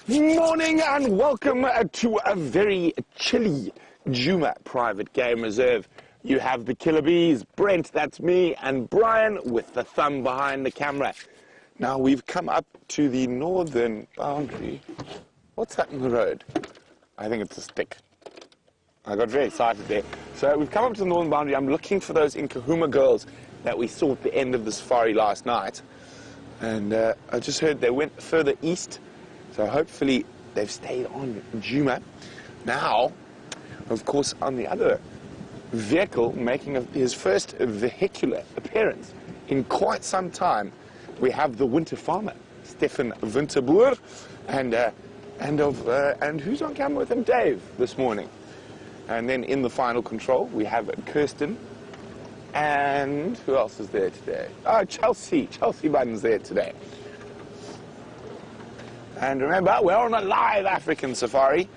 Morning and welcome to a very chilly Djuma private game reserve. You have the killer bees, Brent, that's me, and Brian with the thumb behind the camera. Now we've come up to the northern boundary. What's that in the road? I think it's a stick. I got very excited there. So we've come up to the northern boundary. I'm looking for those Nkahuma girls that we saw at the end of the safari last night. And I just heard they went further east. So hopefully they've stayed on Djuma. Now, of course, on the other vehicle, making his first vehicular appearance in quite some time, we have the winter farmer, Stefan Winterboer, and who's on camera with him? Dave, this morning. And then in the final control, we have Kirsten, and who else is there today? Oh, Chelsea Budden's there today. And remember, we're on a live African safari,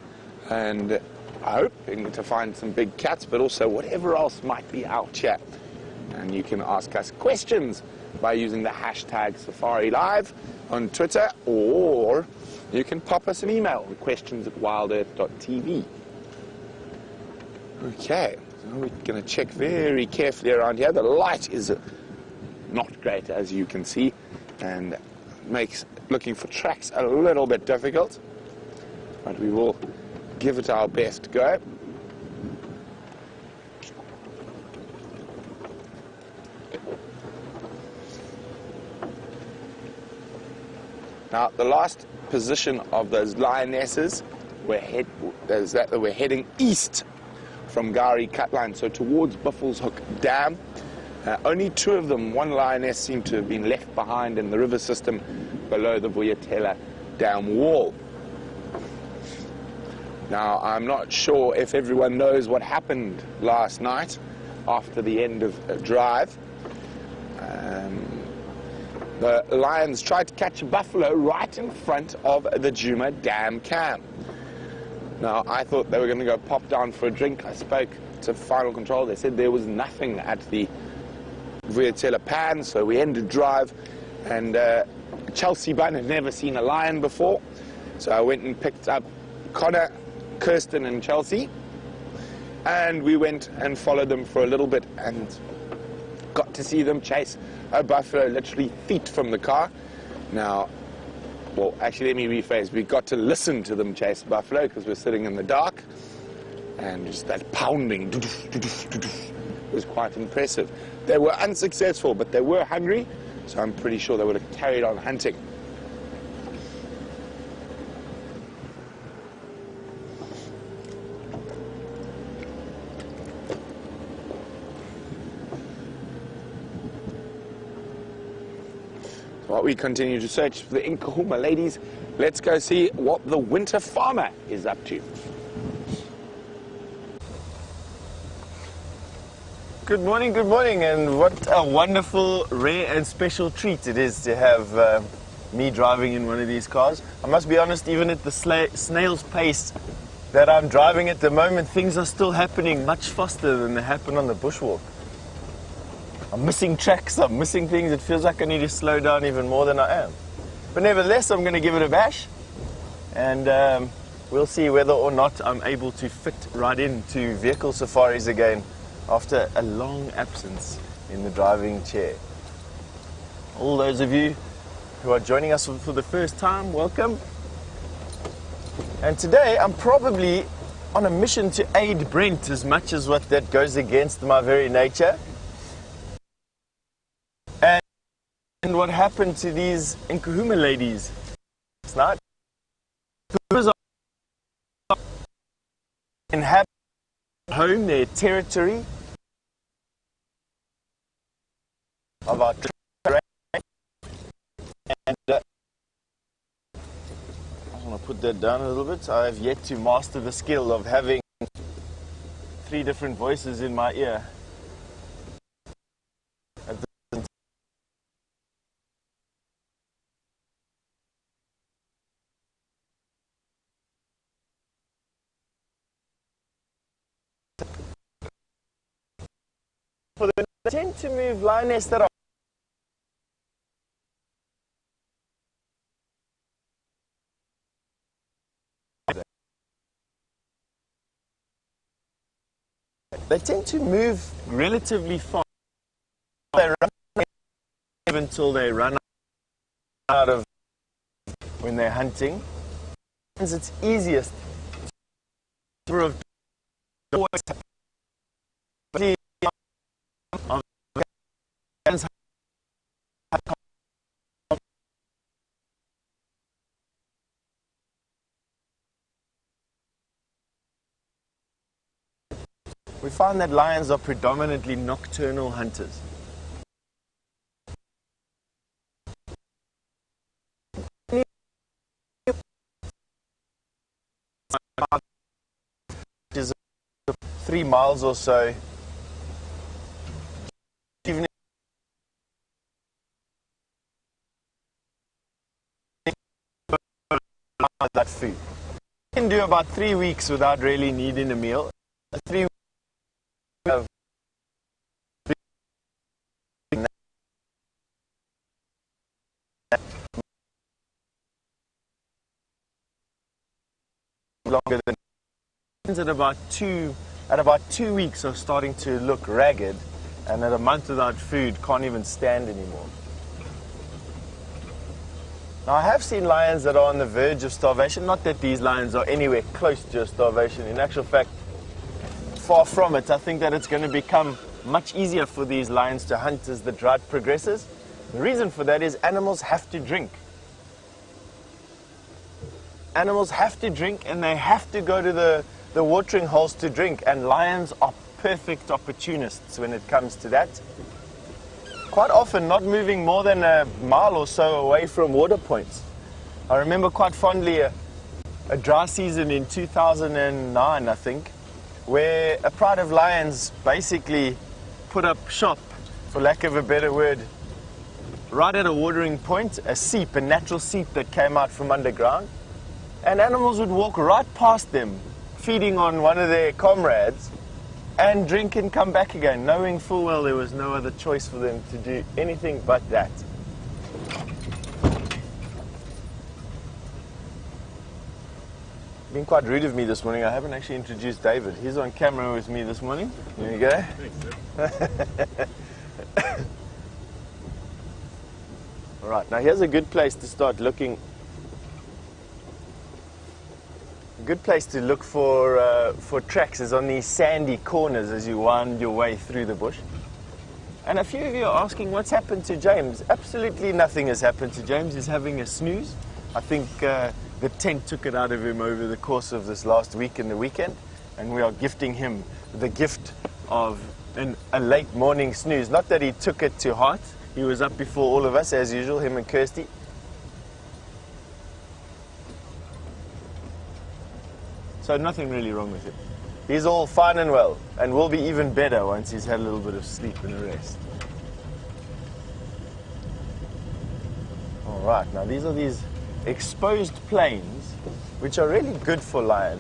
and hoping to find some big cats, but also whatever else might be out here. And you can ask us questions by using the hashtag SafariLive on Twitter, or you can pop us an email, questions@wildearth.tv. Okay, so we're going to check very carefully around here. The light is not great, as you can see, and makes looking for tracks a little bit difficult, but we will give it our best go. Now, the last position of those lionesses, we're heading east from Gari Cutline, so towards Buffelshoek Dam. Only two of them, one lioness, seemed to have been left behind in the river system below the Vuyatela Dam wall. Now, I'm not sure if everyone knows what happened last night after the end of a drive. The lions tried to catch a buffalo right in front of the Djuma Dam camp. Now, I thought they were going to go pop down for a drink. I spoke to Final Control. They said there was nothing at the Vuyatela Pan, so we ended drive, and Chelsea Bunn had never seen a lion before, so I went and picked up Connor, Kirsten and Chelsea, and we went and followed them for a little bit and got to see them chase a buffalo literally feet from the car. Now, well, actually, let me rephrase. We got to listen to them chase buffalo because we're sitting in the dark, and just that pounding was quite impressive. They were unsuccessful, but they were hungry, so I'm pretty sure they would have carried on hunting. While we continue to search for the Nkahuma ladies, let's go see what the winter farmer is up to. Good morning, and what a wonderful, rare and special treat it is to have me driving in one of these cars. I must be honest, even at the snail's pace that I'm driving at the moment, things are still happening much faster than they happen on the bushwalk. I'm missing tracks, I'm missing things. It feels like I need to slow down even more than I am. But nevertheless, I'm going to give it a bash, and we'll see whether or not I'm able to fit right into vehicle safaris again after a long absence in the driving chair. All those of you who are joining us for the first time, welcome. And today I'm probably on a mission to aid Brent as much as what that goes against my very nature. And what happened to these Nkahuma ladies last night? Who inhabit home, their territory of our terrain, and I want to put that down a little bit. I have yet to master the skill of having 3 different voices in my ear. They tend to move lioness that are they tend to move relatively fast. They run until they run out of when they're hunting. It's easiest to we find that lions are predominantly nocturnal hunters. It is 3 miles or so. That food. You can do about 3 weeks without really needing a meal. 3 weeks of longer than at about 2 weeks are starting to look ragged, and at a month without food can't even stand anymore. Now, I have seen lions that are on the verge of starvation. Not that these lions are anywhere close to starvation. In actual fact, far from it. I think that it's going to become much easier for these lions to hunt as the drought progresses. The reason for that is animals have to drink. Animals have to drink, and they have to go to the watering holes to drink, and lions are perfect opportunists when it comes to that. Quite often not moving more than a mile or so away from water points. I remember quite fondly a dry season in 2009, I think, where a pride of lions basically put up shop, for lack of a better word, right at a watering point, a seep, a natural seep that came out from underground, and animals would walk right past them, feeding on one of their comrades, and drink and come back again, knowing full well there was no other choice for them to do anything but that. Been quite rude of me this morning. I haven't actually introduced David. He's on camera with me this morning. There you go. Thanks, sir. All right, now here's a good place to start looking. A good place to look for tracks is on these sandy corners as you wind your way through the bush. And a few of you are asking what's happened to James. Absolutely nothing has happened to James. He's having a snooze. I think the tent took it out of him over the course of this last week and the weekend, and we are gifting him the gift of a late morning snooze. Not that he took it to heart. He was up before all of us, as usual, him and Kirsty. So nothing really wrong with him. He's all fine and well, and will be even better once he's had a little bit of sleep and a rest. All right, now these are these exposed plains, which are really good for lion.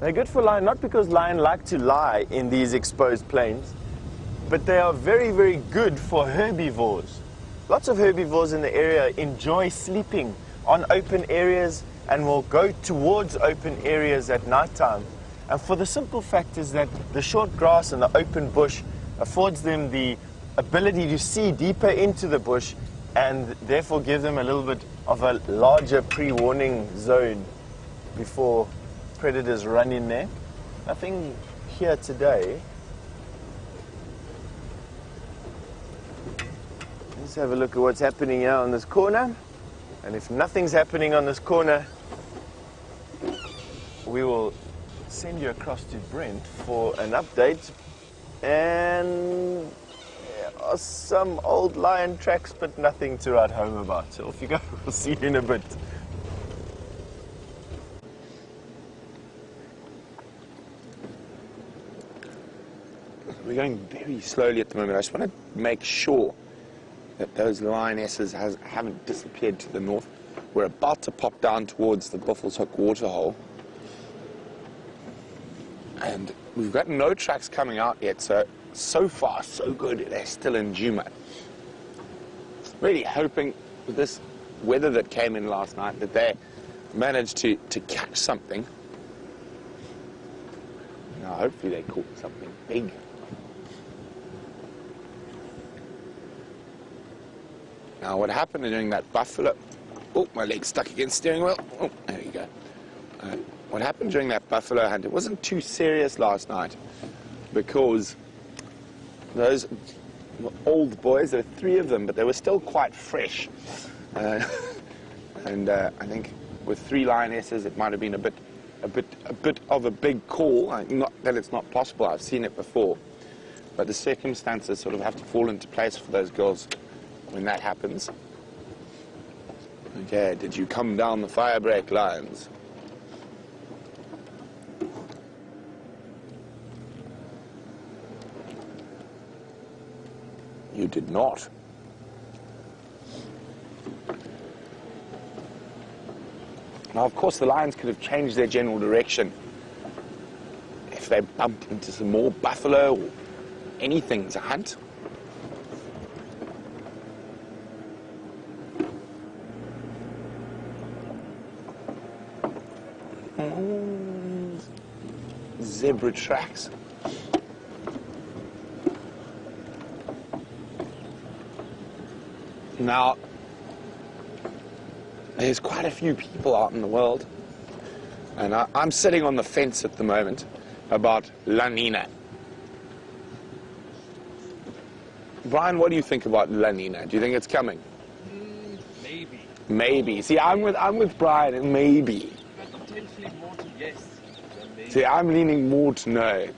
They're good for lion not because lion like to lie in these exposed plains, but they are very, very good for herbivores. Lots of herbivores in the area enjoy sleeping on open areas and will go towards open areas at night time. And for the simple fact is that the short grass and the open bush affords them the ability to see deeper into the bush and therefore give them a little bit of a larger pre-warning zone before predators run in there. Nothing here today. Let's have a look at what's happening here on this corner. And if nothing's happening on this corner, we will send you across to Brent for an update. And there are some old lion tracks, but nothing to write home about. So off you go. We'll see you in a bit. We're going very slowly at the moment. I just want to make sure that those lionesses haven't disappeared to the north. We're about to pop down towards the Buffalo's Hook waterhole. And we've got no tracks coming out yet, so far, so good. They're still in Djuma. Really hoping with this weather that came in last night that they're managed to catch something. Now, hopefully they caught something big. Now, what happened during that buffalo... Oh, my leg's stuck against the steering wheel. Oh, there you go. What happened during that buffalo hunt, it wasn't too serious last night because those old boys, there were 3 of them, but they were still quite fresh. And I think with 3 lionesses, it might have been a bit of a big call. Not that it's not possible, I've seen it before. But the circumstances sort of have to fall into place for those girls when that happens. Okay, did you come down the fire break, lions? You did not. Now, of course, the lions could have changed their general direction if they bumped into some more buffalo or anything to hunt. Zebra tracks. Now, there's quite a few people out in the world, and I'm sitting on the fence at the moment about La Nina. Brian, what do you think about La Nina? Do you think it's coming? Maybe. Maybe. See, I'm with Brian, and maybe. But potentially more to yes than maybe. See, I'm leaning more to no,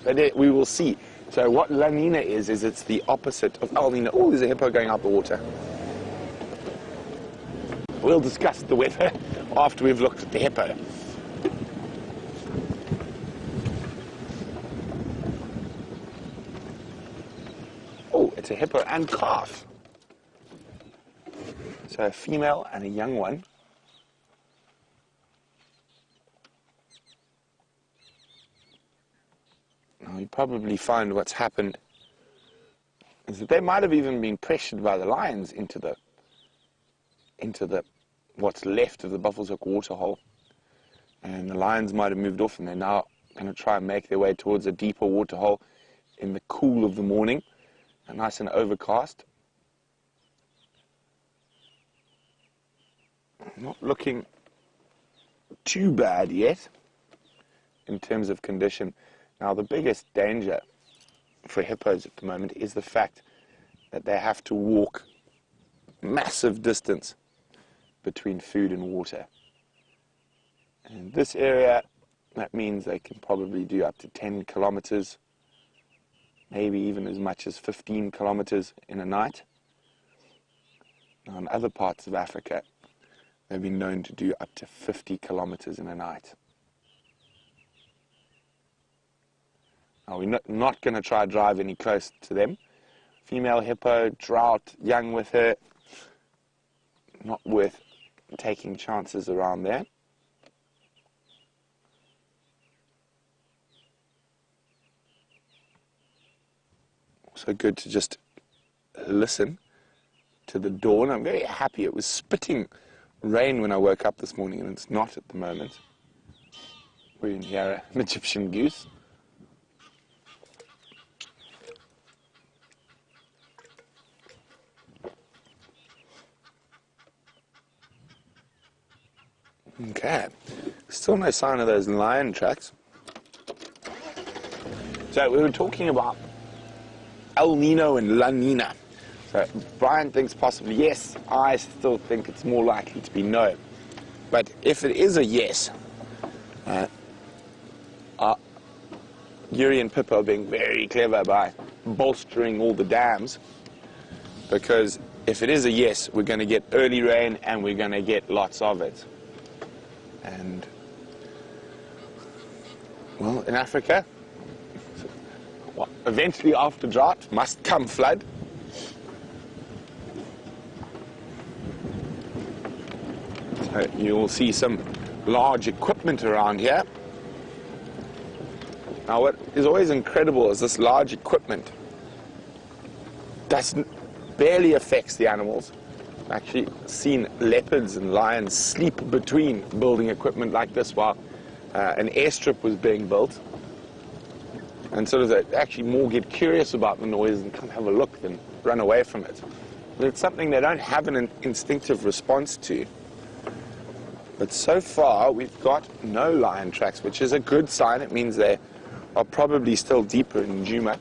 but we will see. So what La Nina is it's the opposite of El Nino. Oh, there's a hippo going out the water. We'll discuss the weather after we've looked at the hippo. Oh, it's a hippo and calf. So a female and a young one. Now you probably find what's happened is that they might have even been pressured by the lions into the what's left of the Buffalo's Hook waterhole, and the lions might have moved off, and they're now going to try and make their way towards a deeper waterhole in the cool of the morning, and nice and overcast. Not looking too bad yet in terms of condition. Now, the biggest danger for hippos at the moment is the fact that they have to walk massive distance between food and water. And in this area, that means they can probably do up to 10 kilometers, maybe even as much as 15 kilometers in a night. Now, in other parts of Africa, they've been known to do up to 50 kilometers in a night. Now, we're not going to try to drive any closer to them. Female hippo, drought, young with her, not worth taking chances around there. Also good to just listen to the dawn. I'm very happy. It was spitting rain when I woke up this morning, and it's not at the moment. We can hear an Egyptian goose. Okay, still no sign of those lion tracks. So we were talking about El Nino and La Nina. So Brian thinks possibly yes. I still think it's more likely to be no. But if it is a yes, Yuri and Hippo are being very clever by bolstering all the dams, because if it is a yes, we're going to get early rain and we're going to get lots of it. And, well, in Africa, eventually after drought must come flood. So you'll see some large equipment around here. Now, what is always incredible is this large equipment barely affects the animals. Actually seen leopards and lions sleep between building equipment like this while an airstrip was being built. And sort of they actually more get curious about the noise and come have a look than run away from it. But it's something they don't have an instinctive response to. But so far we've got no lion tracks, which is a good sign. It means they are probably still deeper in Djuma.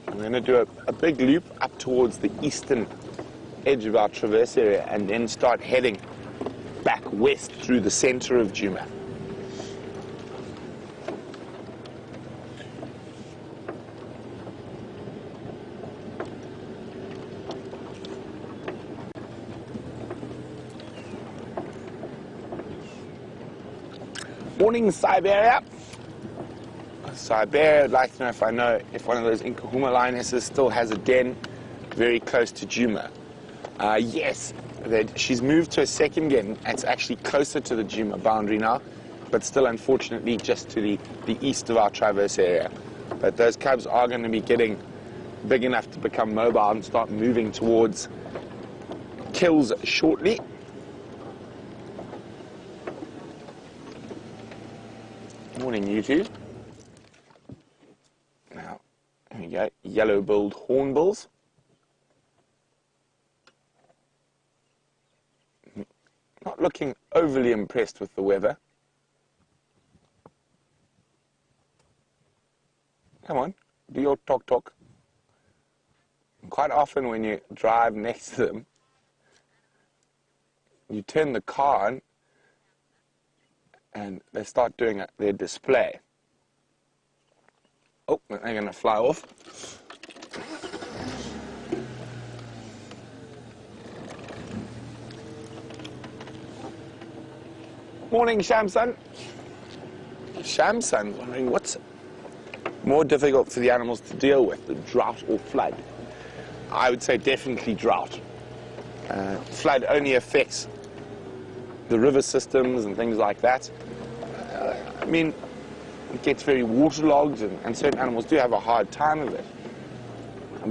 I'm going to do a big loop up towards the eastern edge of our traverse area and then start heading back west through the center of Djuma. Morning, Siberia. Siberia, I'd like to know if one of those Nkahuma lionesses still has a den very close to Djuma. Yes, she's moved to a second den. It's actually closer to the Djuma boundary now, but still unfortunately just to the east of our traverse area. But those cubs are going to be getting big enough to become mobile and start moving towards kills shortly. Morning, you two. Now, here we go, yellow-billed hornbills. Not looking overly impressed with the weather. Come on, do your talk. Quite often when you drive next to them, you turn the car on and they start doing their display. Oh, they're going to fly off. Morning, Shamsun. Shamsun's wondering what's more difficult for the animals to deal with, the drought or flood. I would say definitely drought. Flood only affects the river systems and things like that. I mean, it gets very waterlogged and certain animals do have a hard time of it.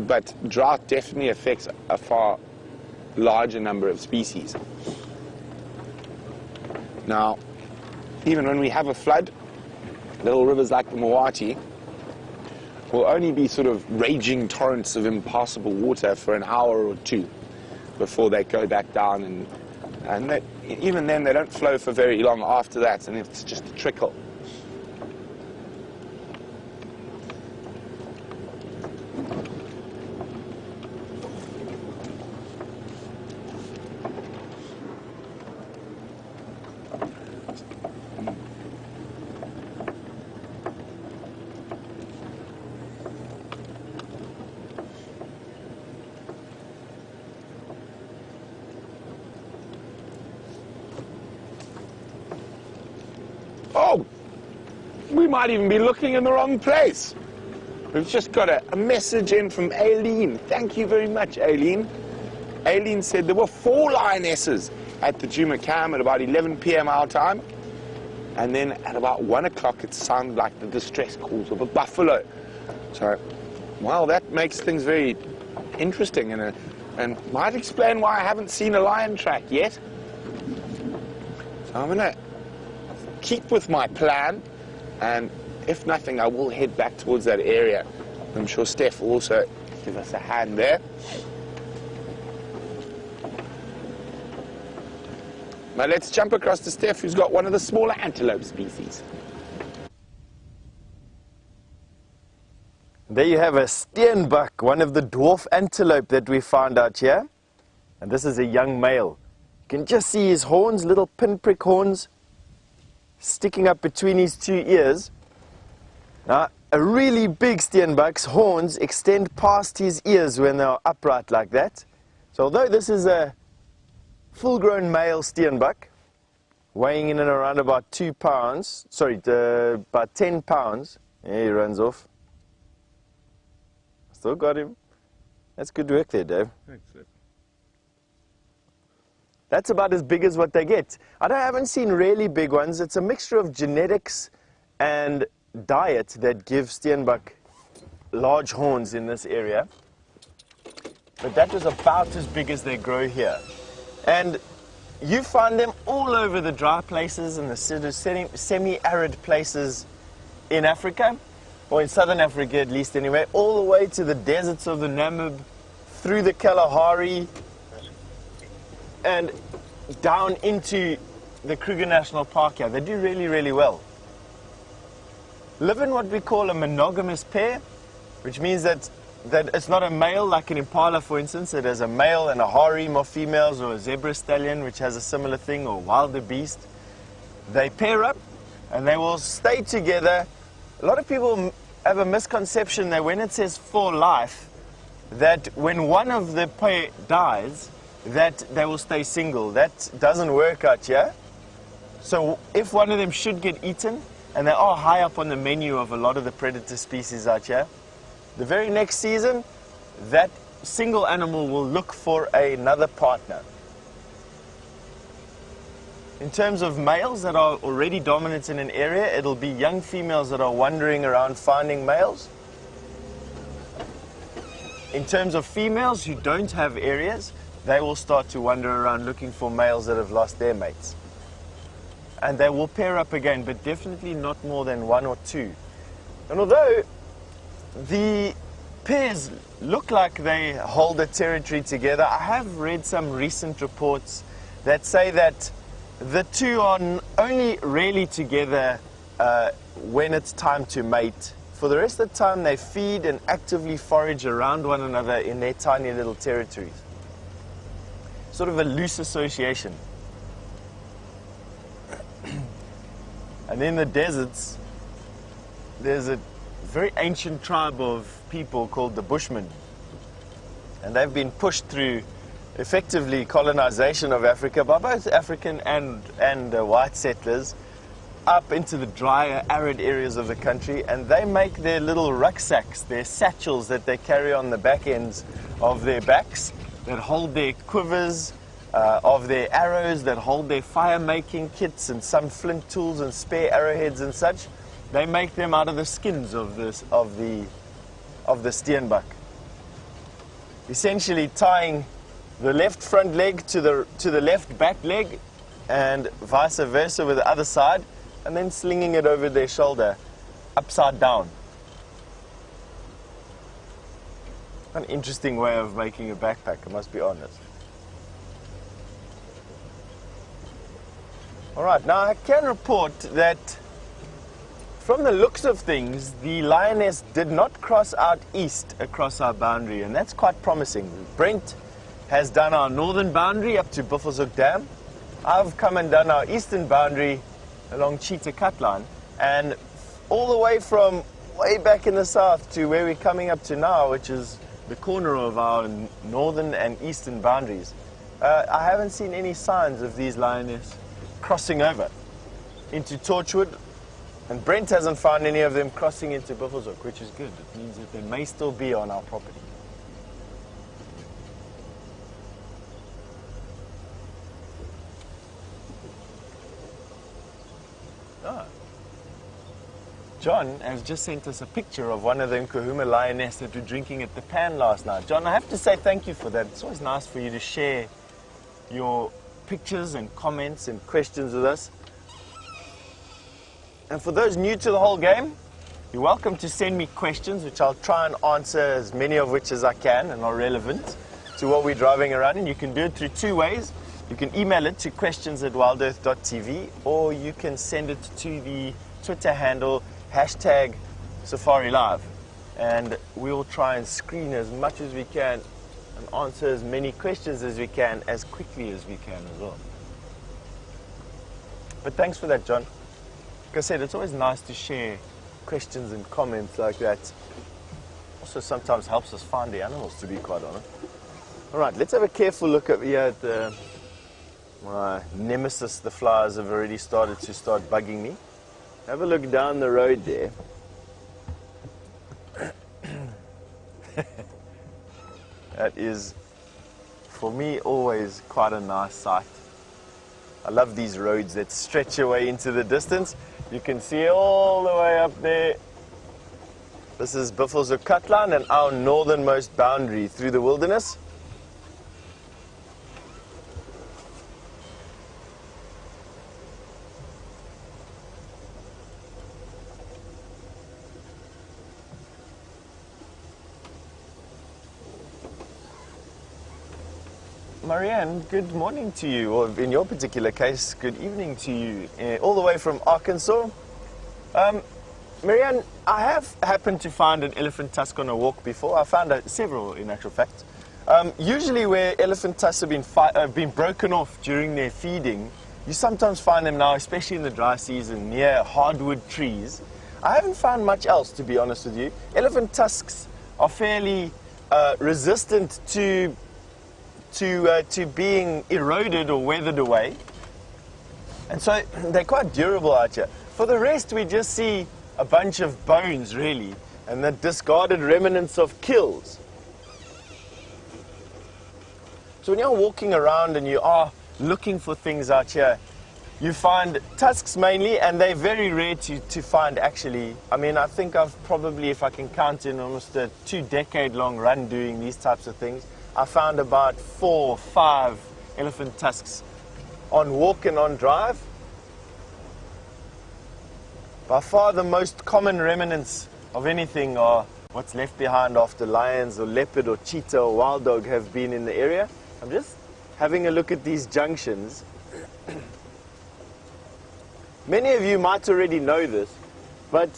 But drought definitely affects a far larger number of species. Now, even when we have a flood, little rivers like the Mawati will only be sort of raging torrents of impassable water for an hour or two before they go back down, and that, even then they don't flow for very long after that, and it's just a trickle. Oh, we might even be looking in the wrong place. We've just got a message in from Aileen. Thank you very much, Aileen. Aileen said there were 4 lionesses at the Djuma Camp at about 11 p.m. our time. And then at about 1 o'clock, it sounded like the distress calls of a buffalo. So, well, that makes things very interesting and might explain why I haven't seen a lion track yet. So I'm going to keep with my plan, and if nothing, I will head back towards that area. I'm sure Steph will also give us a hand there. Now let's jump across to Steph, who's got one of the smaller antelope species. There you have a steenbok, one of the dwarf antelope that we found out here. And this is a young male. You can just see his horns, little pinprick horns, sticking up between his 2 ears. Now, a really big steenbok's horns extend past his ears when they're upright like that. So although this is a full-grown male steenbok, weighing in and around about 2 pounds, about 10 pounds, there he runs off. Still got him. That's good work there, Dave. Thanks, Steph. That's about as big as what they get. I haven't seen really big ones. It's a mixture of genetics and diet that gives steenbok large horns in this area. but that was about as big as they grow here. And you find them all over the dry places and the sort of semi-arid places in Africa, or in southern Africa at least anyway, all the way to the deserts of the Namib, through the Kalahari, and down into the Kruger National Park here. They do really, really well. Live in what we call a monogamous pair, which means that it's not a male like an impala, for instance. It has a male and a harem of females, or a zebra stallion, which has a similar thing, or wildebeest. They pair up and they will stay together. A lot of people have a misconception that when it says for life, that when one of the pair dies, that they will stay single. That doesn't work out here. So if one of them should get eaten, and they are high up on the menu of a lot of the predator species out here, the very next season, that single animal will look for another partner. In terms of males that are already dominant in an area, it'll be young females that are wandering around finding males. In terms of females who don't have areas, they will start to wander around looking for males that have lost their mates. And they will pair up again, but definitely not more than one or two. And although the pairs look like they hold a territory together, I have read some recent reports that say that the two are only really together when it's time to mate. For the rest of the time, they feed and actively forage around one another in their tiny little territories. Sort of a loose association. And in the deserts, there's a very ancient tribe of people called the Bushmen. And they've been pushed through effectively colonization of Africa by both African and white settlers up into the drier, arid areas of the country, and they make their little rucksacks, their satchels that they carry on the back ends of their backs, that hold their quivers, of their arrows, that hold their fire-making kits and some flint tools and spare arrowheads and such. They make them out of the skins of the steenbok. Essentially tying the left front leg to the left back leg, and vice versa with the other side, and then slinging it over their shoulder, upside down. An interesting way of making a backpack, I must be honest. Alright, now I can report that from the looks of things, the lioness did not cross out east across our boundary, and that's quite promising. Brent has done our northern boundary up to Buffelshoek Dam. I've come and done our eastern boundary along Cheetah Plains, and all the way from way back in the south to where we're coming up to now, which is the corner of our northern and eastern boundaries. I haven't seen any signs of these lionesses crossing over into Torchwood, and Brent hasn't found any of them crossing into Buffelshoek, which is good. It means that they may still be on our property. John has just sent us a picture of one of the Nkuhuma lioness that were drinking at the pan last night. John, I have to say thank you for that. It's always nice for you to share your pictures and comments and questions with us. And for those new to the whole game, you're welcome to send me questions, which I'll try and answer as many of which as I can and are relevant to what we're driving around. And you can do it through two ways. You can email it to questions@wildearth.tv, or you can send it to the Twitter handle #SafariLive, and we'll try and screen as much as we can and answer as many questions as we can as quickly as we can as well. But thanks for that, John. Like I said, it's always nice to share questions and comments like that. Also sometimes helps us find the animals, to be quite honest. Alright, let's have a careful look up here at my nemesis. The flies have already started bugging me. Have a look down the road there. That is, for me, always quite a nice sight. I love these roads that stretch away into the distance. You can see all the way up there. This is Buffelshoek and our northernmost boundary through the wilderness. Marianne, good morning to you, or in your particular case, good evening to you, all the way from Arkansas. Marianne, I have happened to find an elephant tusk on a walk before. I found several, in actual fact. Usually where elephant tusks have been broken off during their feeding, you sometimes find them now, especially in the dry season, near hardwood trees. I haven't found much else, to be honest with you. Elephant tusks are fairly resistant to being eroded or weathered away. And so they're quite durable out here. For the rest, we just see a bunch of bones, really, and the discarded remnants of kills. So when you're walking around and you are looking for things out here, you find tusks mainly, and they're very rare to find actually. I mean, I think I've probably, if I can count in almost a 2-decade-long run doing these types of things, I found about 4 or 5 elephant tusks on walk and on drive. By far the most common remnants of anything are what's left behind after lions or leopard or cheetah or wild dog have been in the area. I'm just having a look at these junctions. Many of you might already know this, but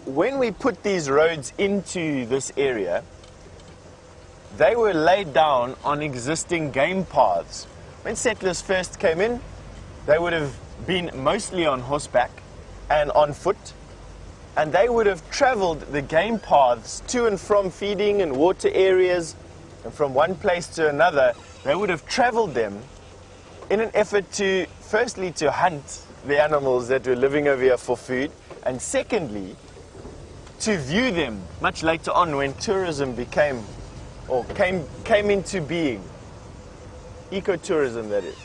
when we put these roads into this area, they were laid down on existing game paths. When settlers first came in, they would have been mostly on horseback and on foot, and they would have traveled the game paths to and from feeding and water areas, and from one place to another. They would have traveled them in an effort to, firstly, to hunt the animals that were living over here for food, and secondly, to view them much later on when tourism became, or came into being. Ecotourism, that is.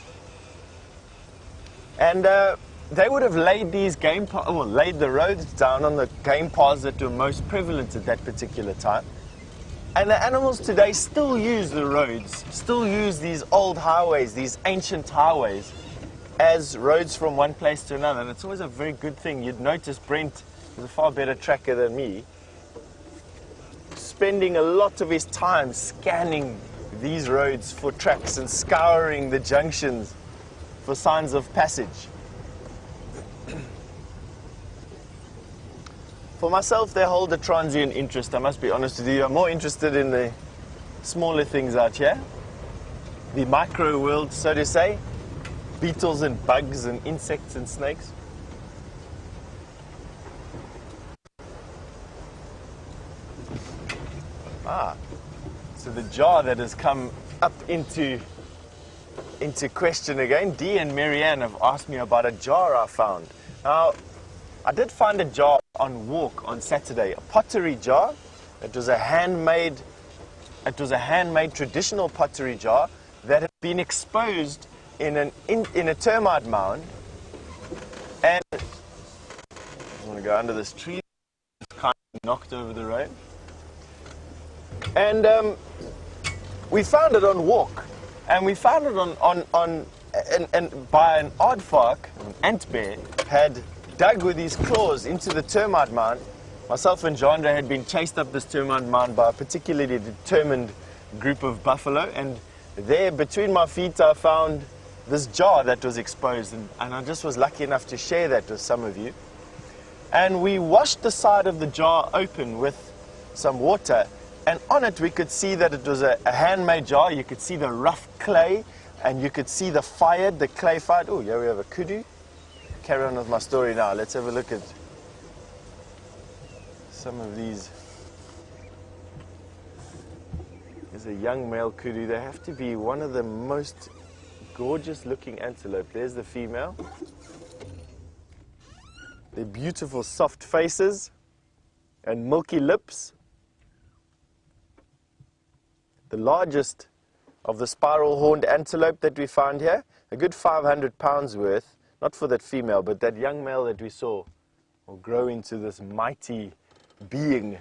And they would have laid these laid the roads down on the game paths that were most prevalent at that particular time. And the animals today still use the roads, still use these old highways, these ancient highways, as roads from one place to another. And it's always a very good thing. You'd notice Brent is a far better tracker than me, spending a lot of his time scanning these roads for tracks and scouring the junctions for signs of passage. For myself, they hold a transient interest, I must be honest with you. I'm more interested in the smaller things out here, the micro world, so to say, beetles and bugs and insects and snakes. So the jar that has come up into question again. Dee and Marianne have asked me about a jar I found. Now, I did find a jar on walk on Saturday, a pottery jar. It was a handmade traditional pottery jar that had been exposed in a termite mound. And I'm going to go under this tree. It's kind of knocked over the road. And we found it on walk, and we found it and by an aardvark, an ant bear, had dug with his claws into the termite mound. Myself and Jandra had been chased up this termite mound by a particularly determined group of buffalo, and there between my feet I found this jar that was exposed, and I just was lucky enough to share that with some of you. And we washed the side of the jar open with some water, and on it we could see that it was a handmade jar. You could see the rough clay, and you could see the clay fired. Oh, here we have a kudu. Carry on with my story now. Let's have a look at some of these. There's a young male kudu. They have to be one of the most gorgeous looking antelope. There's the female. They're beautiful soft faces and milky lips. The largest of the spiral horned antelope that we found here, a good 500 pounds worth. Not for that female, but that young male that we saw will grow into this mighty being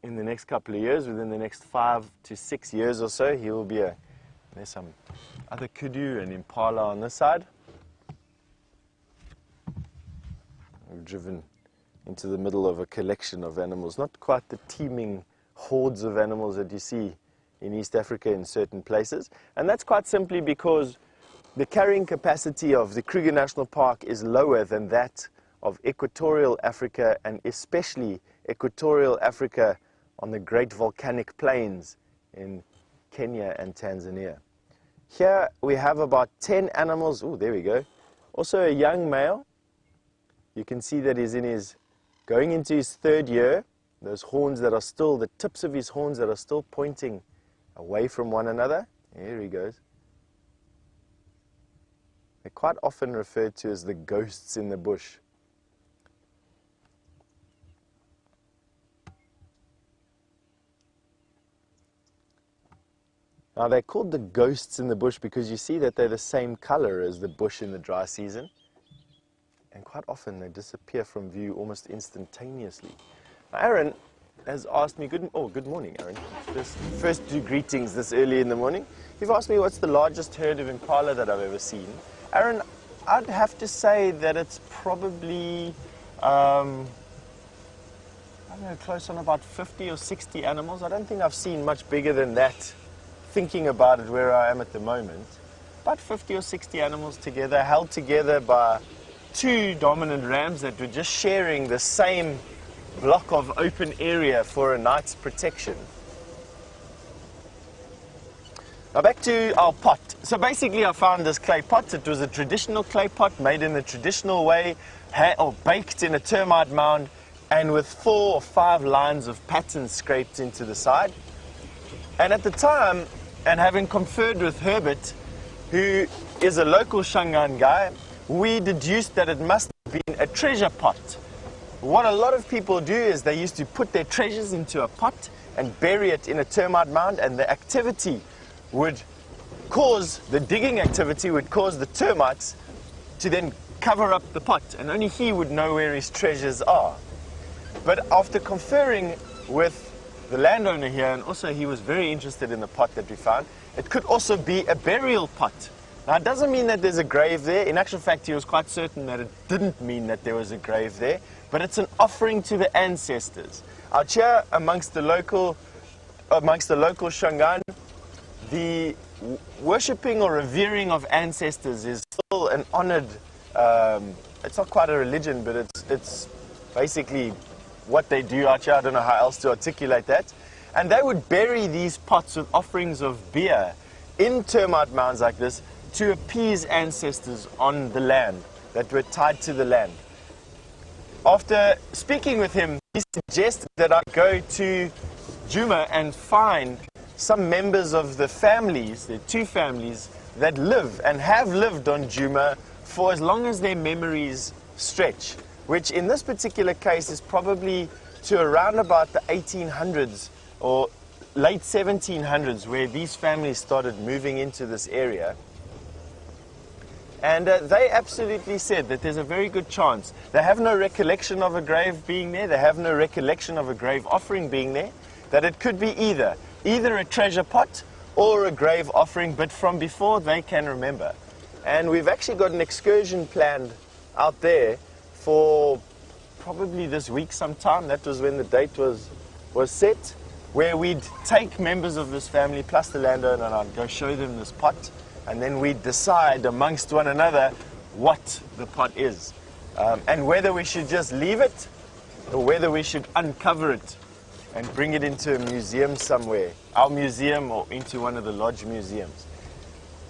in the next couple of years. Within the next 5 to 6 years or so, he will be there's some other kudu and impala on this side. We've driven into the middle of a collection of animals, not quite the teeming hordes of animals that you see in East Africa in certain places. And that's quite simply because the carrying capacity of the Kruger National Park is lower than that of equatorial Africa, and especially equatorial Africa on the great volcanic plains in Kenya and Tanzania. Here we have about 10 animals. Oh, there we go. Also a young male. You can see that he's going into his 3rd year. Those horns that are still, the tips of his horns that are still pointing away from one another. Here he goes. They're quite often referred to as the ghosts in the bush. Now they're called the ghosts in the bush because you see that they're the same color as the bush in the dry season. And quite often they disappear from view almost instantaneously. Now Aaron has asked me, good morning Aaron. First do greetings this early in the morning. You've asked me what's the largest herd of impala that I've ever seen. Aaron, I'd have to say that it's probably, I don't know, close on about 50 or 60 animals. I don't think I've seen much bigger than that, thinking about it where I am at the moment. About 50 or 60 animals together, held together by 2 dominant rams that were just sharing the same block of open area for a night's protection. Now back to our pot. So basically I found this clay pot. It was a traditional clay pot made in the traditional way, or baked in a termite mound, and with 4 or 5 lines of patterns scraped into the side. And at the time, and having conferred with Herbert, who is a local Shangaan guy, we deduced that it must have been a treasure pot. What a lot of people do is they used to put their treasures into a pot and bury it in a termite mound, and the activity would cause, the digging activity would cause the termites to then cover up the pot, and only he would know where his treasures are. But after conferring with the landowner here, and also he was very interested in the pot that we found, it could also be a burial pot. Now it doesn't mean that there's a grave there. In actual fact, he was quite certain that it didn't mean that there was a grave there, but it's an offering to the ancestors. Out here amongst the local Shangaan, the worshipping or revering of ancestors is still an honored, it's not quite a religion, but it's basically what they do out here. I don't know how else to articulate that. And they would bury these pots with offerings of beer in termite mounds like this to appease ancestors on the land that were tied to the land. After speaking with him, he suggested that I go to Djuma and find some members of the families, the 2 families, that live and have lived on Djuma for as long as their memories stretch, which in this particular case is probably to around about the 1800s or late 1700s, where these families started moving into this area. And they absolutely said that there's a very good chance. They have no recollection of a grave being there, they have no recollection of a grave offering being there, that it could be either a treasure pot or a grave offering, but from before they can remember. And we've actually got an excursion planned out there for probably this week sometime. That was when the date was set, where we'd take members of this family plus the landowner, and I'd go show them this pot, and then we'd decide amongst one another what the pot is, and whether we should just leave it or whether we should uncover it and bring it into a museum somewhere, our museum or into one of the lodge museums.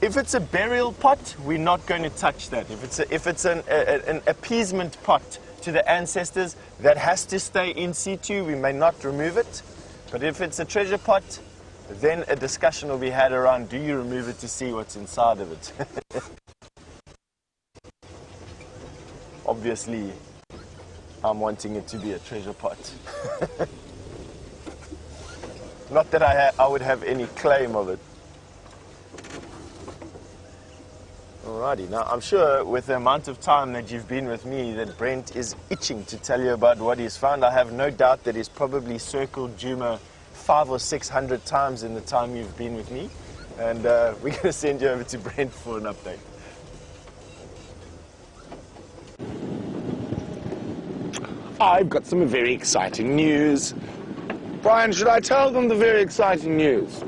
If it's a burial pot, we're not going to touch that. If it's an appeasement pot to the ancestors, that has to stay in situ. We may not remove it. But if it's a treasure pot, then a discussion will be had around, do you remove it to see what's inside of it? Obviously, I'm wanting it to be a treasure pot. Not that I would have any claim of it. Alrighty, now I'm sure with the amount of time that you've been with me that Brent is itching to tell you about what he's found. I have no doubt that he's probably circled Djuma 500 or 600 times in the time you've been with me. And we're going to send you over to Brent for an update. I've got some very exciting news. Brian, should I tell them the very exciting news?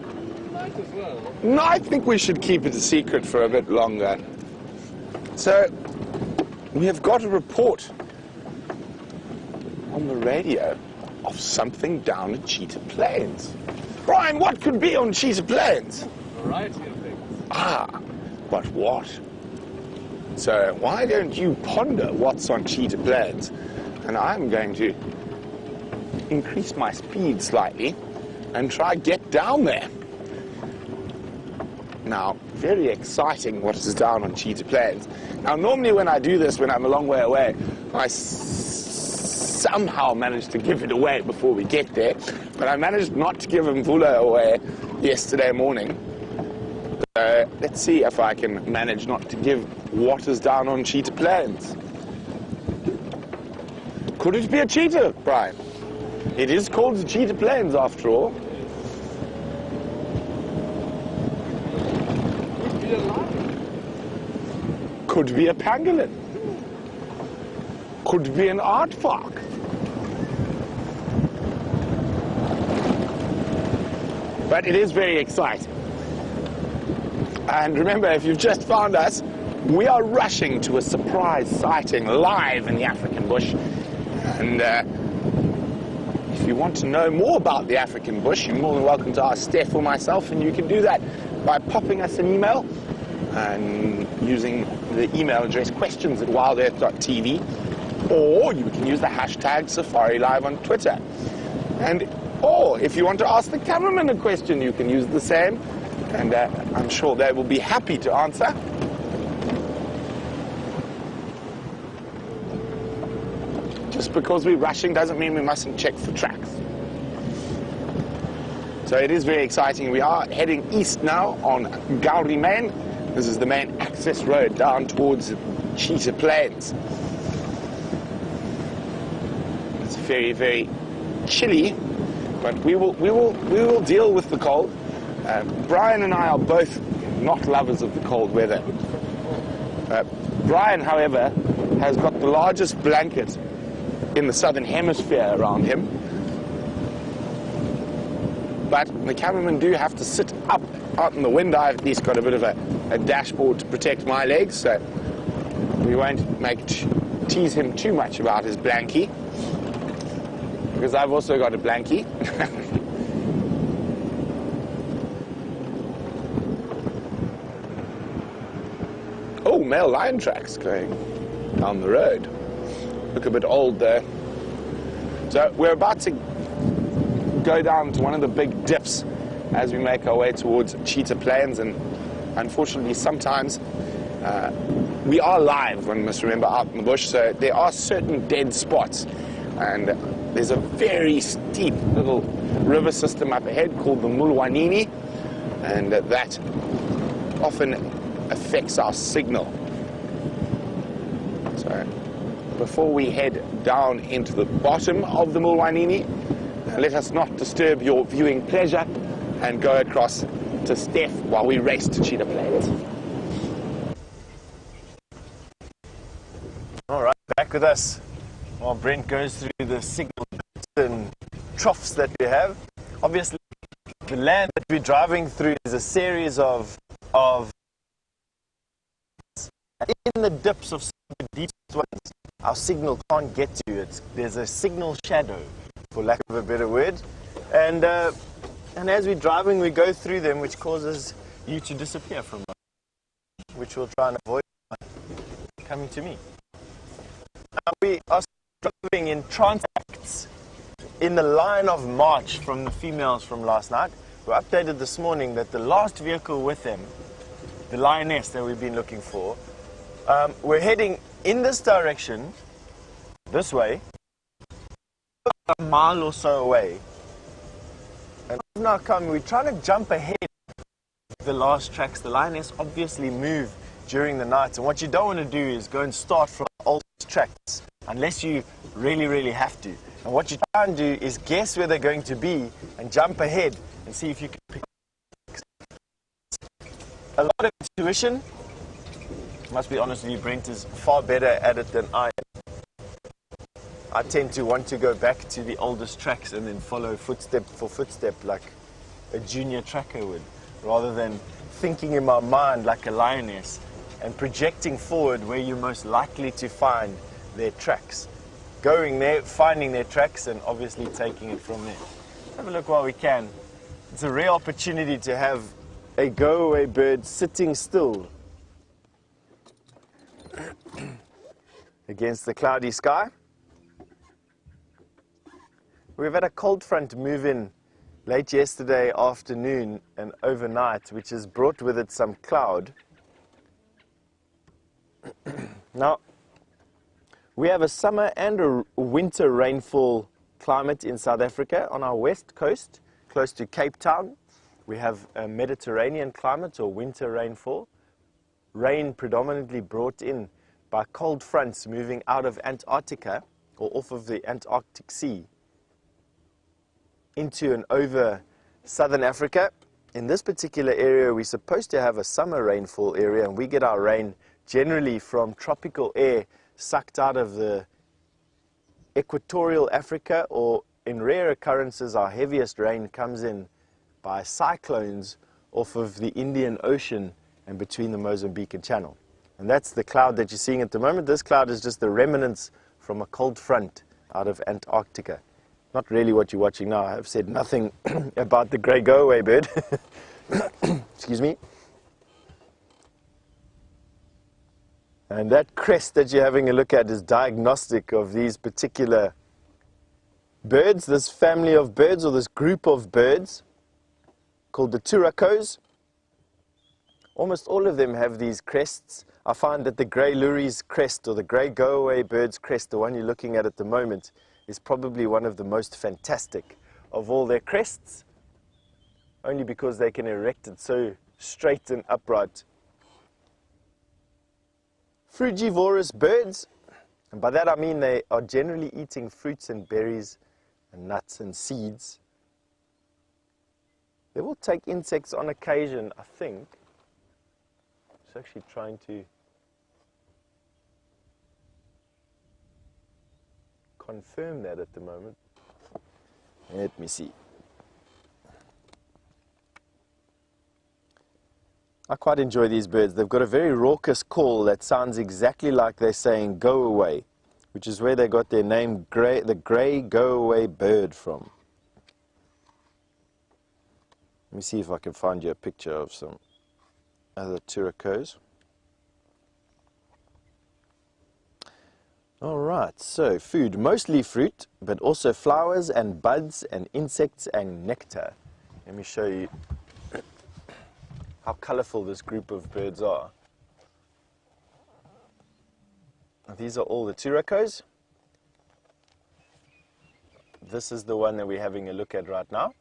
truth as well. No, I think we should keep it a secret for a bit longer. So, we have got a report on the radio of something down at Cheetah Plains. Brian, what could be on Cheetah Plains? A variety of things. Ah, but what? So why don't you ponder what's on Cheetah Plains? And I'm going to increase my speed slightly and try get down there. Now, very exciting what is down on Cheetah Plains. Now, normally when I do this, when I'm a long way away, I somehow manage to give it away before we get there. But I managed not to give Mvula away yesterday morning. So let's see if I can manage not to give what is down on Cheetah Plains. Could it be a cheetah, Brian? It is called the Cheetah Plains after all. Could be a lion. Could be a pangolin. Could be an aardvark. But it is very exciting. And remember, if you've just found us, we are rushing to a surprise sighting live in the African bush. And if you want to know more about the African bush, you're more than welcome to ask Steph or myself, and you can do that by popping us an email and using the email address questions@wildearth.tv, or you can use the hashtag #SafariLive on Twitter. Or if you want to ask the cameraman a question, you can use the same, and I'm sure they will be happy to answer. Just because we're rushing doesn't mean we mustn't check for tracks. So it is very exciting. We are heading east now on Gauri Main. This is the main access road down towards Cheetah Plains. It's very, very chilly, but we will deal with the cold. Brian and I are both not lovers of the cold weather. Brian, however, has got the largest blanket in the southern hemisphere around him. But the cameramen do have to sit up out in the wind. I've at least got a bit of a dashboard to protect my legs, so we won't tease him too much about his blankie, because I've also got a blankie. Oh, male lion tracks going down the road. Look a bit old there. So we're about to go down to one of the big dips as we make our way towards Cheetah Plains, and unfortunately sometimes we are live, one must remember, out in the bush, so there are certain dead spots, and there's a very steep little river system up ahead called the Mulwanini, and that often affects our signal. So before we head down into the bottom of the Mulwanini, let us not disturb your viewing pleasure and go across to Steph while we race to Cheetah Plains. All right, back with us while Brent goes through the signal and troughs that we have. Obviously, the land that we're driving through is a series of in the dips of the deepest ones, our signal can't get to it. There's a signal shadow, for lack of a better word. And as we're driving, we go through them, which causes you to disappear from us, which we'll try and avoid coming to me. Now, we are driving in transacts in the line of march from the females from last night. We updated this morning that the last vehicle with them, the lioness that we've been looking for, we're heading in this direction, this way, a mile or so away. And now we're trying to jump ahead of the last tracks. The lioness obviously move during the night, and what you don't want to do is go and start from the oldest tracks, unless you really, really have to. And what you try and do is guess where they're going to be and jump ahead and see if you can pick a lot of intuition. Must be honest with you, Brent is far better at it than I am. I tend to want to go back to the oldest tracks and then follow footstep for footstep like a junior tracker would. rather than thinking in my mind like a lioness and projecting forward where you're most likely to find their tracks. Going there, finding their tracks, and obviously taking it from there. Let's have a look while we can. It's a rare opportunity to have a go-away bird sitting still against the cloudy sky. We've had a cold front move in late yesterday afternoon and overnight, which has brought with it some cloud. Now, we have a summer and a winter rainfall climate in South Africa. On our west coast, close to Cape Town, we have a Mediterranean climate or winter rainfall. Rain predominantly brought in by cold fronts moving out of Antarctica or off of the Antarctic Sea into and over southern Africa. In this particular area, we're supposed to have a summer rainfall area, and we get our rain generally from tropical air sucked out of the equatorial Africa, or in rare occurrences, our heaviest rain comes in by cyclones off of the Indian Ocean and between the Mozambican Channel. And that's the cloud that you're seeing at the moment. This cloud is just the remnants from a cold front out of Antarctica. Not really what you're watching now. I've said nothing about the grey go-away bird. Excuse me. And that crest that you're having a look at is diagnostic of these particular birds, this family of birds or this group of birds called the turacos. Almost all of them have these crests. I find that the grey lory's crest, or the grey go-away bird's crest, the one you're looking at the moment, is probably one of the most fantastic of all their crests, only because they can erect it so straight and upright. Frugivorous birds, and by that I mean they are generally eating fruits and berries and nuts and seeds. They will take insects on occasion, I think. It's actually trying to confirm that at the moment. Let me see. I quite enjoy these birds. They've got a very raucous call that sounds exactly like they're saying go away, which is where they got their name, the grey go-away bird from. Let me see if I can find you a picture of some other turacos. All right, so food, mostly fruit, but also flowers and buds and insects and nectar. Let me show you how colorful this group of birds are. These are all the turacos. This is the one that we're having a look at right now.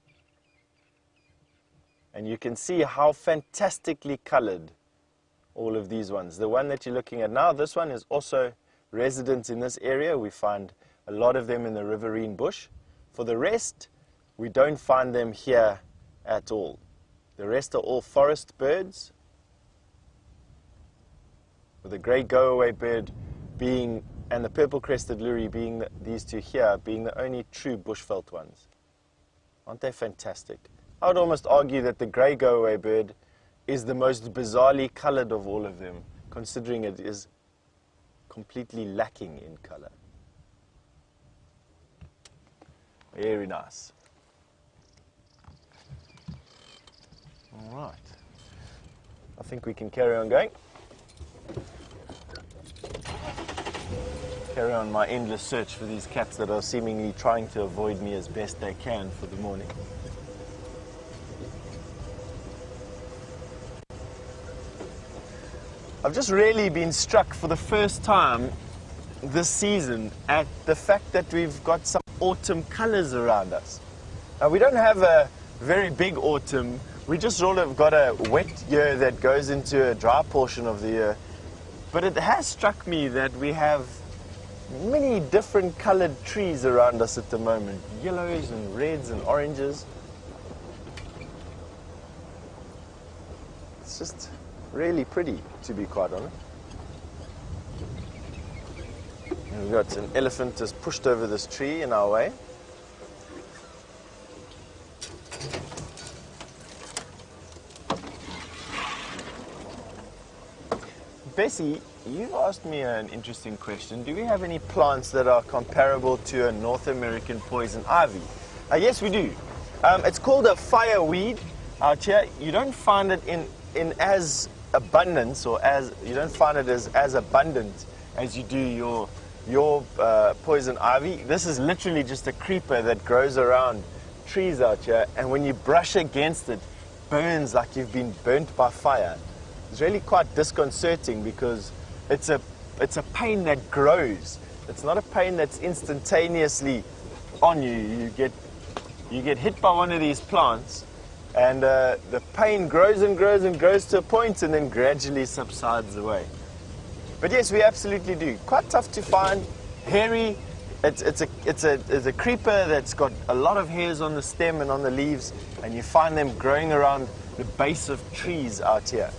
And you can see how fantastically colored all of these ones. The one that you're looking at now, this one is also resident in this area. We find a lot of them in the riverine bush. For the rest, we don't find them here at all. The rest are all forest birds, with the grey go-away bird being, and the purple-crested lory being, these two here, being the only true bushveld ones. Aren't they fantastic? I would almost argue that the grey go-away bird is the most bizarrely colored of all of them, considering it is completely lacking in color. Very nice. All right. I think we can carry on going. Carry on my endless search for these cats that are seemingly trying to avoid me as best they can for the morning. I've just really been struck for the first time this season at the fact that we've got some autumn colors around us. Now, we don't have a very big autumn. We just sort of got a wet year that goes into a dry portion of the year. But it has struck me that we have many different colored trees around us at the moment. Yellows and reds and oranges. It's just really pretty, to be quite honest. And we've got an elephant just pushed over this tree in our way. Bessie, you've asked me an interesting question. Do we have any plants that are comparable to a North American poison ivy? Yes, we do. It's called a fireweed out here. You don't find it in as abundance, or as you don't find it as abundant as you do your poison ivy. This is literally just a creeper that grows around trees out here, and when you brush against it, burns like you've been burnt by fire. It's really quite disconcerting because it's a pain that grows. It's not a pain that's instantaneously on you. You get hit by one of these plants, and the pain grows and grows and grows to a point, and then gradually subsides away. But yes, we absolutely do. Quite tough to find, hairy. It's a creeper that's got a lot of hairs on the stem and on the leaves, and you find them growing around the base of trees out here.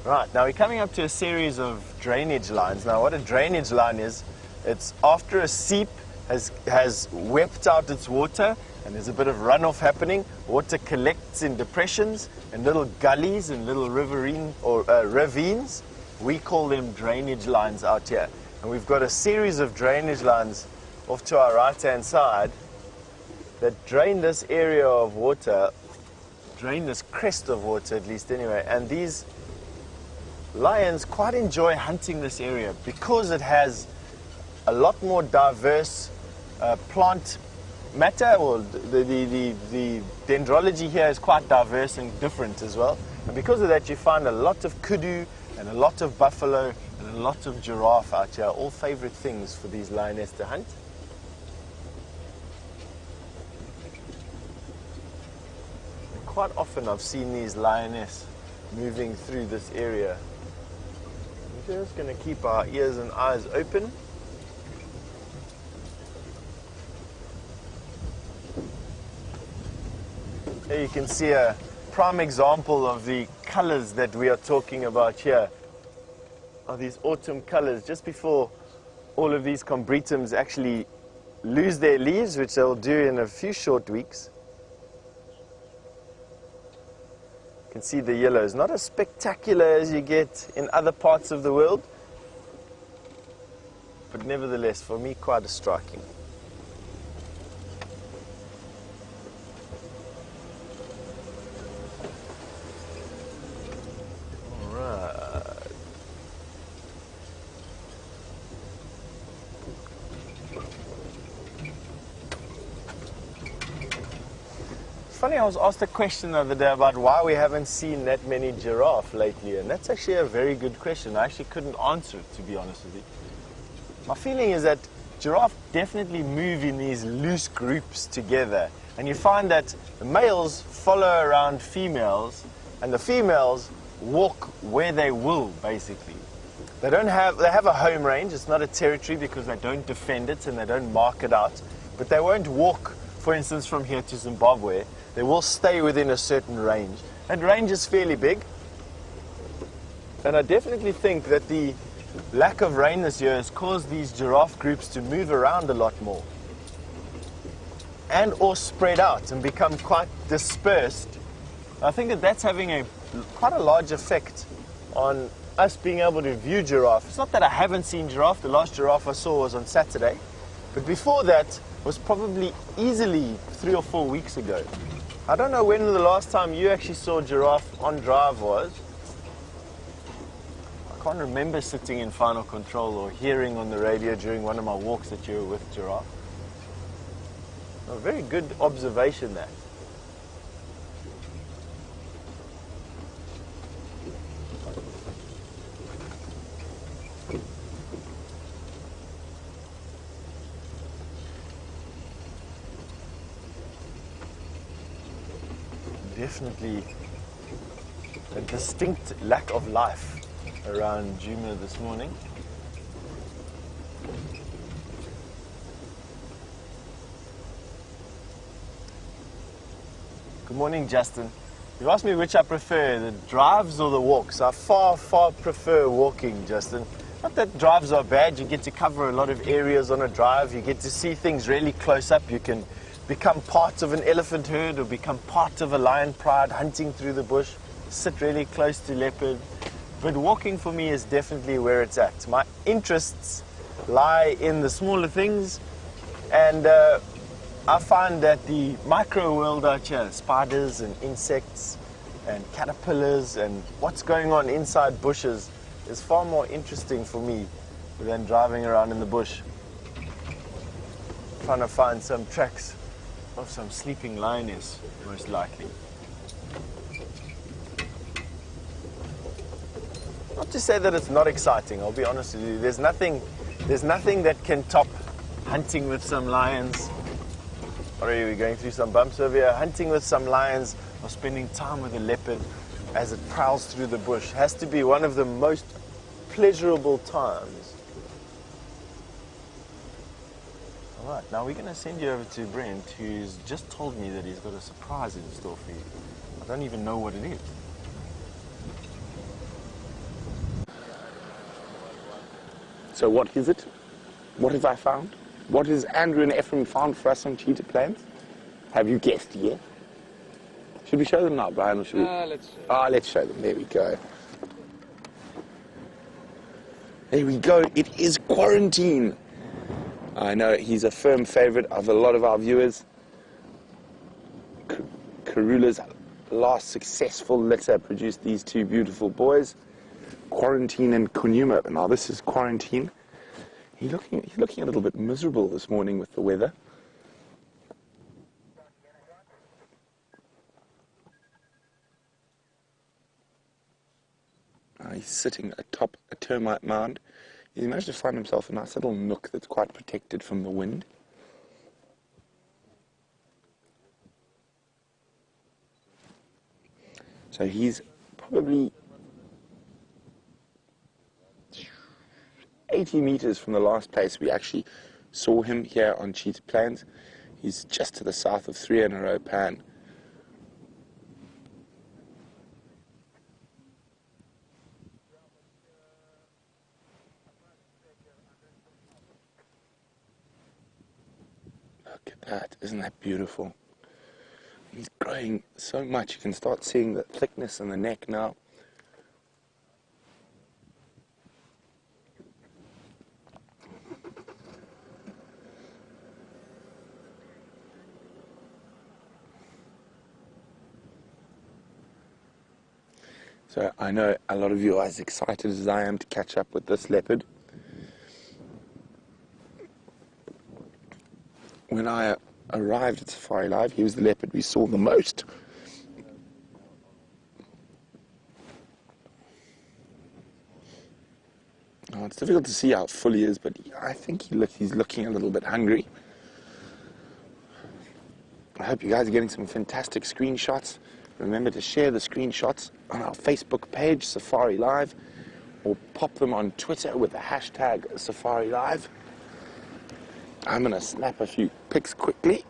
Right, now we're coming up to a series of drainage lines. Now what a drainage line is, it's after a seep has wept out its water and there's a bit of runoff happening, water collects in depressions and little gullies and little ravines. We call them drainage lines out here. And we've got a series of drainage lines off to our right-hand side that drain this area of water, drain this crest of water at least anyway, and these lions quite enjoy hunting this area because it has a lot more diverse plant matter, or the dendrology here is quite diverse and different as well. And because of that, you find a lot of kudu and a lot of buffalo and a lot of giraffe out here, all favorite things for these lioness to hunt. And quite often I've seen these lioness moving through this area. We're just going to keep our ears and eyes open. Here you can see a prime example of the colors that we are talking about here. Are these autumn colors just before all of these combretums actually lose their leaves, which they'll do in a few short weeks. You can see the yellows, not as spectacular as you get in other parts of the world, but nevertheless, for me, quite a striking. Funny, I was asked a question the other day about why we haven't seen that many giraffe lately, and that's actually a very good question. I actually couldn't answer it, to be honest with you. My feeling is that giraffe definitely move in these loose groups together, and you find that the males follow around females, and the females walk where they will, basically. They have a home range. It's not a territory because they don't defend it and they don't mark it out, but they won't walk, for instance, from here to Zimbabwe. They will stay within a certain range. That range is fairly big. And I definitely think that the lack of rain this year has caused these giraffe groups to move around a lot more. And or spread out and become quite dispersed. I think that that's having quite a large effect on us being able to view giraffe. It's not that I haven't seen giraffe. The last giraffe I saw was on Saturday. But before that was probably easily 3 or 4 weeks ago. I don't know when the last time you actually saw giraffe on drive was. I can't remember sitting in final control or hearing on the radio during one of my walks that you were with giraffe. A very good observation there. Definitely a distinct lack of life around Djuma this morning. Good morning, Justin. You asked me which I prefer, the drives or the walks. I far prefer walking, Justin. not that drives are bad. You get to cover a lot of areas on a drive. You get to see things really close up. You can become part of an elephant herd or become part of a lion pride hunting through the bush, sit really close to leopard. But walking for me is definitely where it's at. My interests lie in the smaller things, and I find that the micro world out here, spiders and insects and caterpillars and what's going on inside bushes, is far more interesting for me than driving around in the bush trying to find some tracks of some sleeping lioness, most likely. Not to say that it's not exciting, I'll be honest with you. There's nothing that can top hunting with some lions. Already we're going through some bumps over here. Hunting with some lions or spending time with a leopard as it prowls through the bush has to be one of the most pleasurable times. Alright, now we're going to send you over to Brent, who's just told me that he's got a surprise in store for you. I don't even know what it is. So what is it? What have I found? What has Andrew and Ephraim found for us on Cheetah Plains? Have you guessed yet? Should we show them now, Brian, or should we? Let's show. Let's show them. There we go. There we go. It is Quarantine. I know he's a firm favorite of a lot of our viewers. Karula's last successful litter produced these two beautiful boys, Quarantine and Kunuma. Now this is Quarantine. He's looking a little bit miserable this morning with the weather. He's sitting atop a termite mound. He managed to find himself a nice little nook that's quite protected from the wind. So he's probably 80 meters from the last place we actually saw him here on Cheetah Plains. He's just to the south of 3 in a row pan. Look at that, isn't that beautiful? He's growing so much, you can start seeing the thickness in the neck now. So I know a lot of you are as excited as I am to catch up with this leopard. When I arrived at Safari Live, he was the leopard we saw the most. Oh, it's difficult to see how full he is, but I think he's looking a little bit hungry. I hope you guys are getting some fantastic screenshots. Remember to share the screenshots on our Facebook page, Safari Live, or pop them on Twitter with the hashtag Safari Live. I'm going to snap a few pics quickly.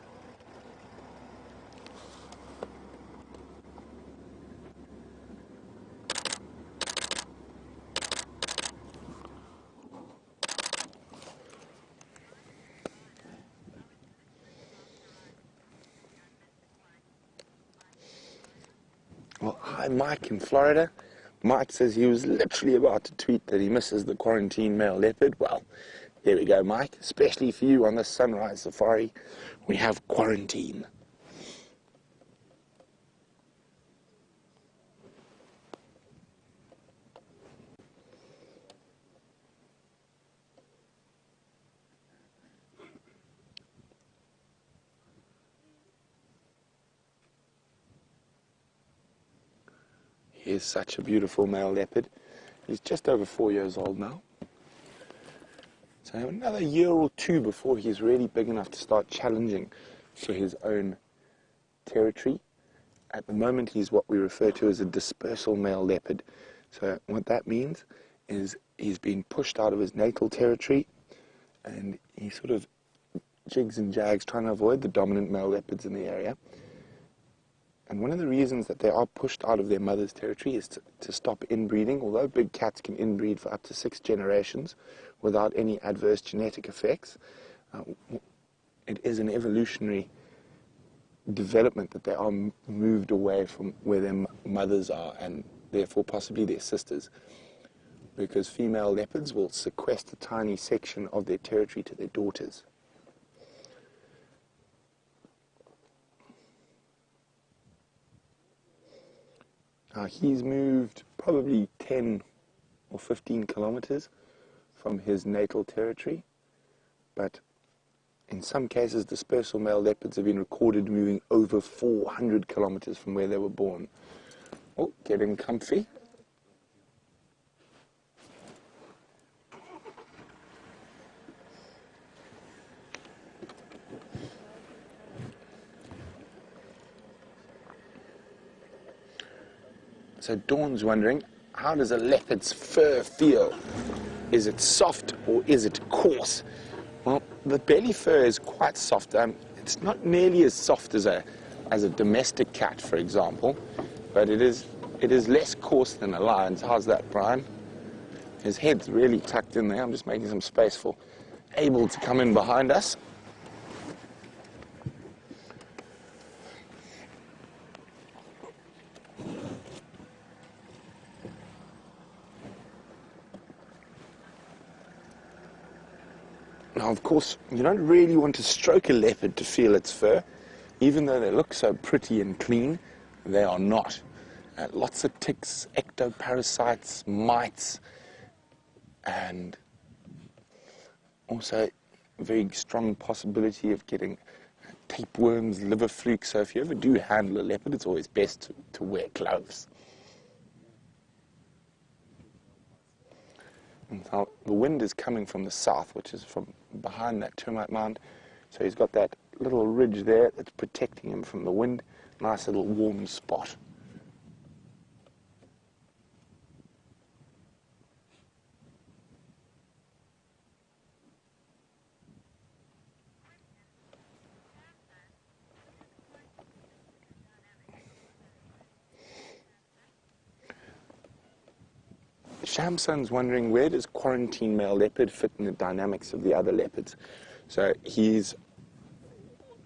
Well, hi Mike in Florida. Mike says he was literally about to tweet that he misses the Quarantine male leopard. Well, there we go, Mike. Especially for you on this sunrise safari, we have Quarantine. He is such a beautiful male leopard. He's just over 4 years old now. So another year or two before he's really big enough to start challenging for his own territory. At the moment, he's what we refer to as a dispersal male leopard. So what that means is he's been pushed out of his natal territory and he sort of jigs and jags trying to avoid the dominant male leopards in the area. And one of the reasons that they are pushed out of their mother's territory is to stop inbreeding. Although big cats can inbreed for up to 6 generations without any adverse genetic effects, it is an evolutionary development that they are moved away from where their mothers are, and therefore possibly their sisters, because female leopards will sequester a tiny section of their territory to their daughters. Now he's moved probably 10 or 15 kilometers from his natal territory, but in some cases dispersal male leopards have been recorded moving over 400 kilometers from where they were born. Oh, getting comfy. So Dawn's wondering, how does a leopard's fur feel? Is it soft or is it coarse? Well, the belly fur is quite soft. It's not nearly as soft as a domestic cat, for example, but it is less coarse than a lion's. How's that, Brian? His head's really tucked in there. I'm just making some space for Abel to come in behind us. Now, of course, you don't really want to stroke a leopard to feel its fur. Even though they look so pretty and clean, they are not. Lots of ticks, ectoparasites, mites, and also a very strong possibility of getting tapeworms, liver flukes. So if you ever do handle a leopard, it's always best to wear gloves. And so the wind is coming from the south, which is from behind that termite mound. So he's got that little ridge there that's protecting him from the wind. Nice little warm spot. Shamsun's wondering, where does quarantine male leopard fit in the dynamics of the other leopards? So he's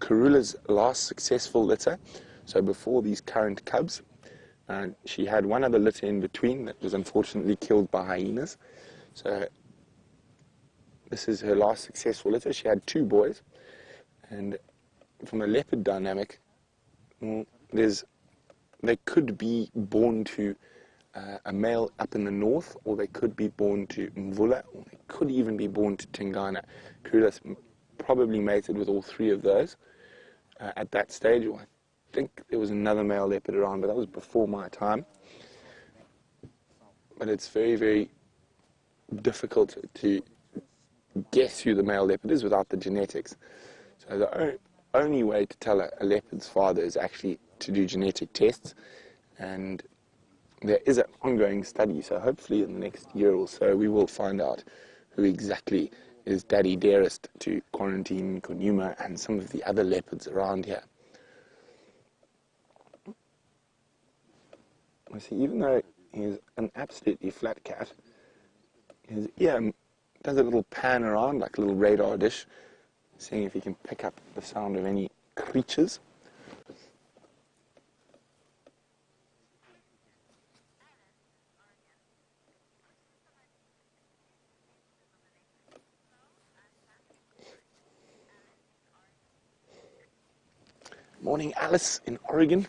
Karula's last successful litter. So before these current cubs, she had one other litter in between that was unfortunately killed by hyenas. So this is her last successful litter. She had 2 boys, and from a leopard dynamic, they could be born to a male up in the north, or they could be born to Mvula, or they could even be born to Tingana. Karula's probably mated with all 3 of those at that stage. I think there was another male leopard around, but that was before my time. But it's very, very difficult to guess who the male leopard is without the genetics. So the only way to tell a leopard's father is actually to do genetic tests, and there is an ongoing study, so hopefully in the next year or so we will find out who exactly is daddy dearest to Quarantine, Konuma, and some of the other leopards around here. You see, even though he's an absolutely flat cat, his ear does a little pan around like a little radar dish, seeing if he can pick up the sound of any creatures. Morning, Alice in Oregon.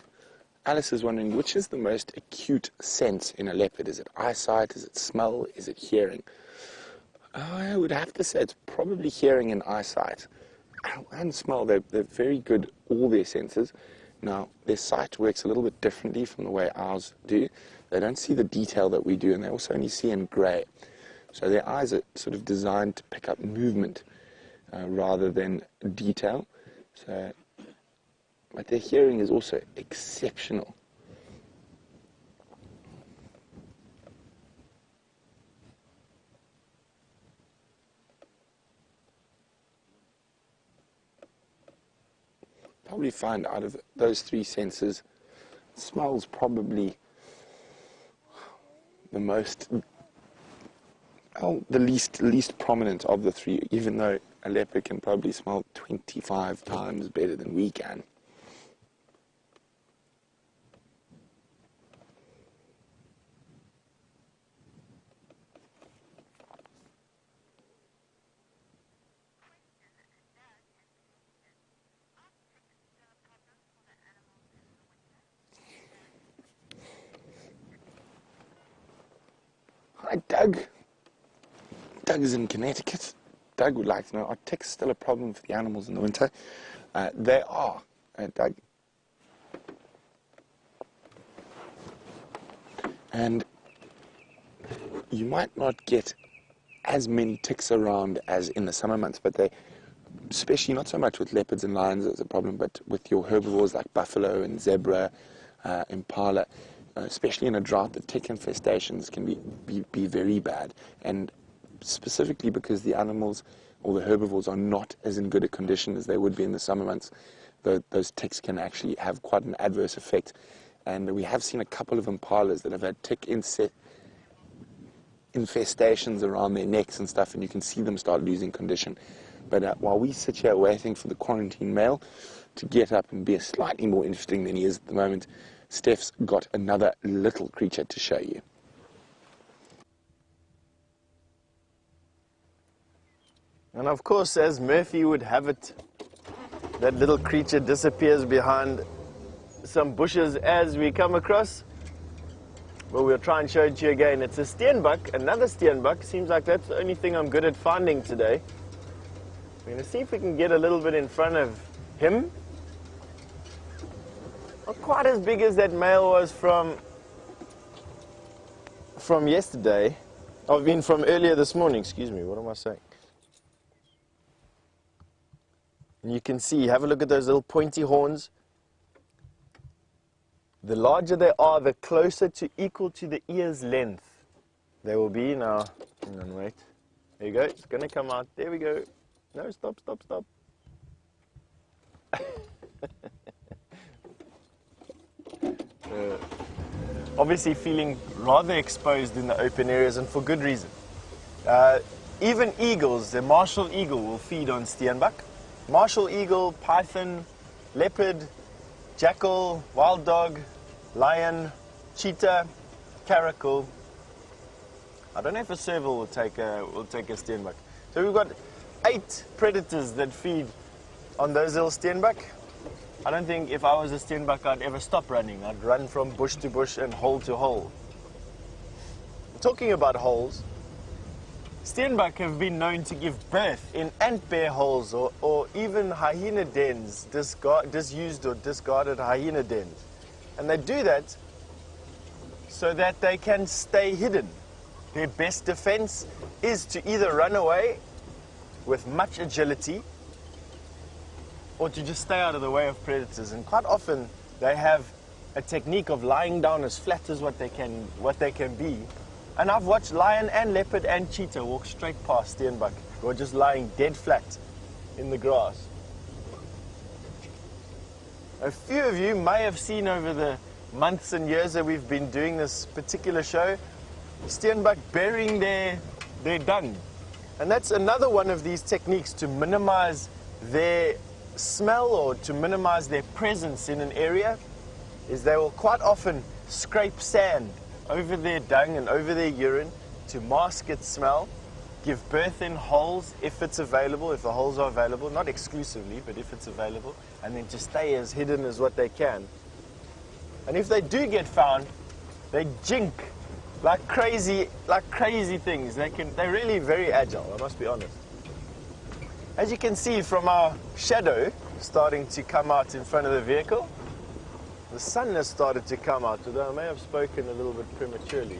Alice is wondering, which is the most acute sense in a leopard? Is it eyesight? Is it smell? Is it hearing? I would have to say it's probably hearing and eyesight. And smell, they're very good, all their senses. Now, their sight works a little bit differently from the way ours do. They don't see the detail that we do, and they also only see in grey. So their eyes are sort of designed to pick up movement rather than detail. But their hearing is also exceptional. Probably find out of those 3 senses, smells probably the most, well, the least prominent of the three, even though a leopard can probably smell 25 times better than we can. Hi, Doug. Doug is in Connecticut. Doug would like to know, are ticks still a problem for the animals in the winter? They are, Doug. And you might not get as many ticks around as in the summer months, but they, especially not so much with leopards and lions as a problem, but with your herbivores like buffalo and zebra, impala, especially in a drought, the tick infestations can be very bad. And specifically because the animals or the herbivores are not as in good a condition as they would be in the summer months, those ticks can actually have quite an adverse effect. And we have seen a couple of impalas that have had tick infestations around their necks and stuff, and you can see them start losing condition. But while we sit here waiting for the quarantine male to get up and be slightly more interesting than he is at the moment, Steph's got another little creature to show you. And of course, as Murphy would have it, that little creature disappears behind some bushes as we come across. Well, we'll try and show it to you again. It's a steenbok, another steenbok. Seems like that's the only thing I'm good at finding today. We're going to see if we can get a little bit in front of him. Not quite as big as that male was from yesterday. I mean, from earlier this morning. Excuse me, what am I saying? And you can see, have a look at those little pointy horns. The larger they are, the closer to equal to the ear's length they will be. Now, hang on, wait. There you go, it's going to come out. There we go. No, stop, stop, stop. Obviously feeling rather exposed in the open areas, and for good reason. Even eagles, the martial eagle will feed on steenbok. Martial eagle, python, leopard, jackal, wild dog, lion, cheetah, caracal. I don't know if a serval will take a steenbok. So we've got 8 predators that feed on those little steenbok. I don't think if I was a steenbok I'd ever stop running. I'd run from bush to bush and hole to hole. Talking about holes, steenbok have been known to give birth in ant bear holes or even hyena dens, disused or discarded hyena dens. And they do that so that they can stay hidden. Their best defense is to either run away with much agility or to just stay out of the way of predators. And quite often they have a technique of lying down as flat as what they can be. And I've watched lion and leopard and cheetah walk straight past steenbok, who are just lying dead flat in the grass. A few of you may have seen over the months and years that we've been doing this particular show, steenbok burying their dung. And that's another one of these techniques to minimize their smell or to minimize their presence in an area, is they will quite often scrape sand over their dung and over their urine to mask its smell, give birth in holes if it's available, if the holes are available, not exclusively, but if it's available, and then to stay as hidden as what they can. And if they do get found, they jink like crazy things. They're really very agile, I must be honest. As you can see from our shadow starting to come out in front of the vehicle, the sun has started to come out, although I may have spoken a little bit prematurely.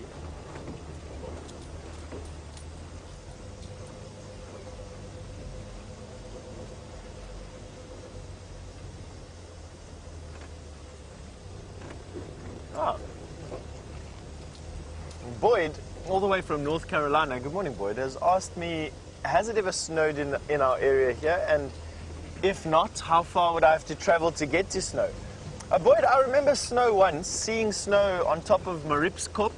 Boyd, all the way from North Carolina, good morning Boyd, has asked me, has it ever snowed in our area here? And if not, how far would I have to travel to get to snow? Boyd, I remember snow once, seeing snow on top of Maripskop,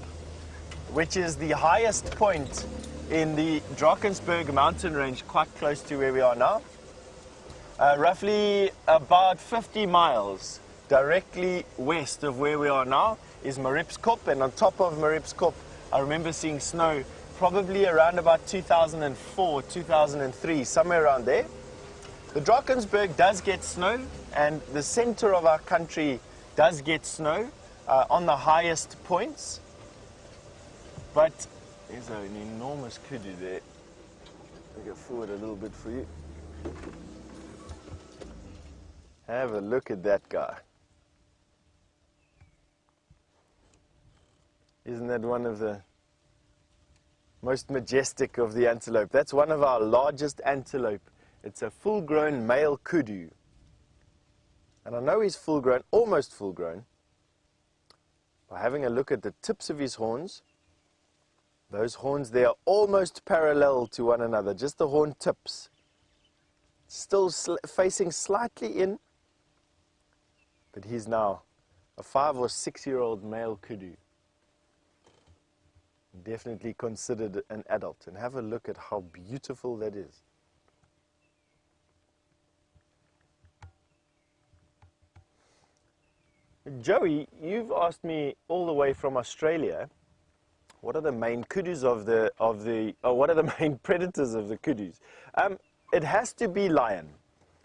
which is the highest point in the Drakensberg mountain range, quite close to where we are now. Roughly about 50 miles directly west of where we are now is Maripskop, and on top of Maripskop, I remember seeing snow probably around about 2004, 2003, somewhere around there. The Drakensberg does get snow, and the center of our country does get snow on the highest points. But there's an enormous kudu there. I'll go forward a little bit for you. Have a look at that guy. Isn't that one of the most majestic of the antelope? That's one of our largest antelope. It's a full-grown male kudu. And I know he's full-grown, almost full-grown, by having a look at the tips of his horns. Those horns, they are almost parallel to one another, just the horn tips. Still facing slightly in, but he's now a 5 or 6 year old male kudu. Definitely considered an adult. And have a look at how beautiful that is. Joey, you've asked me all the way from Australia, what are the main kudus what are the main predators of the kudus? It has to be lion.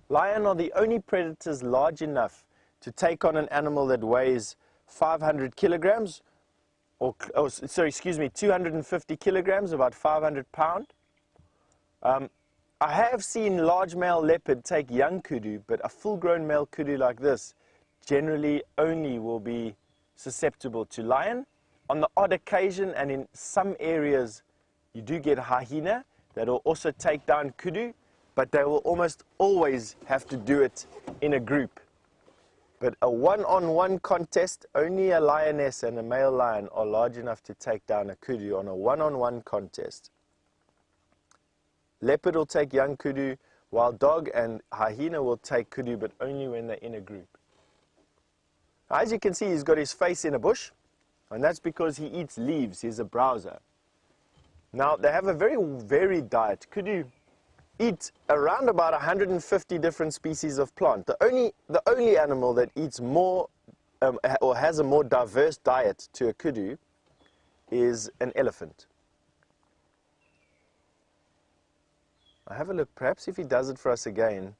Lion are the only predators large enough to take on an animal that weighs 500 kilograms, or 250 kilograms, about 500 pounds. I have seen large male leopard take young kudu, but a full-grown male kudu like this generally only will be susceptible to lion. On the odd occasion, and in some areas, you do get hyena that will also take down kudu, but they will almost always have to do it in a group. But a one-on-one contest, only a lioness and a male lion are large enough to take down a kudu on a one-on-one contest. Leopard will take young kudu, wild dog and hyena will take kudu, but only when they're in a group. As you can see, he's got his face in a bush, and that's because he eats leaves. He's a browser. Now, they have a very varied diet. Kudu eat around about 150 different species of plant. The only animal that eats more or has a more diverse diet to a kudu is an elephant. I'll have a look, perhaps if he does it for us again.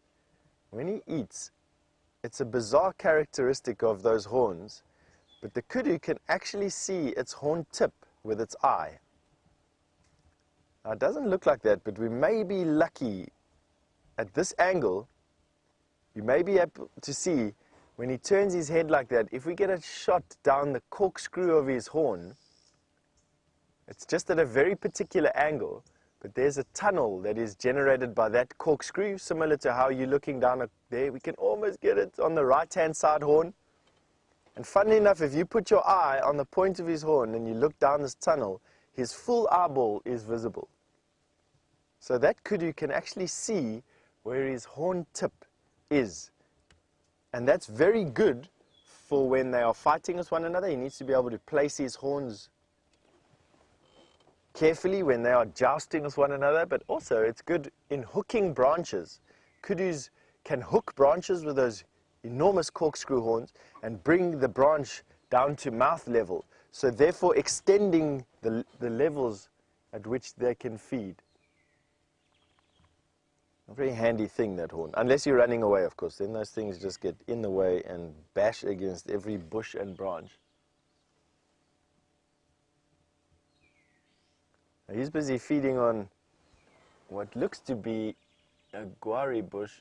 When he eats, it's a bizarre characteristic of those horns, but the kudu can actually see its horn tip with its eye. Now, it doesn't look like that, but we may be lucky at this angle. You may be able to see when he turns his head like that, if we get a shot down the corkscrew of his horn, it's just at a very particular angle, but there's a tunnel that is generated by that corkscrew, similar to how you're looking down there. We can almost get it on the right-hand side horn. And funnily enough, if you put your eye on the point of his horn and you look down this tunnel, his full eyeball is visible. So that kudu can actually see where his horn tip is. And that's very good for when they are fighting with one another. He needs to be able to place his horns carefully when they are jousting with one another, but also it's good in hooking branches. Kudus can hook branches with those enormous corkscrew horns and bring the branch down to mouth level, so therefore extending the levels at which they can feed. A very handy thing, that horn, unless you're running away, of course. Then those things just get in the way and bash against every bush and branch. Now, he's busy feeding on what looks to be a guari bush,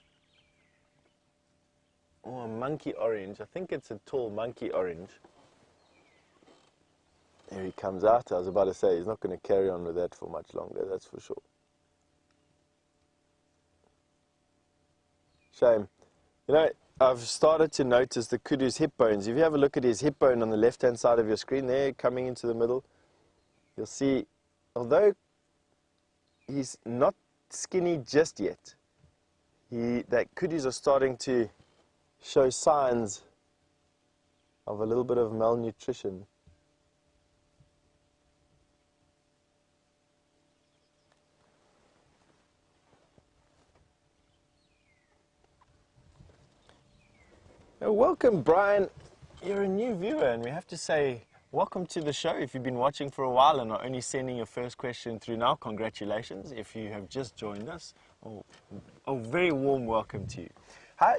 or a monkey orange. I think it's a tall monkey orange. There he comes out. I was about to say, he's not going to carry on with that for much longer, that's for sure. Shame. You know, I've started to notice the kudu's hip bones. If you have a look at his hip bone on the left-hand side of your screen there, coming into the middle, you'll see, although he's not skinny just yet, that kudus are starting to show signs of a little bit of malnutrition. Welcome, Brian. You're a new viewer, and we have to say welcome to the show. If you've been watching for a while and are only sending your first question through now, congratulations. If you have just joined us, a very warm welcome to you.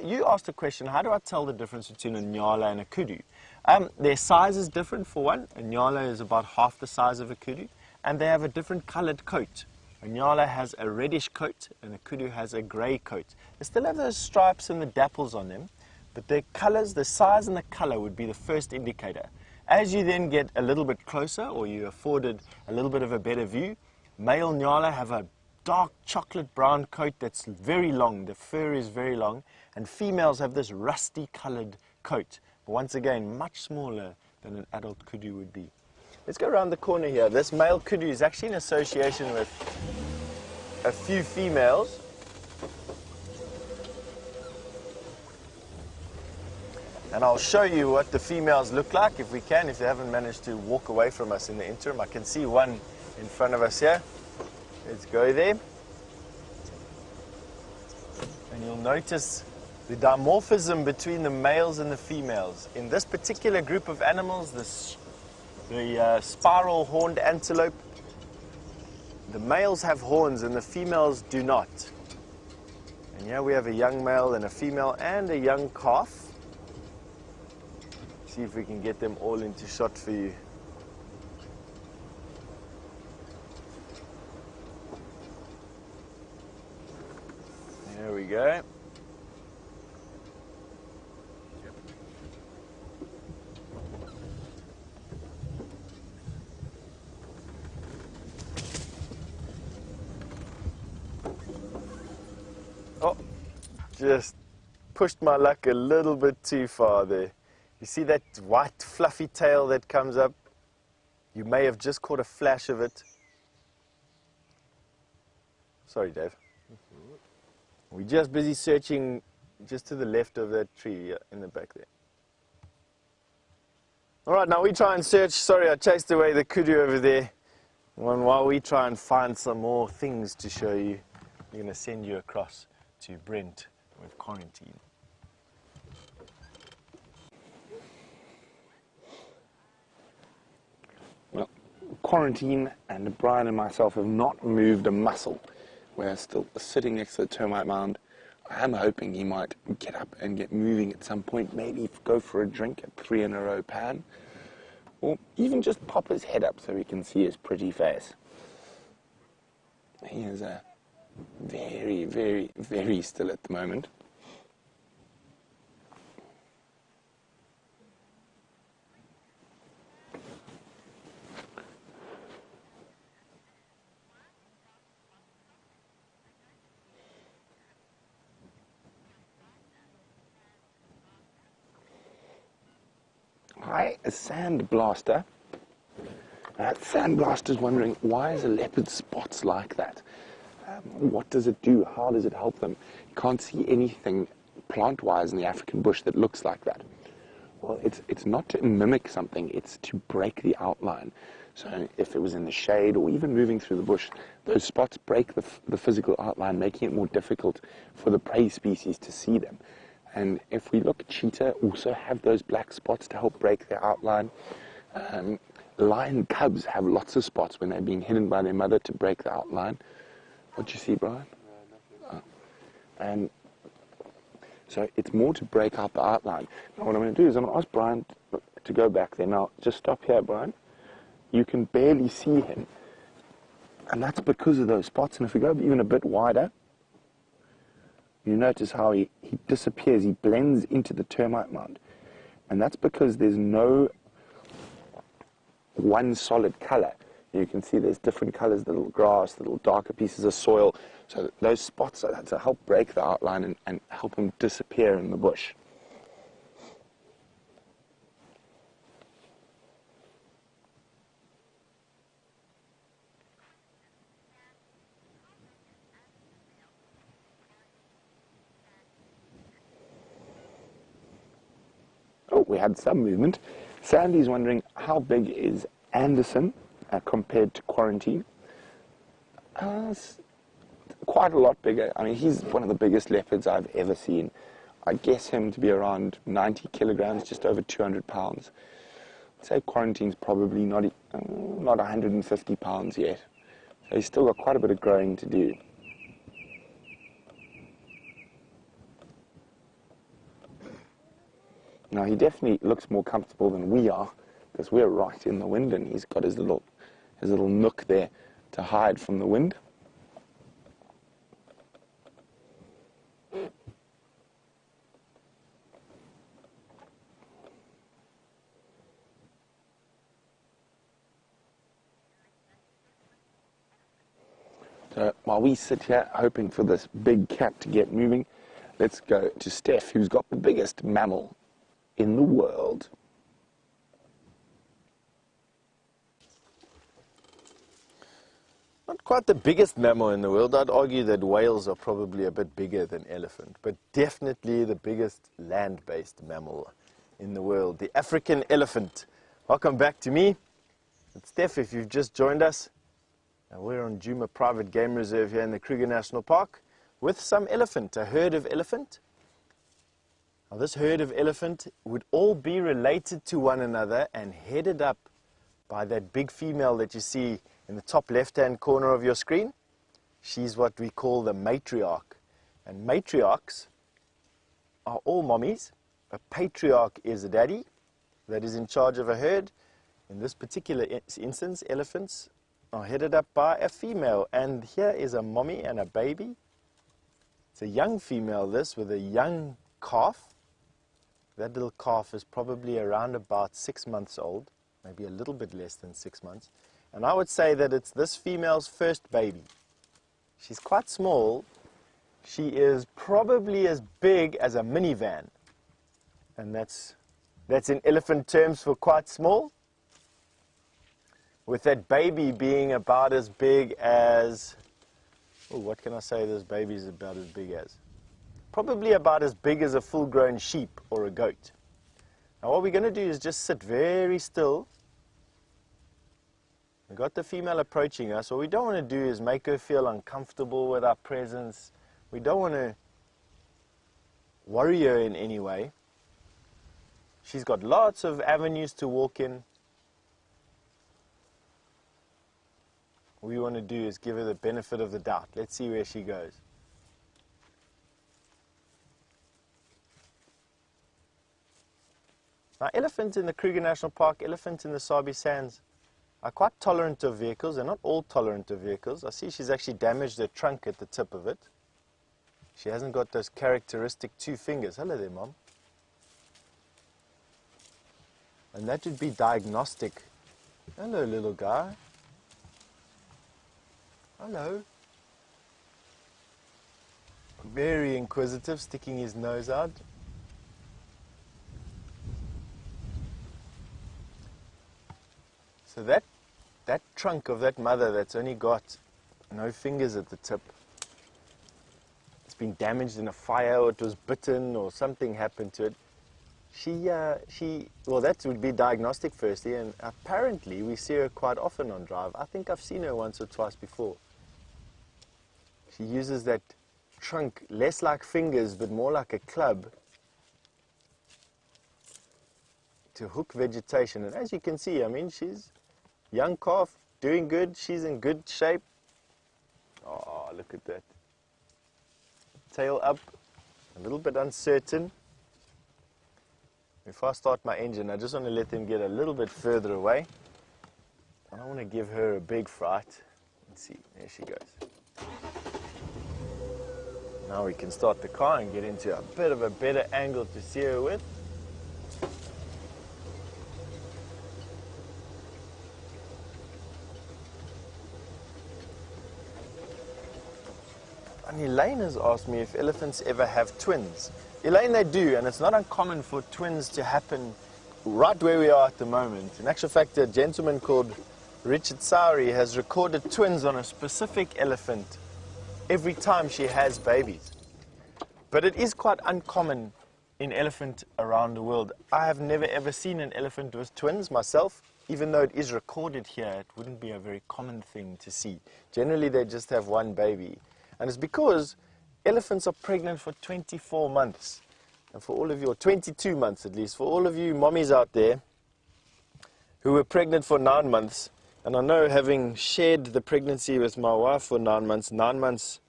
You asked a question, how do I tell the difference between a nyala and a kudu? Their size is different for one. A nyala is about half the size of a kudu, and they have a different colored coat. A nyala has a reddish coat, and a kudu has a gray coat. They still have those stripes and the dapples on them, but their colors, the size and the color would be the first indicator. As you then get a little bit closer, or you're afforded a little bit of a better view, male nyala have a dark chocolate brown coat that's very long. The fur is very long, and females have this rusty colored coat. But once again, much smaller than an adult kudu would be. Let's go around the corner here. This male kudu is actually in association with a few females. And I'll show you what the females look like if we can, if they haven't managed to walk away from us in the interim. I can see one in front of us here. Let's go there. And you'll notice the dimorphism between the males and the females. In this particular group of animals, the spiral horned antelope, the males have horns and the females do not. And here we have a young male and a female and a young calf. See if we can get them all into shot for you. There we go. Oh, just pushed my luck a little bit too far there. You see that white fluffy tail that comes up? You may have just caught a flash of it. Sorry, Dave. We're just busy searching just to the left of that tree in the back there. All right, now we try and search. Sorry, I chased away the kudu over there. And while we try and find some more things to show you, we're going to send you across to Brent with quarantine. Well, quarantine and Brian and myself have not moved a muscle. We're still sitting next to the termite mound. I am hoping he might get up and get moving at some point, maybe go for a drink at 3 in a row pan, or even just pop his head up so we can see his pretty face. He is very, very, very still at the moment. Hi, a sandblaster. Sandblaster's wondering, why is a leopard spots like that? What does it do? How does it help them? You can't see anything plant-wise in the African bush that looks like that. Well, it's not to mimic something, it's to break the outline. So if it was in the shade or even moving through the bush, those spots break the physical outline, making it more difficult for the prey species to see them. And if we look, cheetah also have those black spots to help break their outline. Lion cubs have lots of spots when they're being hidden by their mother to break the outline. What you see, Brian? And so it's more to break out the outline. Now what I'm going to do is I'm going to ask Brian to go back there. Now just stop here, Brian. You can barely see him. And that's because of those spots. And if we go even a bit wider, you notice how he disappears, he blends into the termite mound. And that's because there's no one solid color. You can see there's different colors, the little grass, the little darker pieces of soil. So those spots are to help break the outline and help him disappear in the bush. Oh, we had some movement. Sandy's wondering, how big is Anderson compared to Quarantine? Quite a lot bigger. I mean, he's one of the biggest leopards I've ever seen. I guess him to be around 90 kilograms, just over 200 pounds. I'd say Quarantine's probably not 150 pounds yet. So he's still got quite a bit of growing to do. Now, he definitely looks more comfortable than we are, because we're right in the wind, and he's got his little nook there to hide from the wind. So while we sit here hoping for this big cat to get moving, let's go to Steph, who's got the biggest mammal in the world. Not quite the biggest mammal in the world. I'd argue that whales are probably a bit bigger than elephant, but definitely the biggest land-based mammal in the world, the African elephant. Welcome back to me. It's Steph, if you've just joined us. We're on Djuma Private Game Reserve here in the Kruger National Park with some elephant, a herd of elephant. Now, this herd of elephant would all be related to one another and headed up by that big female that you see in the top left-hand corner of your screen. She's what we call the matriarch. And matriarchs are all mommies. A patriarch is a daddy that is in charge of a herd. In this particular instance, elephants are headed up by a female. And here is a mommy and a baby. It's a young female, this, with a young calf. That little calf is probably around about 6 months old, maybe a little bit less than 6 months. And I would say that it's this female's first baby. She's quite small. She is probably as big as a minivan. And that's in elephant terms for quite small. With that baby being about as big as, oh, what can I say this baby's about as big as? Probably about as big as a full-grown sheep or a goat. Now what we're going to do is just sit very still. We've got the female approaching us. What we don't want to do is make her feel uncomfortable with our presence. We don't want to worry her in any way. She's got lots of avenues to walk in. What we want to do is give her the benefit of the doubt. Let's see where she goes. Now, elephants in the Kruger National Park, elephants in the Sabi Sands are quite tolerant of vehicles. They're not all tolerant of vehicles. I see she's actually damaged her trunk at the tip of it. She hasn't got those characteristic 2 fingers. Hello there, Mom. And that would be diagnostic. Hello, little guy. Hello. Very inquisitive, sticking his nose out. So that trunk of that mother that's only got no fingers at the tip, it's been damaged in a fire, or it was bitten, or something happened to it. Well, that would be diagnostic firstly, and apparently we see her quite often on drive. I think I've seen her once or twice before. She uses that trunk less like fingers, but more like a club to hook vegetation. And as you can see, I mean, she's young calf, doing good. She's in good shape. Oh, look at that. Tail up, a little bit uncertain. Before I start my engine, I just want to let them get a little bit further away. I don't want to give her a big fright. Let's see, there she goes. Now we can start the car and get into a bit of a better angle to see her with. And Elaine has asked me if elephants ever have twins. Elaine, they do, and it's not uncommon for twins to happen right where we are at the moment. In actual fact, a gentleman called Richard Sowry has recorded twins on a specific elephant every time she has babies. But it is quite uncommon in elephant around the world. I have never ever seen an elephant with twins myself. Even though it is recorded here, it wouldn't be a very common thing to see. Generally, they just have one baby. And it's because elephants are pregnant for 24 months. And for all of you, or 22 months at least, for all of you mommies out there who were pregnant for 9 months, and I know, having shared the pregnancy with my wife for 9 months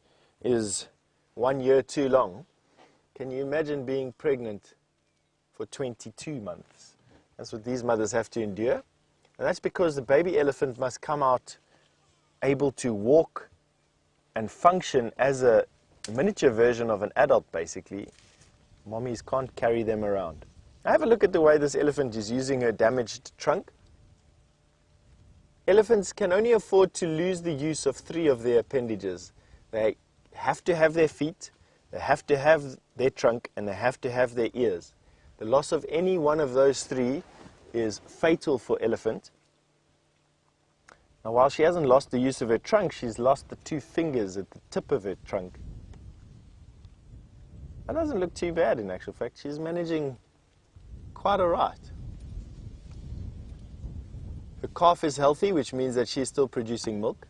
is 1 year too long. Can you imagine being pregnant for 22 months? That's what these mothers have to endure. And that's because the baby elephant must come out able to walk and function as a miniature version of an adult, basically. Mommies can't carry them around. Now have a look at the way this elephant is using her damaged trunk. Elephants can only afford to lose the use of 3 of their appendages. They have to have their feet, they have to have their trunk, and they have to have their ears. The loss of any one of those 3 is fatal for elephant. Now, while she hasn't lost the use of her trunk, she's lost the 2 fingers at the tip of her trunk. That doesn't look too bad in actual fact. She's managing quite all right. Her calf is healthy, which means that she's still producing milk.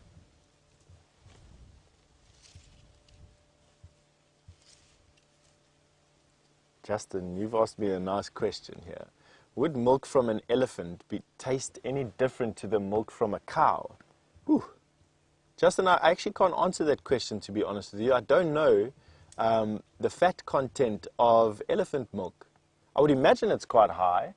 Justin, you've asked me a nice question here. Would milk from an elephant taste any different to the milk from a cow? Whew. Justin, I actually can't answer that question, to be honest with you. I don't know the fat content of elephant milk. I would imagine it's quite high,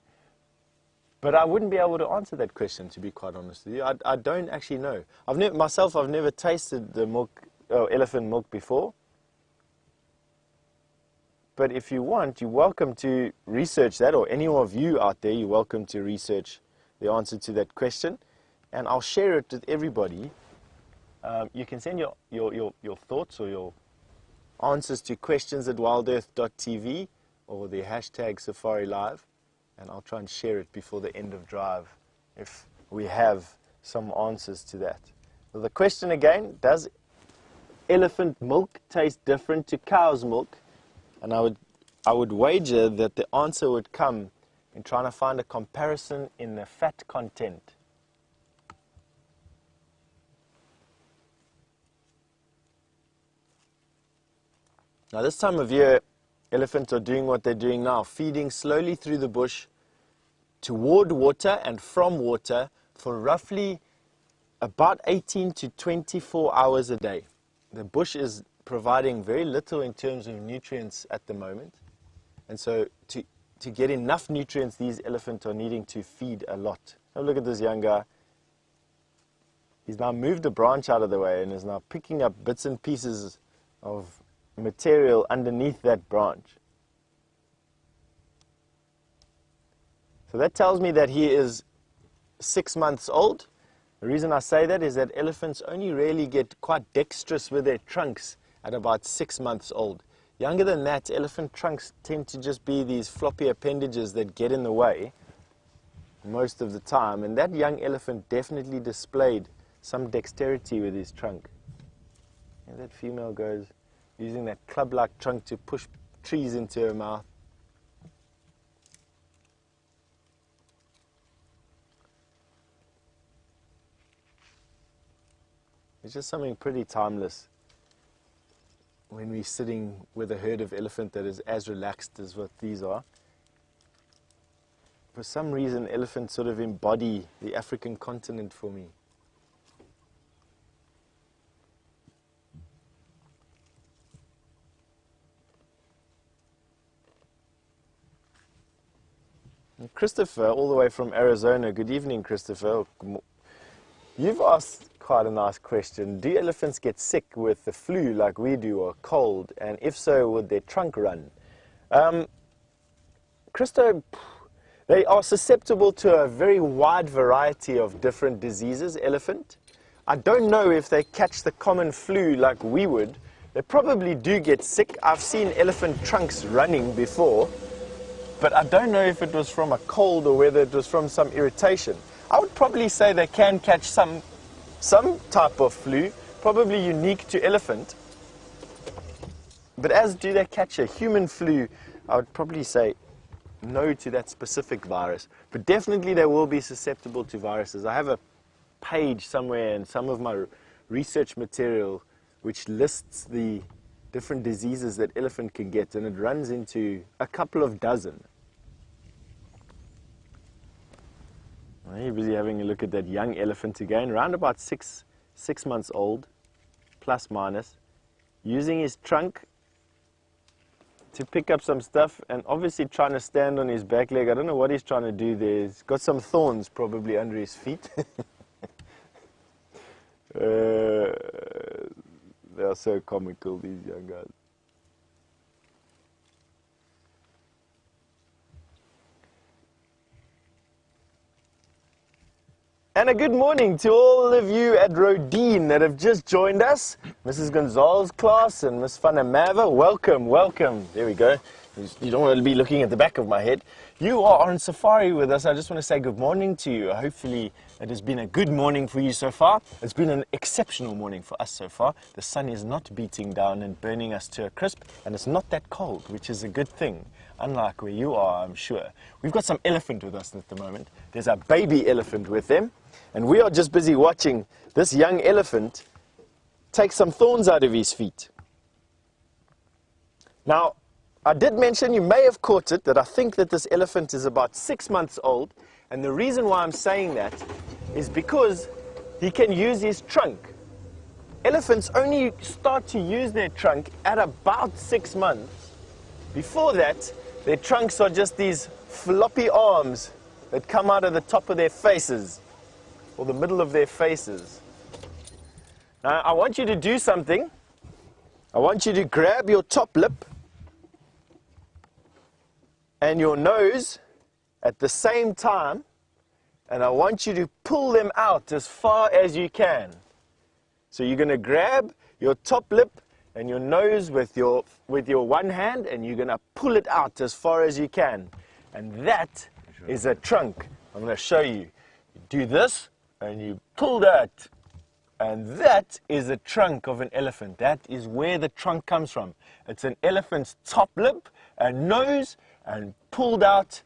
but I wouldn't be able to answer that question, to be quite honest with you. I don't actually know. I've never tasted the milk, elephant milk before. But if you want, you're welcome to research that, or any of you out there, you're welcome to research the answer to that question, and I'll share it with everybody. You can send your thoughts or your answers to questions@wildearth.tv or the hashtag Safari Live, and I'll try and share it before the end of drive if we have some answers to that. So the question again, does elephant milk taste different to cow's milk? And I would wager that the answer would come in trying to find a comparison in the fat content. Now this time of year, elephants are doing what they're doing now, feeding slowly through the bush toward water and from water for roughly about 18 to 24 hours a day. The bush is providing very little in terms of nutrients at the moment. And so to get enough nutrients, these elephants are needing to feed a lot. Now look at this young guy. He's now moved a branch out of the way and is now picking up bits and pieces of material underneath that branch. So that tells me that he is 6 months old. The reason I say that is that elephants only really get quite dexterous with their trunks at about 6 months old. Younger than that, elephant trunks tend to just be these floppy appendages that get in the way most of the time. And that young elephant definitely displayed some dexterity with his trunk. And that female goes using that club-like trunk to push trees into her mouth. It's just something pretty timeless when we're sitting with a herd of elephant that is as relaxed as what these are. For some reason, elephants sort of embody the African continent for me. And Christopher, all the way from Arizona. Good evening, Christopher. You've asked quite a nice question. Do elephants get sick with the flu like we do, or cold? And if so, would their trunk run? Christo, they are susceptible to a very wide variety of different diseases, elephant. I don't know if they catch the common flu like we would. They probably do get sick. I've seen elephant trunks running before, but I don't know if it was from a cold or whether it was from some irritation. I would probably say they can catch some type of flu, probably unique to elephant. But as do they catch a human flu, I would probably say no to that specific virus, but definitely they will be susceptible to viruses. I have a page somewhere in some of my research material which lists the different diseases that elephant can get, and it runs into a couple of dozen. Well, you're busy having a look at that young elephant again, around about six months old, plus minus, using his trunk to pick up some stuff, and obviously trying to stand on his back leg. I don't know what he's trying to do there. He's got some thorns probably under his feet. They are so comical, these young guys. And a good morning to all of you at Rodin that have just joined us. Mrs. Gonzalez's class and Miss Fanamava, welcome, welcome. There we go. You don't want to be looking at the back of my head. You are on safari with us. I just want to say good morning to you. Hopefully it has been a good morning for you so far. It's been an exceptional morning for us so far. The sun is not beating down and burning us to a crisp, and it's not that cold, which is a good thing. Unlike where you are, I'm sure. We've got some elephant with us at the moment. There's a baby elephant with them. And we are just busy watching this young elephant take some thorns out of his feet. Now, I did mention, you may have caught it, that I think that this elephant is about 6 months old. And the reason why I'm saying that is because he can use his trunk. Elephants only start to use their trunk at about 6 months. Before that, their trunks are just these floppy arms that come out of the top of their faces, or the middle of their faces. Now, I want you to do something. I want you to grab your top lip and your nose at the same time, and I want you to pull them out as far as you can. So you're going to grab your top lip and your nose with your one hand, and you're going to pull it out as far as you can. And that is a trunk. I'm going to show you. You do this, and you pull that, and that is the trunk of an elephant. That is where the trunk comes from. It's an elephant's top lip and nose, and pulled out,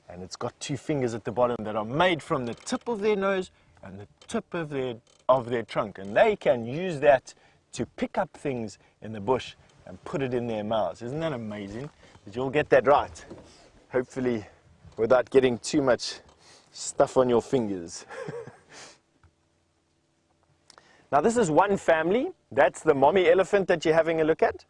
and it's got 2 fingers at the bottom that are made from the tip of their nose and the tip of their trunk, and they can use that to pick up things in the bush and put it in their mouths. Isn't that amazing? Did you all get that right? Hopefully without getting too much stuff on your fingers. Now, this is one family. That's the mommy elephant that you're having a look at.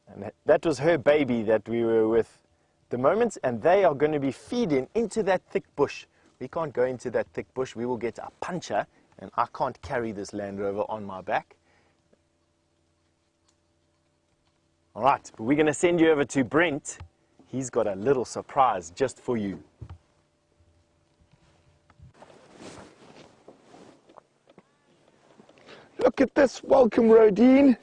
And that was her baby that we were with at the moment, and they are going to be feeding into that thick bush. We can't go into that thick bush. We will get a puncher, and I can't carry this Land Rover on my back. All right, but we're going to send you over to Brent. He's got a little surprise just for you. Look at this. Welcome, Rodin.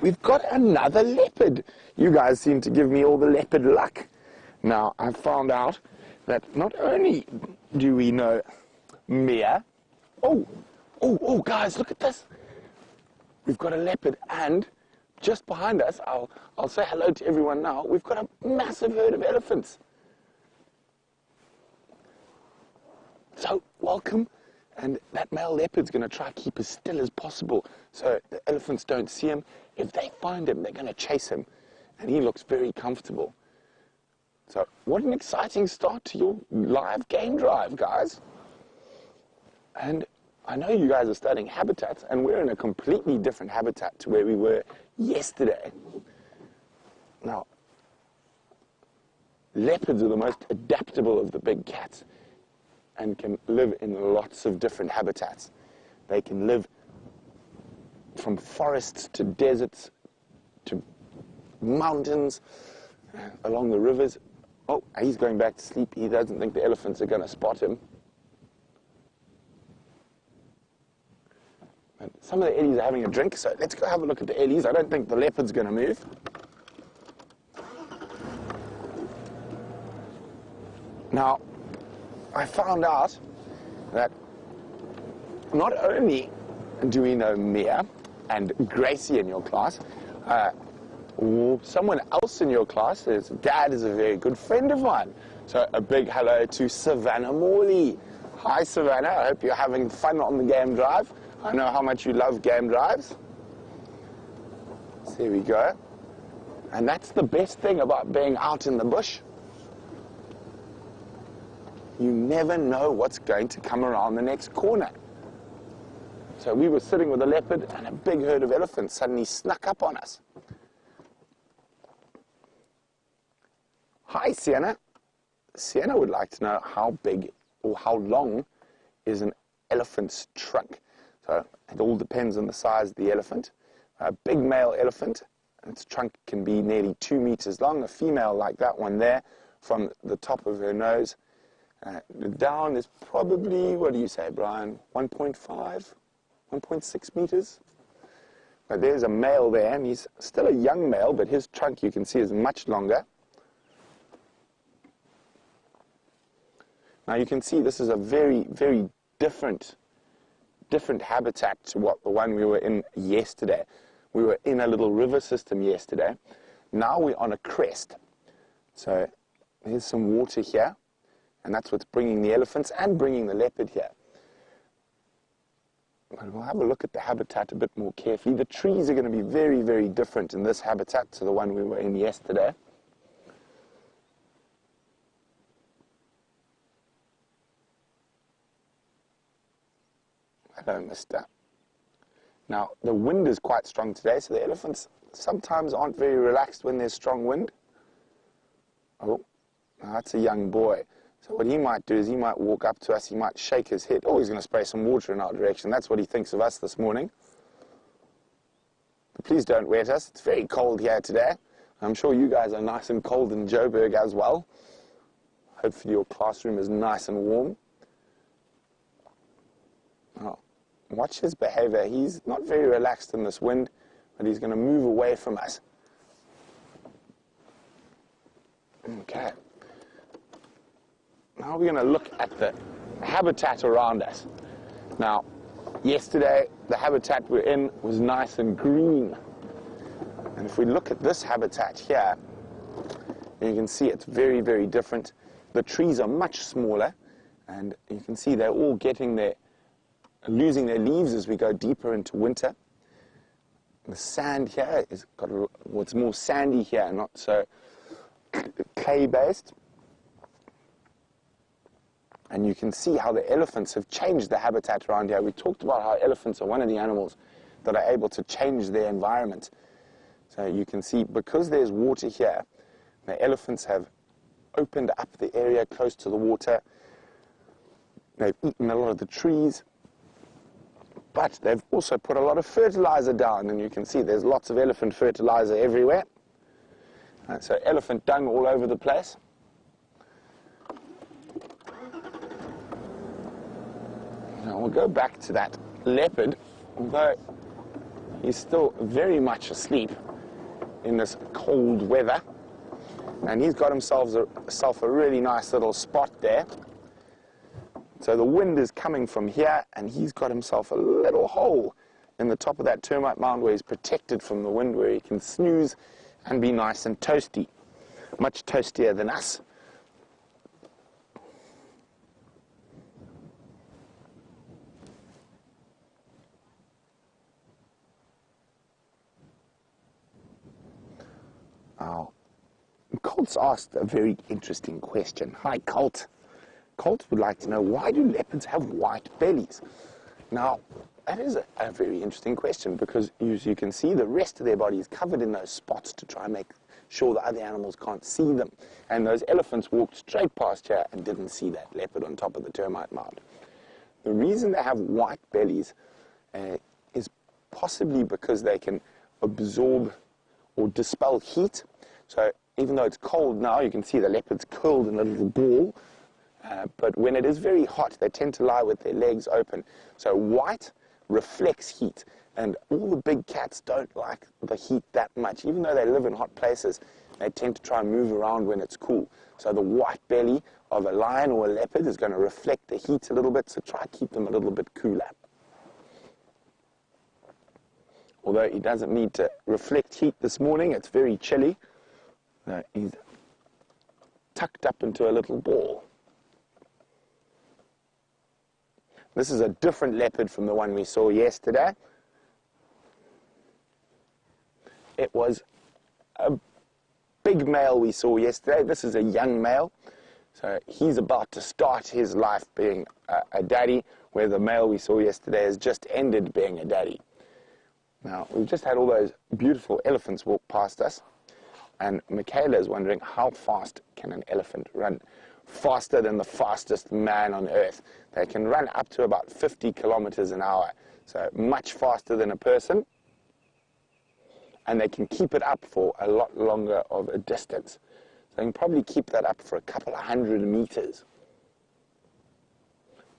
We've got another leopard. You guys seem to give me all the leopard luck. Now, I found out that not only do we know Mia. Oh, guys, look at this. We've got a leopard, and just behind us, I'll say hello to everyone now, we've got a massive herd of elephants. So, welcome. And that male leopard's going to try to keep as still as possible so the elephants don't see him. If they find him, they're going to chase him. And he looks very comfortable. So what an exciting start to your live game drive, guys. And I know you guys are studying habitats, and we're in a completely different habitat to where we were yesterday. Now, leopards are the most adaptable of the big cats, and can live in lots of different habitats. They can live from forests to deserts to mountains, along the rivers. Oh, he's going back to sleep. He doesn't think the elephants are going to spot him. And some of the ellies are having a drink, so let's go have a look at the ellies. I don't think the leopard's going to move. Now, I found out that not only do we know Mia and Gracie in your class, Or someone else in your class says, Dad is a very good friend of mine. So a big hello to Savannah Morley. Hi Savannah, I hope you're having fun on the game drive. I know how much you love game drives. So there we go. And that's the best thing about being out in the bush. You never know what's going to come around the next corner. So we were sitting with a leopard and a big herd of elephants suddenly snuck up on us. Hi, Sienna. Sienna would like to know how big or how long is an elephant's trunk. So it all depends on the size of the elephant. A big male elephant, its trunk can be nearly 2 meters long. A female like that one there, from the top of her nose down is probably, what do you say, Brian, 1.5, 1.6 meters? But there's a male there, and he's still a young male, but his trunk, you can see, is much longer. Now you can see this is a very, very different habitat to what the one we were in yesterday. We were in a little river system yesterday. Now we're on a crest. So there's some water here, and that's what's bringing the elephants and bringing the leopard here. But we'll have a look at the habitat a bit more carefully. The trees are going to be very, very different in this habitat to the one we were in yesterday. Hello, mister. Now, the wind is quite strong today, so the elephants sometimes aren't very relaxed when there's strong wind. Oh, now that's a young boy. So what he might do is he might walk up to us, he might shake his head. Oh, he's going to spray some water in our direction. That's what he thinks of us this morning. But please don't wet us. It's very cold here today. I'm sure you guys are nice and cold in Joburg as well. Hopefully your classroom is nice and warm. Oh, watch his behavior. He's not very relaxed in this wind, but he's going to move away from us. Okay. Now we're going to look at the habitat around us. Now, yesterday, the habitat we're in was nice and green. And if we look at this habitat here, you can see it's very, very different. The trees are much smaller, and you can see they're all losing their leaves as we go deeper into winter. The sand here is it's more sandy here, not so clay-based. And you can see how the elephants have changed the habitat around here. We talked about how elephants are one of the animals that are able to change their environment. So you can see, because there's water here, the elephants have opened up the area close to the water. They've eaten a lot of the trees, but they've also put a lot of fertilizer down, and you can see there's lots of elephant fertilizer everywhere. So elephant dung all over the place. Now we'll go back to that leopard, although he's still very much asleep in this cold weather. And he's got himself a really nice little spot there. So the wind is coming from here, and he's got himself a little hole in the top of that termite mound where he's protected from the wind, where he can snooze and be nice and toasty. Much toastier than us. Oh, Colt's asked a very interesting question. Hi, Colt. Colt would like to know, why do leopards have white bellies? Now, that is a very interesting question, because as you can see, the rest of their body is covered in those spots to try and make sure the other animals can't see them. And those elephants walked straight past here and didn't see that leopard on top of the termite mound. The reason they have white bellies is possibly because they can absorb or dispel heat. So even though it's cold now, you can see the leopard's curled in a little ball. But when it is very hot, they tend to lie with their legs open. So white reflects heat, and all the big cats don't like the heat that much. Even though they live in hot places, they tend to try and move around when it's cool. So the white belly of a lion or a leopard is going to reflect the heat a little bit, so try to keep them a little bit cooler. although he doesn't need to reflect heat this morning. It's very chilly. He's tucked up into a little ball. This is a different leopard from the one we saw yesterday. It was a big male we saw yesterday. This is a young male. So he's about to start his life being a daddy, where the male we saw yesterday has just ended being a daddy. Now, we've just had all those beautiful elephants walk past us, and Michaela is wondering, how fast can an elephant run? Faster than the fastest man on earth. They can run up to about 50 kilometers an hour, so much faster than a person, and they can keep it up for a lot longer of a distance. So they can probably keep that up for a couple of 100 meters.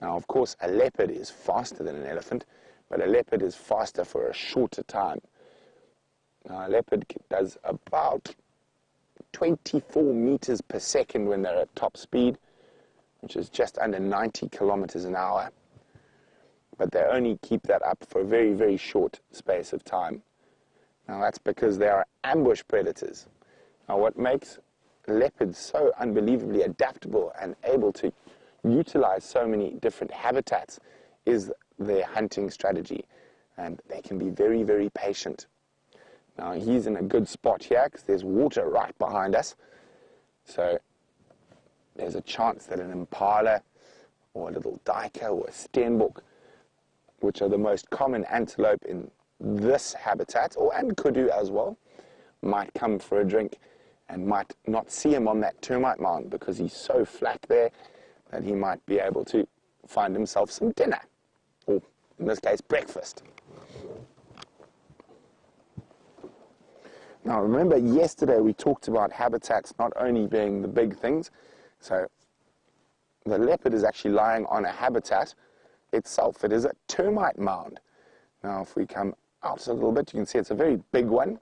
Now, of course, a leopard is faster than an elephant, but a leopard is faster for a shorter time. Now, a leopard does about 24 meters per second when they're at top speed, which is just under 90 kilometers an hour. But they only keep that up for a very, very short space of time. Now, that's because they are ambush predators. Now, what makes leopards so unbelievably adaptable and able to utilize so many different habitats is their hunting strategy, and they can be very, very patient. Now, he's in a good spot here because there's water right behind us, so there's a chance that an impala or a little duiker or a steenbok, which are the most common antelope in this habitat, and kudu as well, might come for a drink and might not see him on that termite mound because he's so flat there that he might be able to find himself some dinner, or in this case, breakfast. Now, remember yesterday we talked about habitats not only being the big things, so the leopard is actually lying on a habitat itself. It is a termite mound. Now, if we come out a little bit, you can see it's a very big one,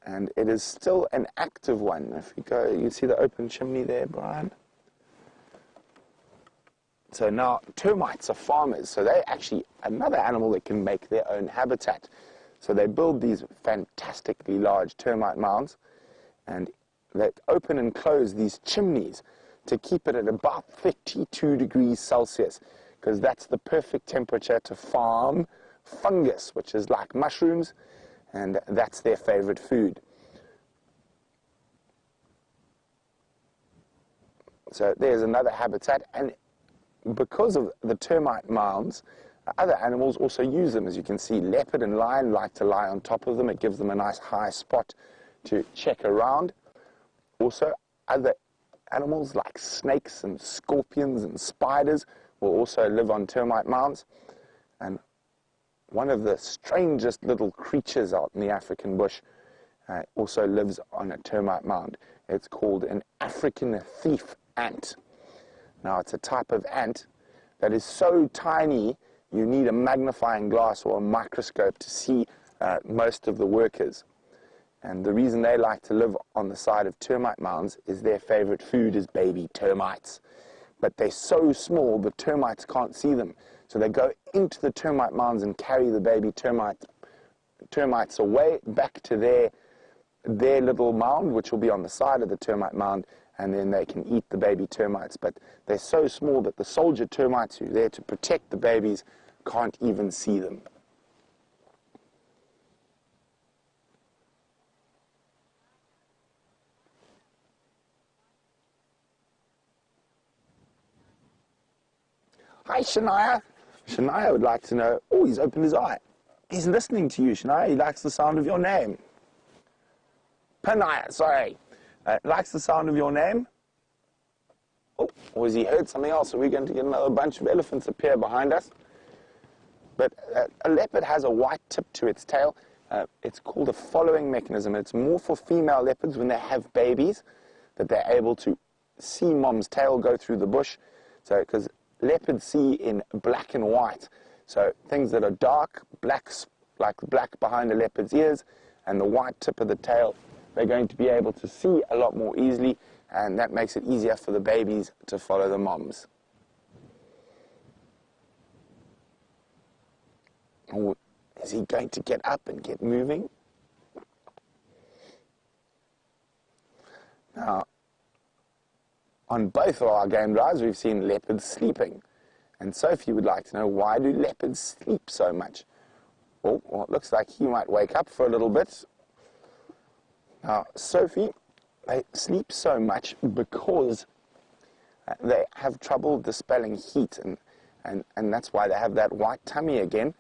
and it is still an active one. If we go, you see the open chimney there, Brian? So now termites are farmers, so they're actually another animal that can make their own habitat. So they build these fantastically large termite mounds, and they open and close these chimneys to keep it at about 32 degrees Celsius, because that's the perfect temperature to farm fungus, which is like mushrooms, and that's their favorite food. So there's another habitat, and because of the termite mounds, other animals also use them. As you can see, leopard and lion like to lie on top of them. It gives them a nice high spot to check around. Also, other animals like snakes and scorpions and spiders will also live on termite mounds. And one of the strangest little creatures out in the African bush also lives on a termite mound. It's called an African thief ant. Now, it's a type of ant that is so tiny you need a magnifying glass or a microscope to see most of the workers. And the reason they like to live on the side of termite mounds is their favorite food is baby termites. But they're so small, the termites can't see them. So they go into the termite mounds and carry the baby termites away back to their little mound, which will be on the side of the termite mound, and then they can eat the baby termites. But they're so small that the soldier termites who are there to protect the babies can't even see them. Hi, Shania. Shania would like to know, oh, he's opened his eye. He's listening to you, Shania. He likes the sound of your name. Panaya, sorry. Likes the sound of your name. Oh, or has he heard something else? Are we going to get another bunch of elephants appear behind us? But a leopard has a white tip to its tail. It's called a following mechanism. It's more for female leopards when they have babies, that they're able to see mom's tail go through the bush. So, because leopards see in black and white. So things that are dark, black, like black behind a leopard's ears, and the white tip of the tail, they're going to be able to see a lot more easily, and that makes it easier for the babies to follow the moms. Oh, Is he going to get up and get moving? Now, on both of our game drives, we've seen leopards sleeping. And Sophie would like to know, why do leopards sleep so much? Oh, well, it looks like he might wake up for a little bit. Now, Sophie, they sleep so much because they have trouble dispelling heat, and that's why they have that white tummy again.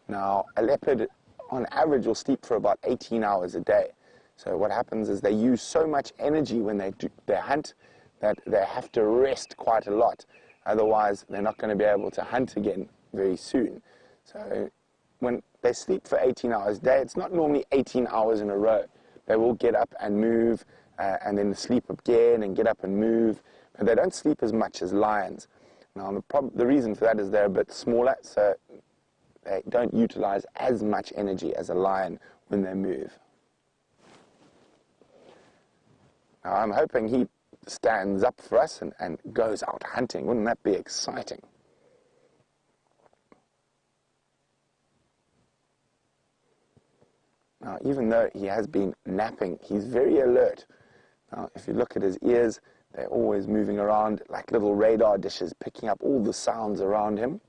Now, a leopard, on average, will sleep for about 18 hours a day. So what happens is they use so much energy when they hunt that they have to rest quite a lot. Otherwise, they're not going to be able to hunt again very soon. So when they sleep for 18 hours a day, it's not normally 18 hours in a row. They will get up and move, and then sleep again and get up and move. But they don't sleep as much as lions. Now, the reason for that is they're a bit smaller, so they don't utilize as much energy as a lion when they move. Now, I'm hoping he stands up for us and goes out hunting. Wouldn't that be exciting? Now, even though he has been napping, he's very alert. Now, if you look at his ears, they're always moving around like little radar dishes, picking up all the sounds around him.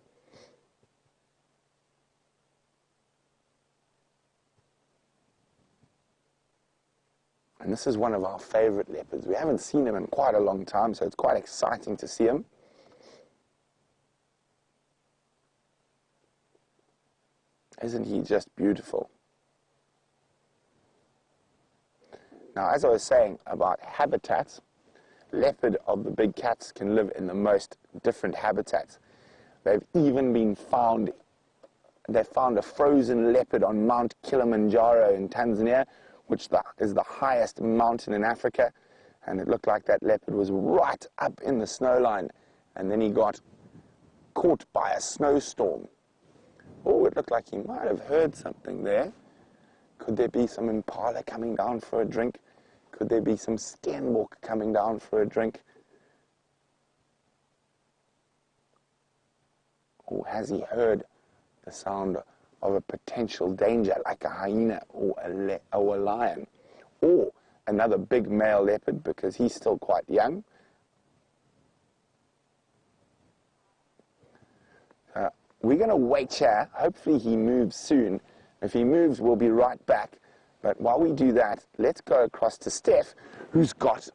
And this is one of our favorite leopards. We haven't seen him in quite a long time, so it's quite exciting to see him. Isn't he just beautiful? Now, as I was saying about habitats, leopard of the big cats can live in the most different habitats. They've even been found, they found a frozen leopard on Mount Kilimanjaro in Tanzania, which is the highest mountain in Africa, and it looked like that leopard was right up in the snow line, and then he got caught by a snowstorm. Oh, it looked like he might have heard something there. Could there be some impala coming down for a drink? Could there be some steenbok coming down for a drink? Or has he heard the sound of a potential danger, like a hyena or a lion, or another big male leopard, because he's still quite young? We're going to wait here. Hopefully he moves soon. If he moves, we'll be right back. But while we do that, let's go across to Steph, who's got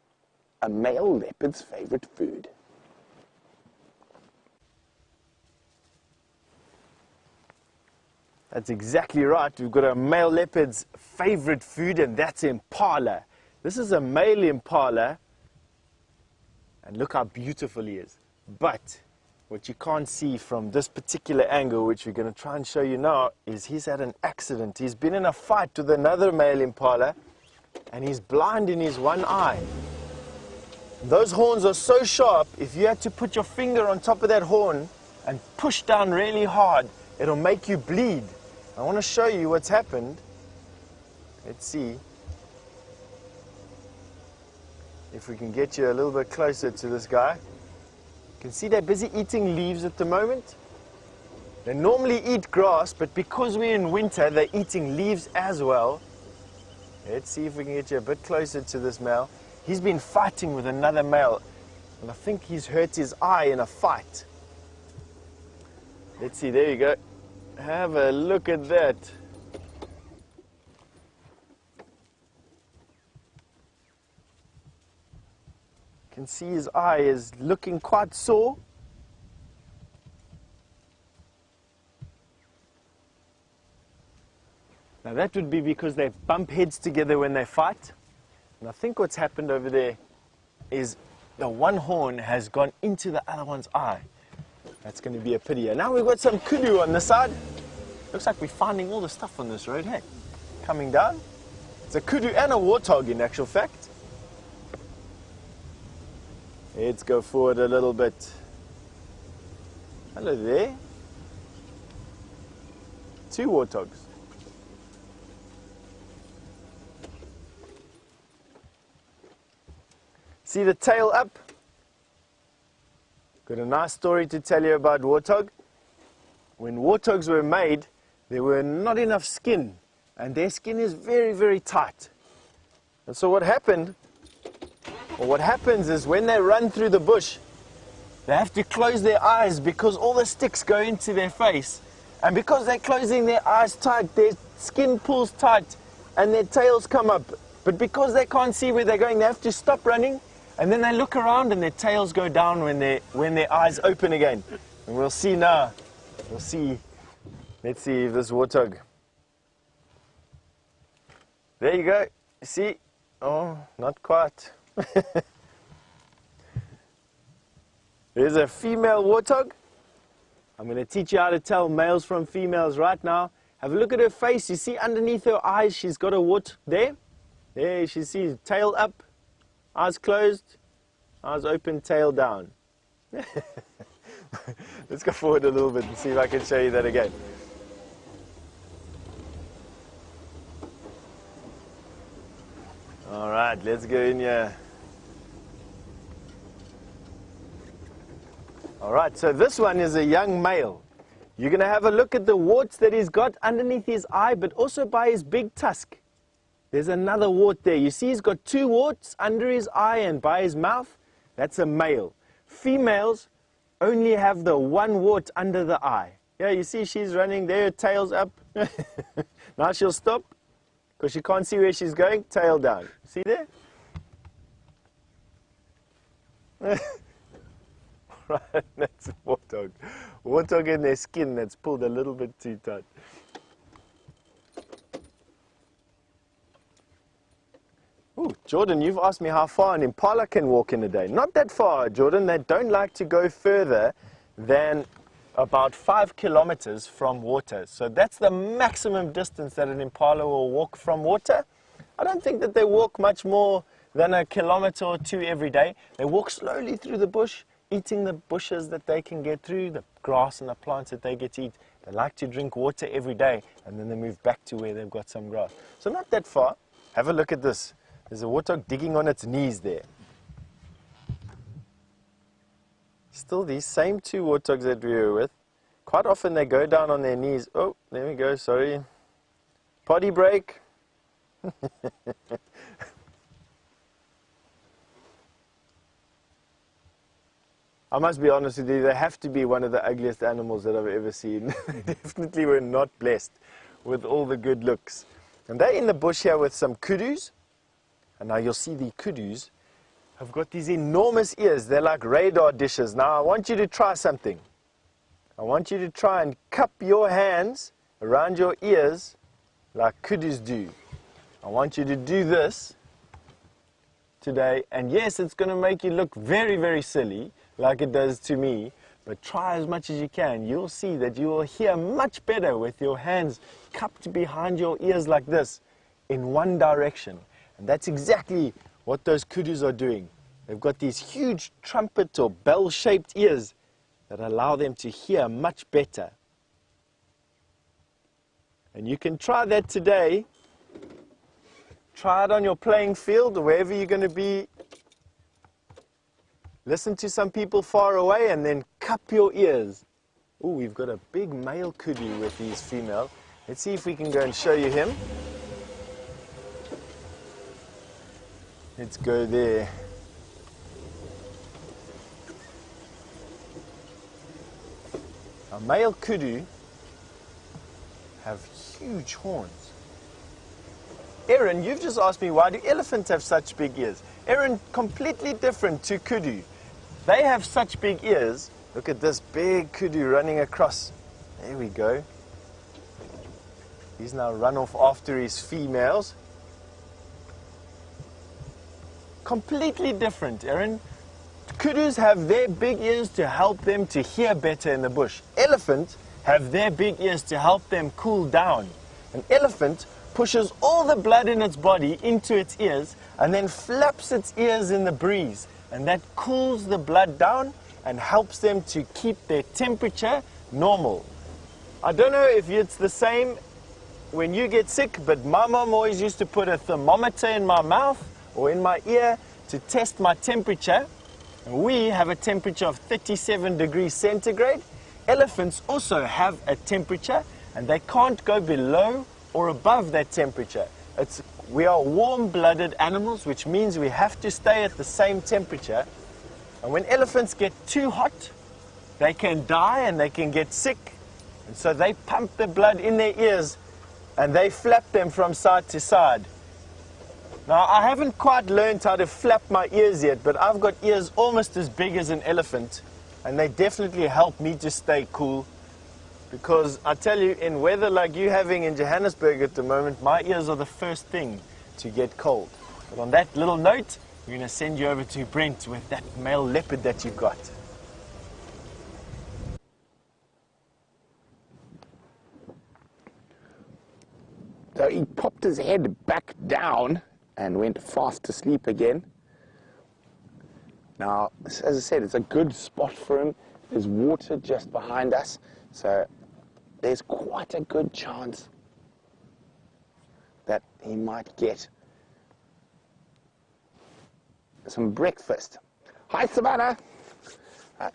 a male leopard's favorite food. That's exactly right. We've got a male leopard's favorite food, and that's impala. This is a male impala, and look how beautiful he is. But what you can't see from this particular angle, which we're going to try and show you now, is he's had an accident. He's been in a fight with another male impala, and he's blind in his one eye. Those horns are so sharp, if you had to put your finger on top of that horn and push down really hard, it'll make you bleed. I want to show you what's happened. Let's see if we can get you a little bit closer to this guy. You can see they're busy eating leaves at the moment. They normally eat grass, but because we're in winter, they're eating leaves as well. Let's see if we can get you a bit closer to this male. He's been fighting with another male, and I think he's hurt his eye in a fight. Let's see, there you go. Have a look at that. You can see his eye is looking quite sore. Now that would be because they bump heads together when they fight. And I think what's happened over there is the one horn has gone into the other one's eye. That's going to be a pity. And now we've got some kudu on this side. Looks like we're finding all the stuff on this road, hey? Coming down. It's a kudu and a warthog in actual fact. Let's go forward a little bit. Hello there. 2 warthogs. See the tail up? Got a nice story to tell you about warthog. When warthogs were made, there were not enough skin, and their skin is very, very tight. And so what happened, or what happens is when they run through the bush, they have to close their eyes because all the sticks go into their face. And because they're closing their eyes tight, their skin pulls tight and their tails come up. But because they can't see where they're going, they have to stop running, and then they look around and their tails go down when their eyes open again. And we'll see now. We'll see. Let's see if this warthog. There you go. See? Oh, not quite. There's a female warthog. I'm going to teach you how to tell males from females right now. Have a look at her face. You see underneath her eyes, she's got a wart there. There, she sees tail up, eyes closed, eyes open, tail down. Let's go forward a little bit and see if I can show you that again. All right, let's go in here. All right, so this one is a young male. You're going to have a look at the warts that he's got underneath his eye, but also by his big tusk. There's another wart there. You see he's got 2 warts under his eye and by his mouth. That's a male. Females only have the 1 wart under the eye. Yeah, you see she's running there, tail's up. Now she'll stop because she can't see where she's going, tail down. See there? Right, that's a warthog. Warthog in their skin that's pulled a little bit too tight. Ooh, Jordan, you've asked me how far an impala can walk in a day. Not that far, Jordan. They don't like to go further than about 5 kilometers from water. So that's the maximum distance that an impala will walk from water. I don't think that they walk much more than a kilometer or 2 every day. They walk slowly through the bush, eating the bushes that they can get through, the grass and the plants that they get to eat. They like to drink water every day, and then they move back to where they've got some grass. So not that far. Have a look at this. There's a warthog digging on its knees there. Still these same 2 warthogs that we were with. Quite often they go down on their knees. Oh, there we go, sorry. Potty break. I must be honest with you, they have to be one of the ugliest animals that I've ever seen. They definitely were not blessed with all the good looks. And they're in the bush here with some kudus. And now you'll see the kudus have got these enormous ears. They're like radar dishes. Now I want you to try something. I want you to try and cup your hands around your ears like kudus do. I want you to do this today. And yes, it's going to make you look very, very silly, like it does to me, but try as much as you can. You'll see that you will hear much better with your hands cupped behind your ears like this in one direction. And that's exactly what those kudus are doing. They've got these huge trumpet or bell-shaped ears that allow them to hear much better. And you can try that today. Try it on your playing field or wherever you're going to be. Listen to some people far away and then cup your ears. Ooh, we've got a big male kudu with these female. Let's see if we can go and show you him. Let's go there. A male kudu have huge horns. Aaron, you've just asked me, why do elephants have such big ears? Aaron, completely different to kudu. They have such big ears. Look at this big kudu running across. There we go. He's now run off after his females. Completely different, Aaron. Kudus have their big ears to help them to hear better in the bush. Elephants have their big ears to help them cool down. An elephant pushes all the blood in its body into its ears and then flaps its ears in the breeze. And that cools the blood down and helps them to keep their temperature normal. I don't know if it's the same when you get sick, but my mom always used to put a thermometer in my mouth or in my ear to test my temperature. And we have a temperature of 37 degrees centigrade. Elephants also have a temperature and they can't go below or above that temperature. We are warm-blooded animals, which means we have to stay at the same temperature. And when elephants get too hot, they can die and they can get sick. And so they pump the blood in their ears and they flap them from side to side. Now, I haven't quite learned how to flap my ears yet, but I've got ears almost as big as an elephant, and they definitely help me to stay cool. Because I tell you, in weather like you're having in Johannesburg at the moment, my ears are the first thing to get cold. But on that little note, we're going to send you over to Brent with that male leopard that you've got. So he popped his head back down and went fast to sleep again. Now, as I said, it's a good spot for him. There's water just behind us, so there's quite a good chance that he might get some breakfast. Hi, Savannah.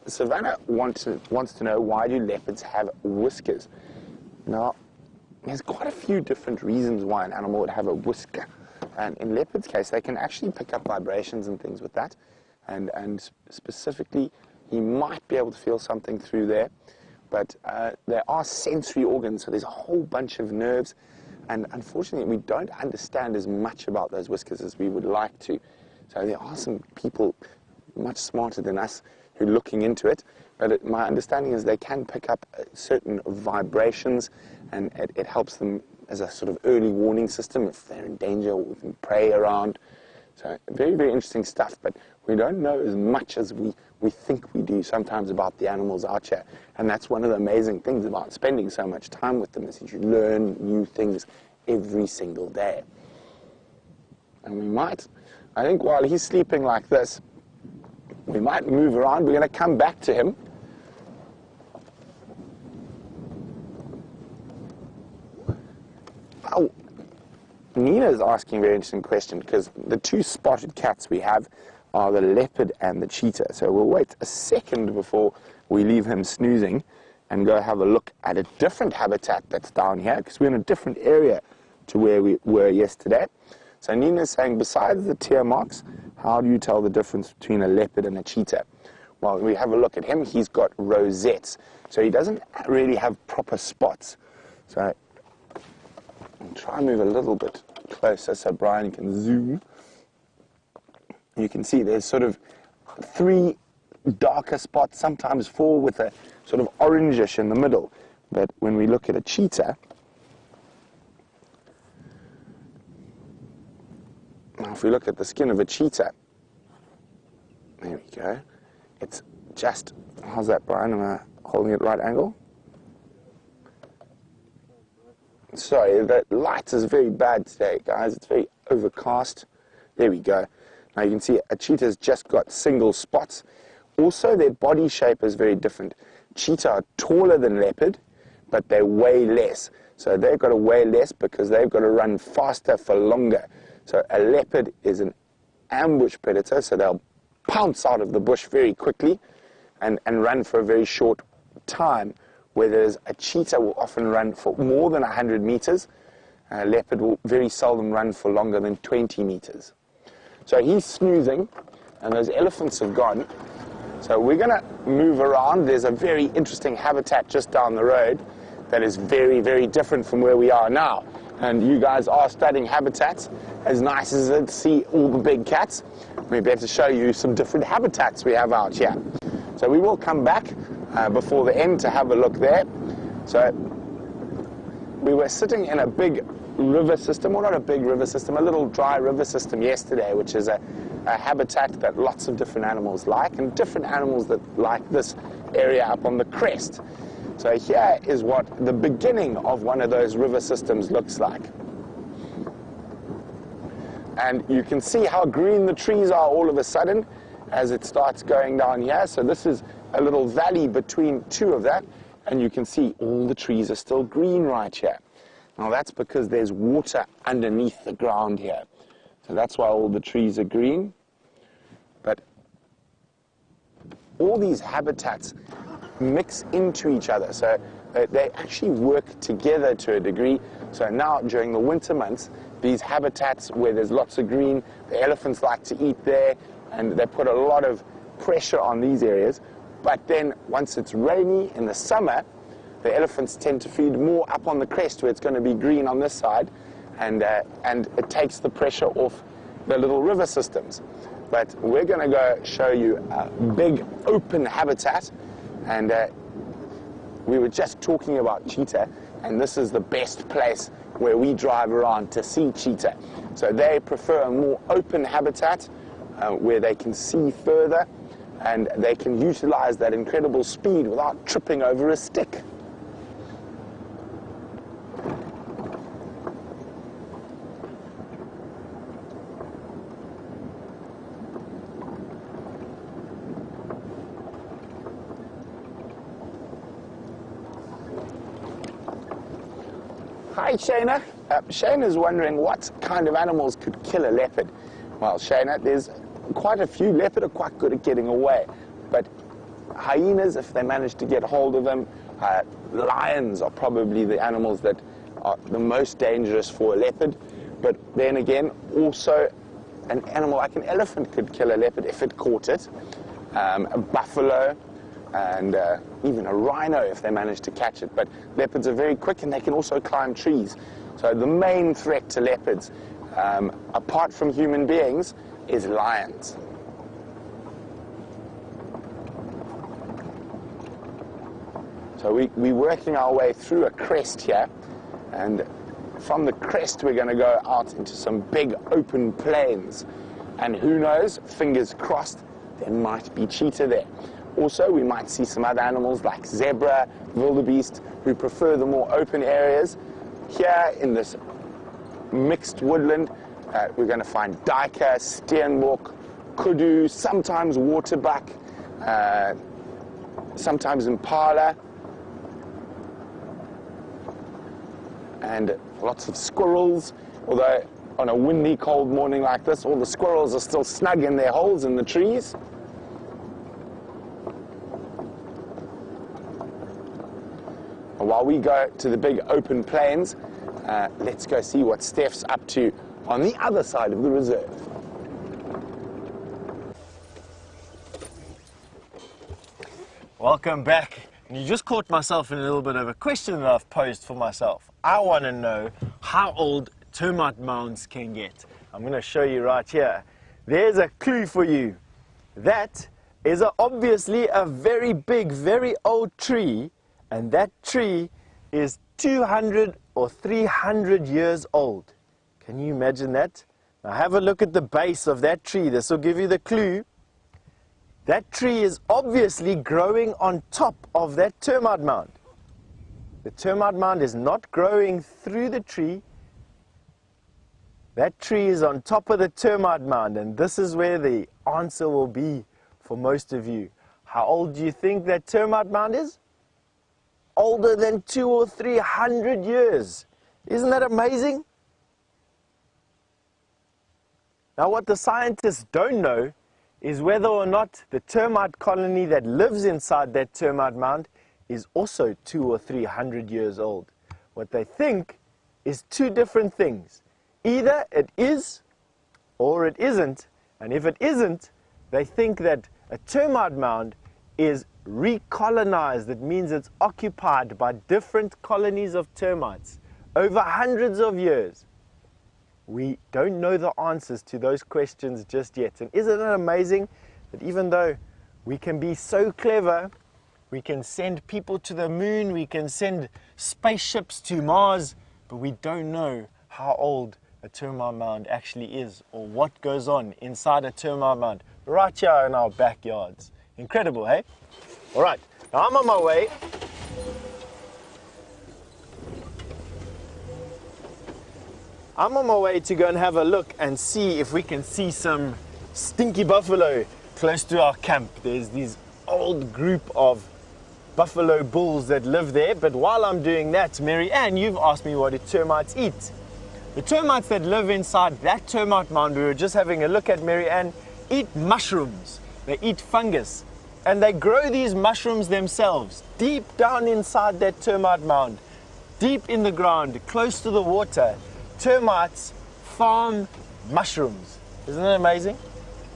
Savannah wants to know, why do leopards have whiskers? Now, there's quite a few different reasons why an animal would have a whisker. And in leopard's case, they can actually pick up vibrations and things with that. And specifically, he might be able to feel something through there. But there are sensory organs, so there's a whole bunch of nerves. And unfortunately, we don't understand as much about those whiskers as we would like to. So there are some people much smarter than us who are looking into it. But my understanding is they can pick up certain vibrations, and it helps them as a sort of early warning system if they're in danger or with prey around. So very, very interesting stuff, but we don't know as much as we think we do sometimes about the animals out here. And that's one of the amazing things about spending so much time with them, is that you learn new things every single day. And we might, I think while he's sleeping like this, we might move around. We're going to come back to him. Oh, Nina's asking a very interesting question, because the two spotted cats we have are the leopard and the cheetah. So we'll wait a second before we leave him snoozing and go have a look at a different habitat that's down here, because we're in a different area to where we were yesterday. So Nina's saying, besides the tear marks, how do you tell the difference between a leopard and a cheetah? Well, we have a look at him. He's got rosettes, so he doesn't really have proper spots. So I'll try and move a little bit closer so Brian can zoom. You can see there's sort of 3 darker spots, sometimes 4 with a sort of orangish in the middle. But when we look at a cheetah, now if we look at the skin of a cheetah, there we go. It's just, how's that, Brian? Am I holding it at right angle? Sorry, the light is very bad today, guys. It's very overcast. There we go. Now you can see a cheetah's just got single spots. Also, their body shape is very different. Cheetah are taller than leopard, but they weigh less. So they've got to weigh less because they've got to run faster for longer. So a leopard is an ambush predator, so they'll pounce out of the bush very quickly and run for a very short time, whereas a cheetah will often run for more than 100 meters. A leopard will very seldom run for longer than 20 meters. So he's snoozing, and those elephants have gone. So we're going to move around. There's a very interesting habitat just down the road that is very, very different from where we are now. And you guys are studying habitats. As nice as it is to see all the big cats, we're better to show you some different habitats we have out here. So we will come back before the end to have a look there. So we were sitting in a big river system, or not a big river system, a little dry river system yesterday, which is a habitat that lots of different animals like, and different animals that like this area up on the crest. So here is what the beginning of one of those river systems looks like. And you can see how green the trees are all of a sudden as it starts going down here. So this is a little valley between 2 of that, and you can see all the trees are still green right here. Now that's because there's water underneath the ground here. So that's why all the trees are green. But all these habitats mix into each other. So they actually work together to a degree. So now during the winter months, these habitats where there's lots of green, the elephants like to eat there, and they put a lot of pressure on these areas. But then once it's rainy in the summer, the elephants tend to feed more up on the crest where it's going to be green on this side, and it takes the pressure off the little river systems. But we're going to go show you a big open habitat, and we were just talking about cheetah, and this is the best place where we drive around to see cheetah. So they prefer a more open habitat where they can see further, and they can utilize that incredible speed without tripping over a stick. Hi, Shayna. Shayna's wondering what kind of animals could kill a leopard. Well, Shayna, there's quite a few. Leopard are quite good at getting away, but hyenas, if they manage to get hold of them, lions are probably the animals that are the most dangerous for a leopard. But then again, also an animal like an elephant could kill a leopard if it caught it. A buffalo, and even a rhino if they manage to catch it. But leopards are very quick, and they can also climb trees. So the main threat to leopards, apart from human beings, is lions. So we're working our way through a crest here, and from the crest we're going to go out into some big open plains. And who knows, fingers crossed, there might be cheetah there. Also, we might see some other animals like zebra, wildebeest, who prefer the more open areas. Here in this mixed woodland, we're going to find duiker, steenbok, kudu, sometimes waterbuck, sometimes impala, and lots of squirrels. Although on a windy, cold morning like this, all the squirrels are still snug in their holes in the trees. While we go to the big open plains, let's go see what Steph's up to on the other side of the reserve. Welcome back. You just caught myself in a little bit of a question that I've posed for myself. I want to know how old termite mounds can get. I'm going to show you right here. There's a clue for you. That is obviously a very big, very old tree, and that tree is 200 or 300 years old. Can you imagine that? Now have a look at the base of that tree. This will give you the clue. That tree is obviously growing on top of that termite mound. The termite mound is not growing through the tree. That tree is on top of the termite mound, and this is where the answer will be for most of you. How old do you think that termite mound is? Older than 200 or 300 years. Isn't that amazing? Now what the scientists don't know is whether or not the termite colony that lives inside that termite mound is also 200 or 300 years old. What they think is two different things. Either it is or it isn't, and if it isn't, they think that a termite mound is recolonized. That means it's occupied by different colonies of termites over hundreds of years. We don't know the answers to those questions just yet. And isn't it amazing that even though we can be so clever, we can send people to the moon, we can send spaceships to Mars, but we don't know how old a termite mound actually is, or what goes on inside a termite mound right here in our backyards. Incredible, hey? All right, now I'm on my way. I'm on my way to go and have a look and see if we can see some stinky buffalo close to our camp. There's this old group of buffalo bulls that live there, but while I'm doing that, Mary Ann, you've asked me what do termites eat. The termites that live inside that termite mound we were just having a look at, Mary Ann, eat mushrooms. They eat fungus. and they grow these mushrooms themselves deep down inside that termite mound, deep in the ground, close to the water. Termites farm mushrooms. Isn't that amazing?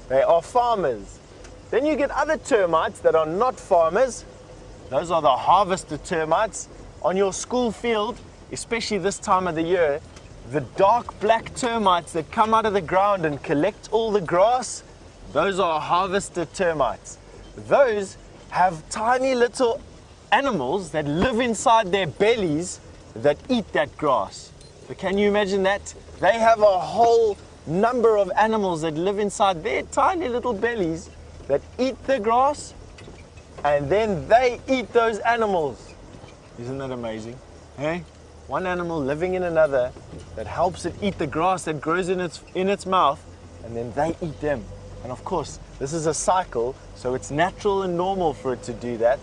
They are farmers. Then you get other termites that are not farmers. Those are the harvester termites. On your school field, especially this time of the year, the dark black termites that come out of the ground and collect all the grass, those are harvester termites. Those have tiny little animals that live inside their bellies that eat that grass. So can you imagine that? They have a whole number of animals that live inside their tiny little bellies that eat the grass, and then they eat those animals. Isn't that amazing? Hey? One animal living in another that helps it eat the grass that grows in its mouth, and then they eat them. And of course, this is a cycle, so it's natural and normal for it to do that.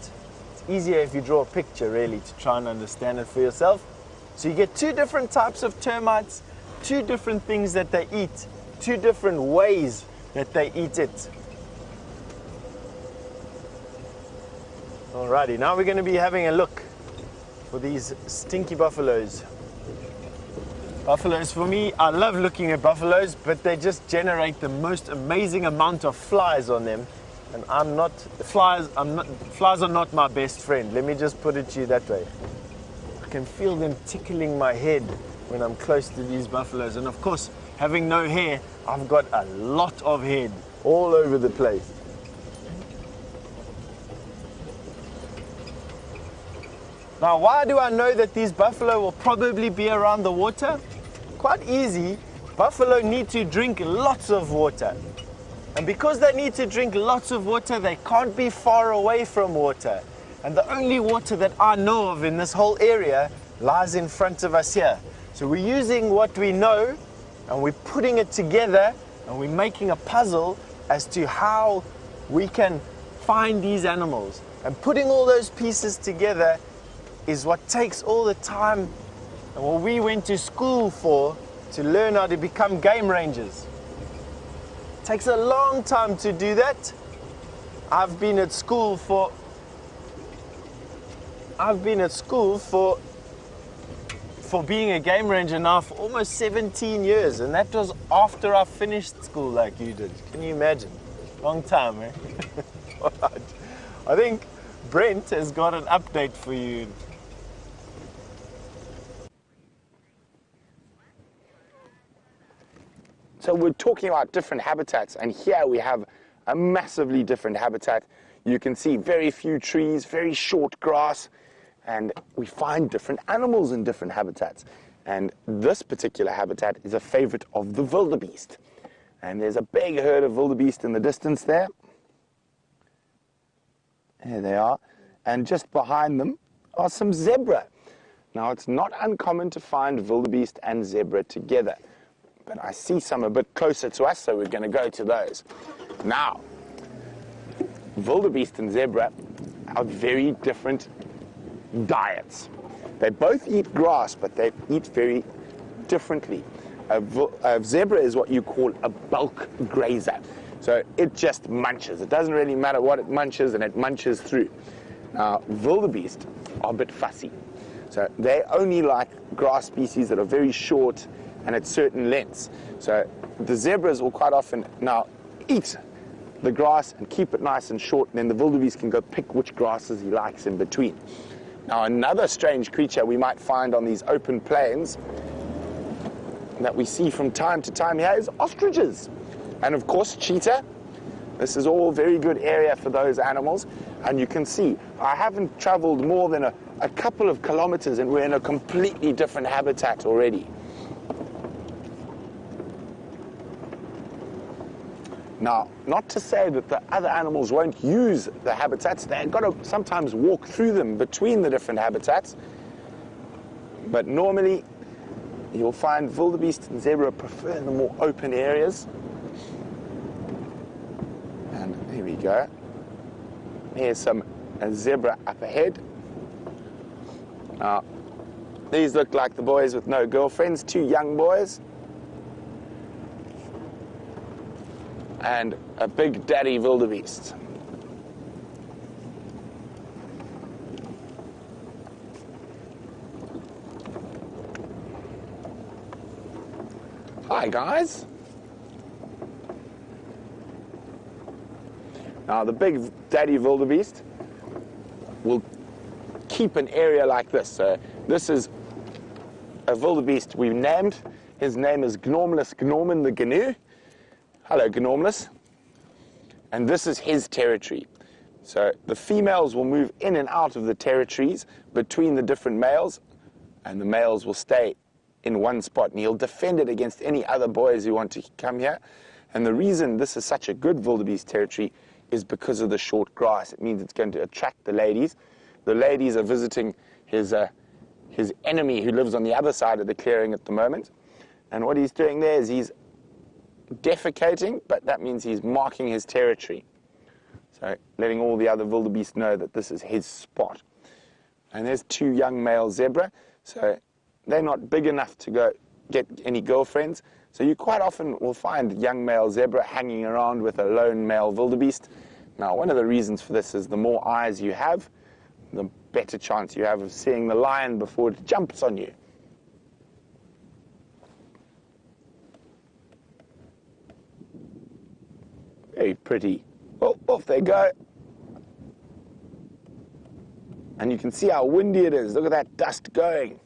It's easier if you draw a picture, really, to try and understand it for yourself. So you get two different types of termites, two different things that they eat, two different ways that they eat it. Alrighty, now we're going to be having a look for these stinky buffaloes. Buffaloes, for me, I love looking at buffaloes, but they just generate the most amazing amount of flies on them. And flies are not my best friend. Let me just put it to you that way. I can feel them tickling my head when I'm close to these buffaloes. And of course, having no hair, I've got a lot of head all over the place. Now, why do I know that these buffalo will probably be around the water? Quite easy. Buffalo need to drink lots of water. And because they need to drink lots of water, they can't be far away from water. And the only water that I know of in this whole area lies in front of us here. So we're using what we know, and we're putting it together, and we're making a puzzle as to how we can find these animals. And putting all those pieces together is what takes all the time and what we went to school for, to learn how to become game rangers. It takes a long time to do that. I've been at school for being a game ranger now for almost 17 years, and that was after I finished school like you did. Can you imagine? Long time, eh? Alright. I think Brent has got an update for you. So we're talking about different habitats, and here we have a massively different habitat. You can see very few trees, very short grass, and we find different animals in different habitats. And this particular habitat is a favorite of the wildebeest. And there's a big herd of wildebeest in the distance there. There they are. And just behind them are some zebra. Now, it's not uncommon to find wildebeest and zebra together, but I see some a bit closer to us, so we're going to go to those. Now, wildebeest and zebra are very different diets. They both eat grass, but they eat very differently. A zebra is what you call a bulk grazer. So it just munches. It doesn't really matter what it munches, and it munches through. Now, wildebeest are a bit fussy. So they only like grass species that are very short and at certain lengths. So the zebras will quite often now eat the grass and keep it nice and short, and then the wildebeest can go pick which grasses he likes in between. Now, another strange creature we might find on these open plains that we see from time to time here is ostriches. And of course, cheetah. This is all very good area for those animals. And you can see, I haven't traveled more than a couple of kilometers, and we're in a completely different habitat already. Now, not to say that the other animals won't use the habitats. They've got to sometimes walk through them between the different habitats. But normally, you'll find wildebeest and zebra prefer the more open areas. And here we go. Here's some zebra up ahead. Now, these look like the boys with no girlfriends, two young boys. And a big daddy wildebeest. Hi guys. Now the big daddy wildebeest will keep an area like this. So this is a wildebeest we've named. His name is Gnormless Gnorman the Gnu. Hello Gnormless. And this is his territory. So the females will move in and out of the territories between the different males, and the males will stay in one spot, and he'll defend it against any other boys who want to come here. And the reason this is such a good wildebeest territory is because of the short grass. It means it's going to attract the ladies. The ladies are visiting his enemy who lives on the other side of the clearing at the moment. And what he's doing there is he's defecating, but that means he's marking his territory. So letting all the other wildebeest know that this is his spot. And there's 2 young male zebra. So they're not big enough to go get any girlfriends. So you quite often will find young male zebra hanging around with a lone male wildebeest. Now, one of the reasons for this is the more eyes you have, the better chance you have of seeing the lion before it jumps on you. Very pretty. Oh, off they go. And you can see how windy it is. Look at that dust going.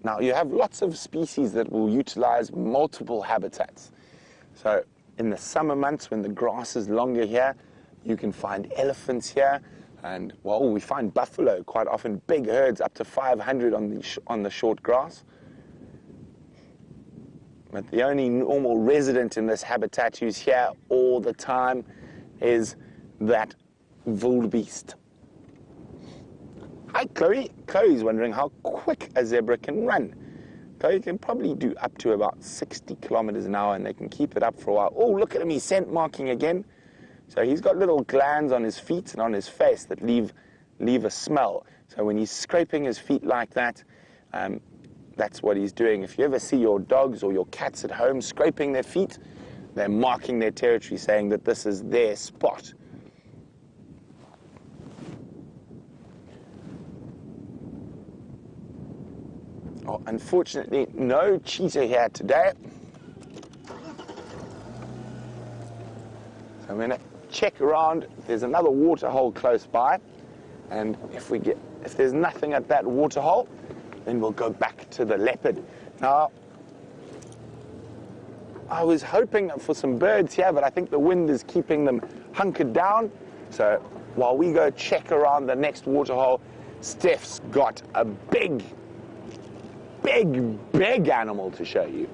Now you have lots of species that will utilize multiple habitats. So in the summer months when the grass is longer here, you can find elephants here, and well, we find buffalo quite often, big herds up to 500 on the short grass. But the only normal resident in this habitat who's here all the time is that wildebeest. Hi, Chloe. Chloe's wondering how quick a zebra can run. Chloe can probably do up to about 60 kilometers an hour, and they can keep it up for a while. Oh, look at him. He's scent marking again. So he's got little glands on his feet and on his face that leave a smell. So when he's scraping his feet like that, that's what he's doing. If you ever see your dogs or your cats at home scraping their feet, they're marking their territory, saying that this is their spot. Oh, unfortunately, no cheetah here today. So I'm going to check around if there's another water hole close by, and if there's nothing at that water hole, then we'll go back to the leopard. Now, I was hoping for some birds here, but I think the wind is keeping them hunkered down. So while we go check around the next water hole, Steph's got a big animal to show you.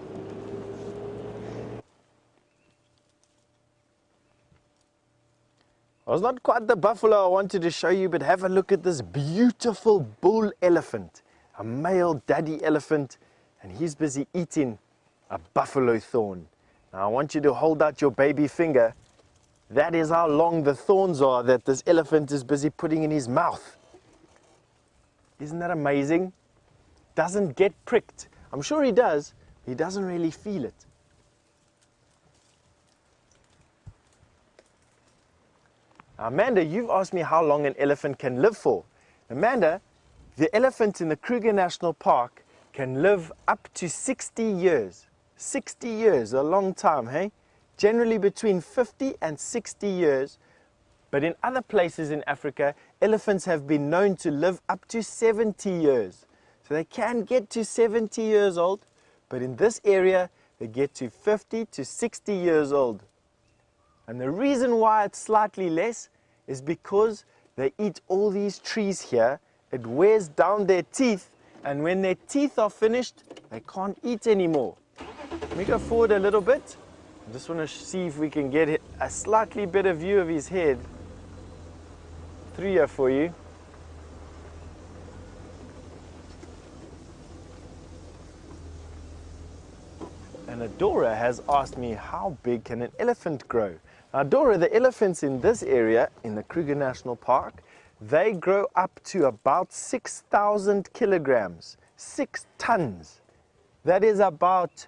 Well, it's not quite the buffalo I wanted to show you, but have a look at this beautiful bull elephant, a male daddy elephant, and he's busy eating a buffalo thorn. Now I want you to hold out your baby finger. That is how long the thorns are that this elephant is busy putting in his mouth. Isn't that amazing? Doesn't get pricked. I'm sure he does. He doesn't really feel it. Amanda, you've asked me how long an elephant can live for. Amanda, the elephant in the Kruger National Park can live up to 60 years. 60 years, a long time, hey? Generally between 50 and 60 years. But in other places in Africa, elephants have been known to live up to 70 years. So they can get to 70 years old, but in this area, they get to 50 to 60 years old. And the reason why it's slightly less is because they eat all these trees here. It wears down their teeth, and when their teeth are finished, they can't eat anymore. Let me go forward a little bit. I just want to see if we can get a slightly better view of his head. Through here for you. And Adora has asked me, how big can an elephant grow? Now, Adora, the elephants in this area, in the Kruger National Park, they grow up to about 6,000 kilograms, 6 tons. That is about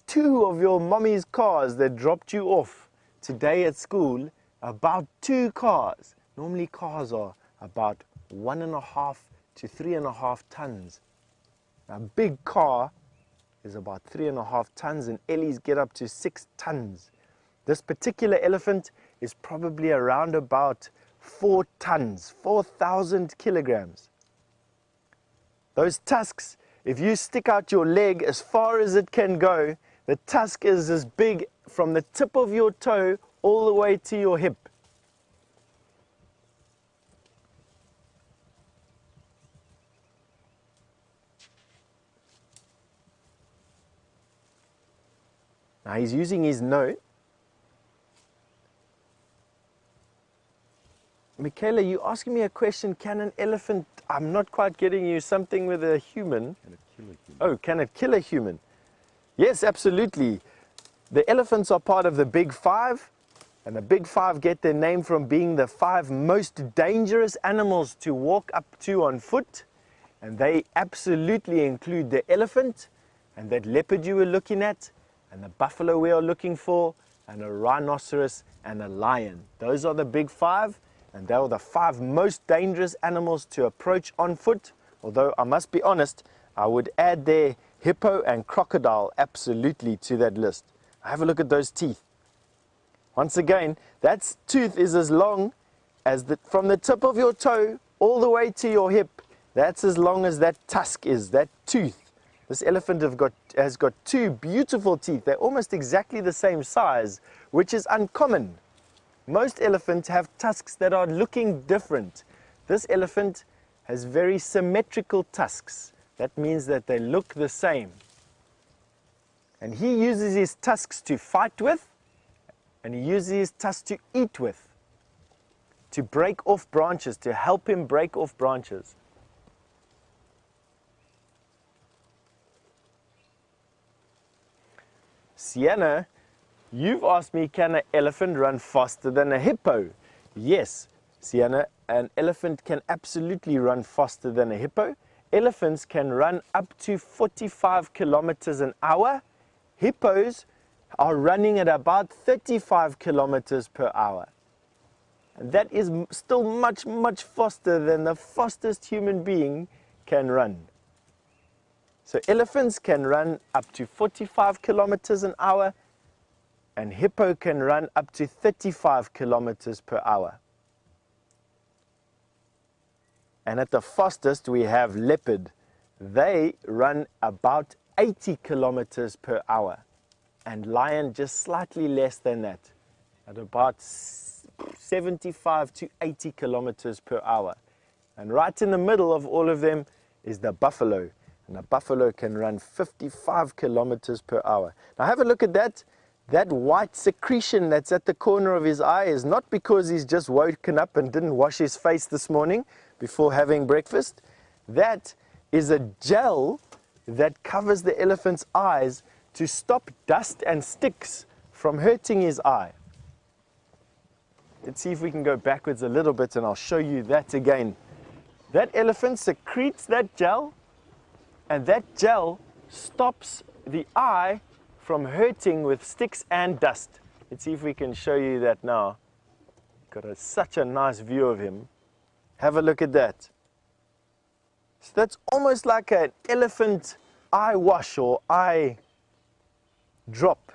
2 of your mommy's cars that dropped you off today at school, about 2 cars. Normally cars are about 1.5 to 3.5 tons. A big car is about 3.5 tons, and ellies get up to 6 tons. This particular elephant is probably around about 4 tons, 4,000 kilograms. Those tusks, if you stick out your leg as far as it can go, the tusk is as big from the tip of your toe all the way to your hip. Now he's using his nose. Michaela, you asking me a question, can an elephant, I'm not quite getting you, something with a human. Can it kill a human? Oh, can it kill a human? Yes, absolutely. The elephants are part of the Big Five, and the Big Five get their name from being the 5 most dangerous animals to walk up to on foot. And they absolutely include the elephant, and that leopard you were looking at, and the buffalo we are looking for, and a rhinoceros and a lion. Those are the Big Five, and they are the 5 most dangerous animals to approach on foot. Although I must be honest, I would add their hippo and crocodile absolutely to that list. Have a look at those teeth. Once again, that tooth is as long as from the tip of your toe all the way to your hip. That's as long as that tusk is, that tooth. This elephant has got 2 beautiful teeth. They're almost exactly the same size, which is uncommon. Most elephants have tusks that are looking different. This elephant has very symmetrical tusks. That means that they look the same. And he uses his tusks to fight with, and he uses his tusks to eat with, to break off branches, to help him break off branches. Sienna, you've asked me, can an elephant run faster than a hippo? Yes, Sienna, an elephant can absolutely run faster than a hippo. Elephants can run up to 45 kilometers an hour. Hippos are running at about 35 kilometers per hour. And that is still much, much faster than the fastest human being can run. So elephants can run up to 45 kilometers an hour, and hippo can run up to 35 kilometers per hour. And at the fastest we have leopard. They run about 80 kilometers per hour, and lion just slightly less than that, at about 75 to 80 kilometers per hour. And right in the middle of all of them is the buffalo. And a buffalo can run 55 kilometers per hour. Now have a look at that. That white secretion that's at the corner of his eye is not because he's just woken up and didn't wash his face this morning before having breakfast. That is a gel that covers the elephant's eyes to stop dust and sticks from hurting his eye. Let's see if we can go backwards a little bit and I'll show you that again. That elephant secretes that gel, and that gel stops the eye from hurting with sticks and dust. Let's see if we can show you that now. Got such a nice view of him. Have a look at that. So that's almost like an elephant eye wash or eye drop.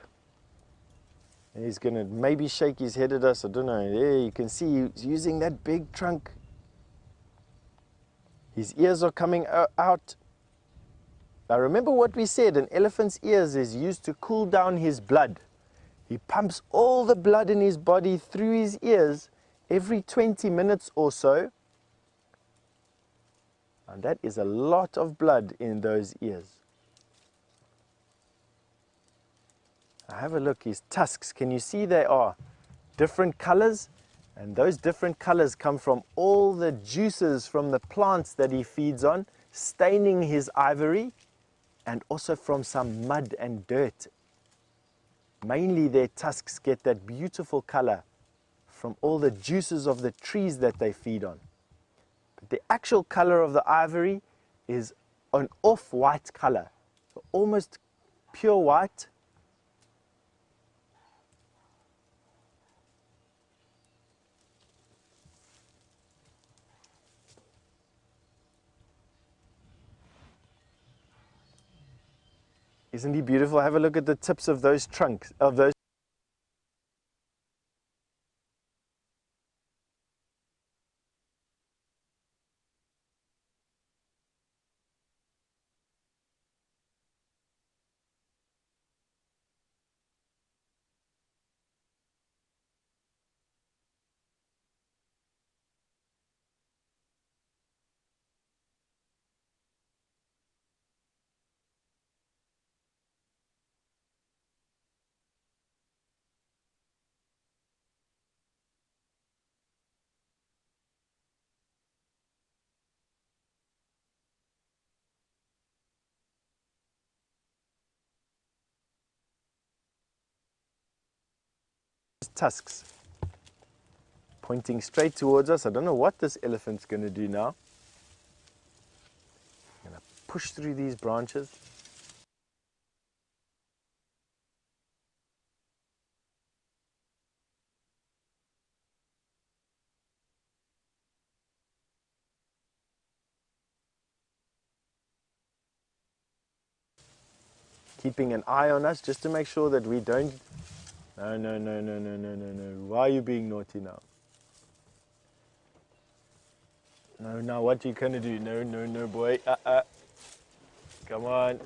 And he's going to maybe shake his head at us, I don't know. There you can see he's using that big trunk. His ears are coming out. Now remember what we said, an elephant's ears is used to cool down his blood. He pumps all the blood in his body through his ears every 20 minutes or so. And that is a lot of blood in those ears. Now have a look, his tusks, can you see they are different colors? And those different colors come from all the juices from the plants that he feeds on, staining his ivory, and also from some mud and dirt. Mainly their tusks get that beautiful color from all the juices of the trees that they feed on. But the actual color of the ivory is an off-white color, so almost pure white. Isn't he beautiful? Have a look at the tips of those trunks, of those tusks pointing straight towards us. I don't know what this elephant's going to do now. I'm going to push through these branches. Keeping an eye on us just to make sure that we don't... No, no, no, no, no, no, no, no. Why are you being naughty now? No, now what you gonna do? No, no, no, boy. Come on.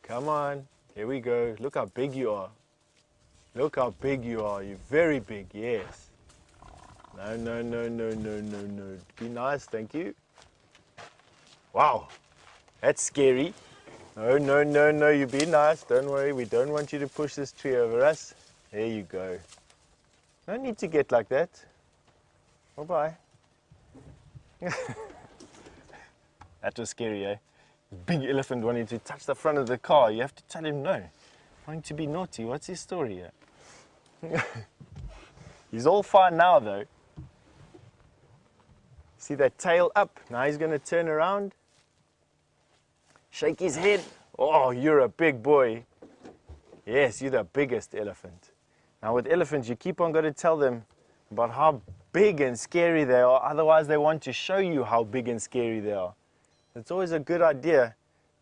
Come on. Here we go. Look how big you are. Look how big you are. You're very big, yes. No, no, no, no, no, no, no. Be nice, thank you. Wow. That's scary. No, no, no, no, you be nice. Don't worry, we don't want you to push this tree over us. There you go. No need to get like that. Bye-bye. That was scary, eh? Big elephant wanting to touch the front of the car. You have to tell him no. Wanting to be naughty. What's his story here? He's all fine now, though. See that tail up? Now he's going to turn around. Shake his head. Oh, you're a big boy. Yes, you're the biggest elephant. Now with elephants, you keep on going to tell them about how big and scary they are. Otherwise, they want to show you how big and scary they are. It's always a good idea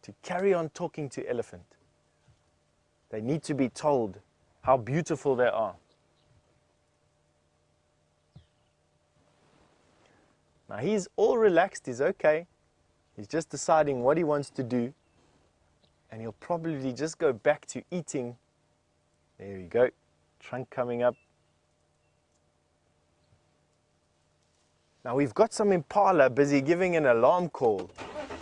to carry on talking to elephant. They need to be told how beautiful they are. Now he's all relaxed, he's okay. He's just deciding what he wants to do. And he'll probably just go back to eating. There we go. Trunk coming up. Now we've got some impala busy giving an alarm call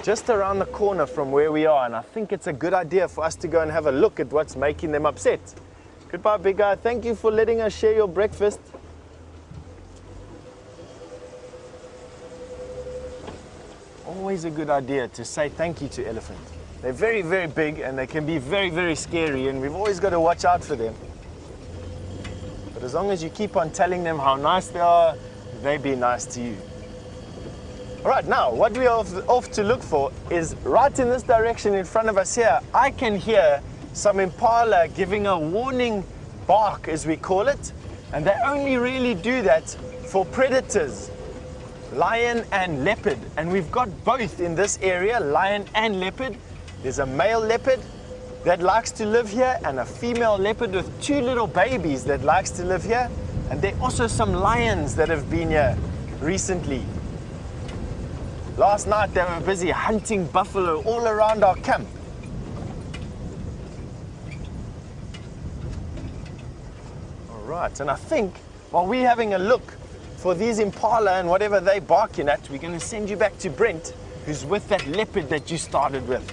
just around the corner from where we are, and I think it's a good idea for us to go and have a look at what's making them upset. Goodbye, big guy. Thank you for letting us share your breakfast. Always a good idea to say thank you to elephants. They're very, very big and they can be very, very scary, and we've always got to watch out for them. But as long as you keep on telling them how nice they are, they be nice to you. All right, now what we are off to look for is right in this direction in front of us here. I can hear some impala giving a warning bark, as we call it, and they only really do that for predators, lion and leopard. And we've got both in this area, lion and leopard. There's a male leopard that likes to live here and a female leopard with two little babies that likes to live here. And there are also some lions that have been here recently. Last night they were busy hunting buffalo all around our camp. All right, and I think while we're having a look for these impala and whatever they're barking at, we're going to send you back to Brent, who's with that leopard that you started with.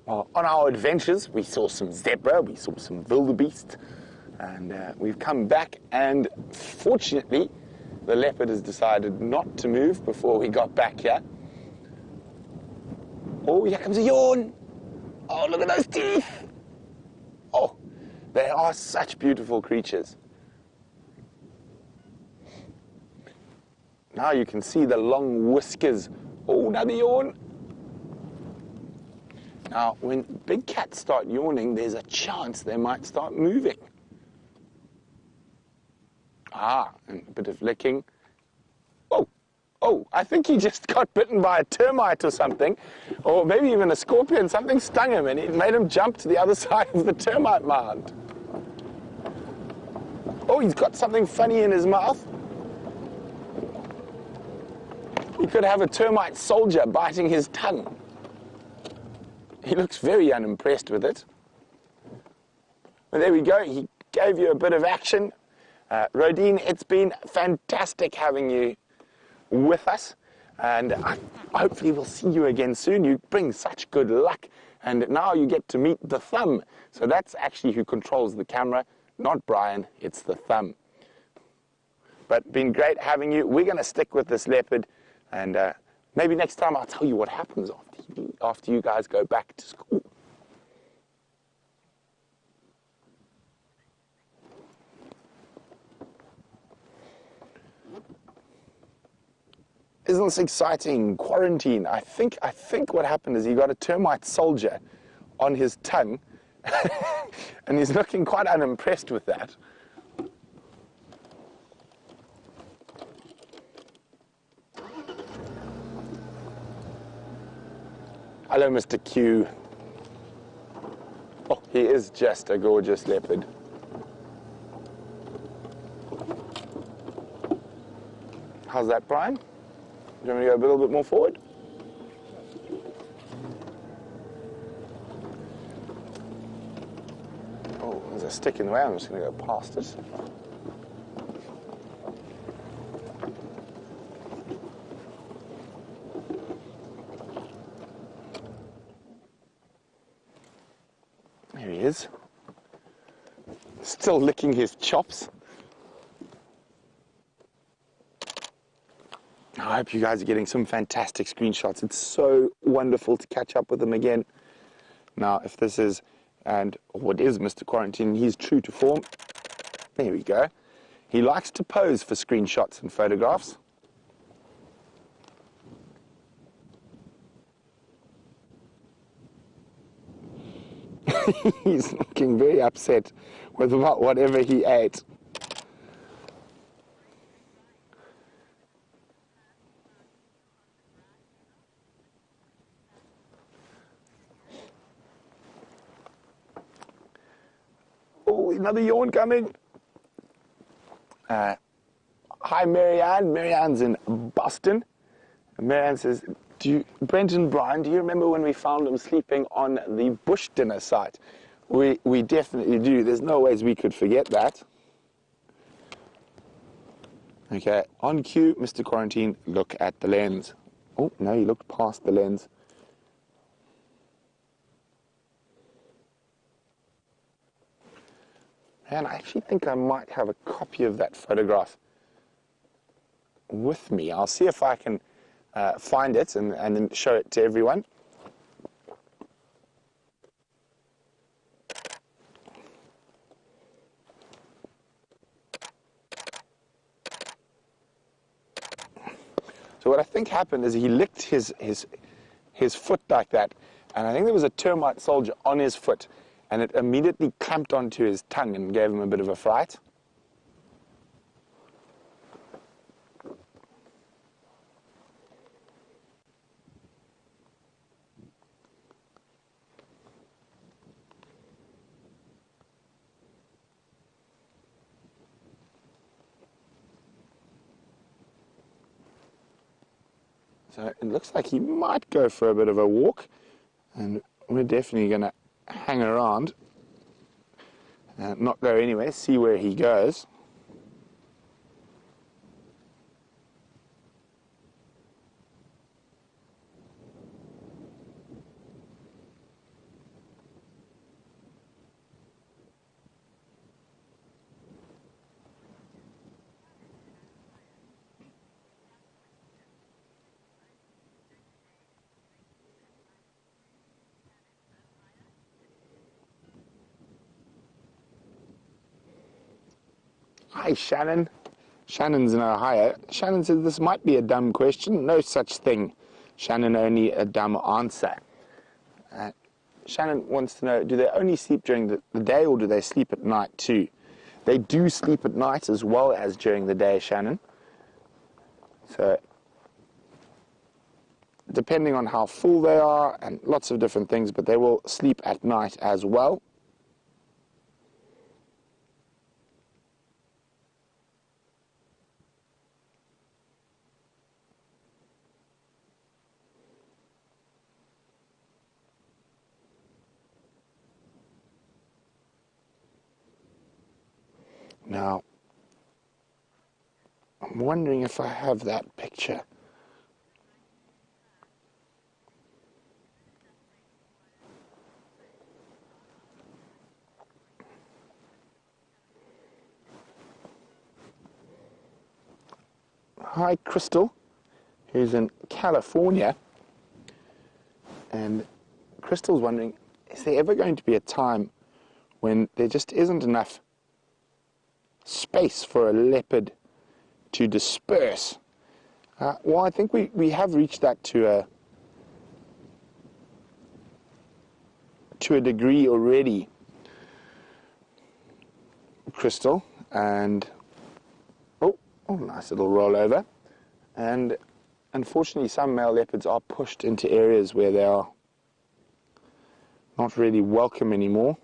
Well, on our adventures, we saw some zebra, we saw some wildebeest, and we've come back, and fortunately, the leopard has decided not to move before we got back here. Oh, here comes a yawn. Oh, look at those teeth. Oh, they are such beautiful creatures. Now you can see the long whiskers. Oh, another yawn. Now, when big cats start yawning, there's a chance they might start moving. Ah, and a bit of licking. Oh, Oh, I think he just got bitten by a termite or something, or maybe even a scorpion. Something stung him and it made him jump to the other side of the termite mound. Oh, he's got something funny in his mouth. He could have a termite soldier biting his tongue. He looks very unimpressed with it. But there we go. He gave you a bit of action. Rodine, it's been fantastic having you with us. And hopefully we'll see you again soon. You bring such good luck. And now you get to meet the thumb. So that's actually who controls the camera. Not Brian, it's the thumb. But been great having you. We're going to stick with this leopard. And maybe next time I'll tell you what happens after you guys go back to school. Isn't this exciting? Quarantine. I think what happened is he got a termite soldier on his tongue, and he's looking quite unimpressed with that. Hello, Mr. Q. Oh, he is just a gorgeous leopard. How's that, Brian? Do you want me to go a little bit more forward? Oh, there's a stick in the way. I'm just going to go past it. There he is. Still licking his chops. I hope you guys are getting some fantastic screenshots. It's so wonderful to catch up with them again. Now, if this is, and what is Mr. Quarantine, he's true to form. There we go. He likes to pose for screenshots and photographs. He's looking very upset with about whatever he ate. Oh, another yawn coming. Hi, Marianne. Marianne's in Boston. Marianne says, Brent and Brian, do you remember when we found them sleeping on the bush dinner site? We definitely do. There's no ways we could forget that. Okay, on cue, Mr. Quarantine, look at the lens. Oh, no, you looked past the lens. And I actually think I might have a copy of that photograph with me. I'll see if I can find it and then show it to everyone. So what I think happened is he licked his foot like that, and I think there was a termite soldier on his foot, and it immediately clamped onto his tongue and gave him a bit of a fright. So it looks like he might go for a bit of a walk, and we're definitely going to hang around and not go anywhere, see where he goes. Hi, Shannon. Shannon's in Ohio. Shannon said this might be a dumb question. No such thing. Shannon, only a dumb answer. Shannon wants to know, do they only sleep during the day or do they sleep at night too? They do sleep at night as well as during the day, Shannon. So depending on how full they are and lots of different things, but they will sleep at night as well. Now, I'm wondering if I have that picture. Hi, Crystal, who's in California. And Crystal's wondering, is there ever going to be a time when there just isn't enough space for a leopard to disperse? Well, I think we have reached that to a degree already, Crystal. And oh, nice little rollover. And unfortunately, some male leopards are pushed into areas where they are not really welcome anymore.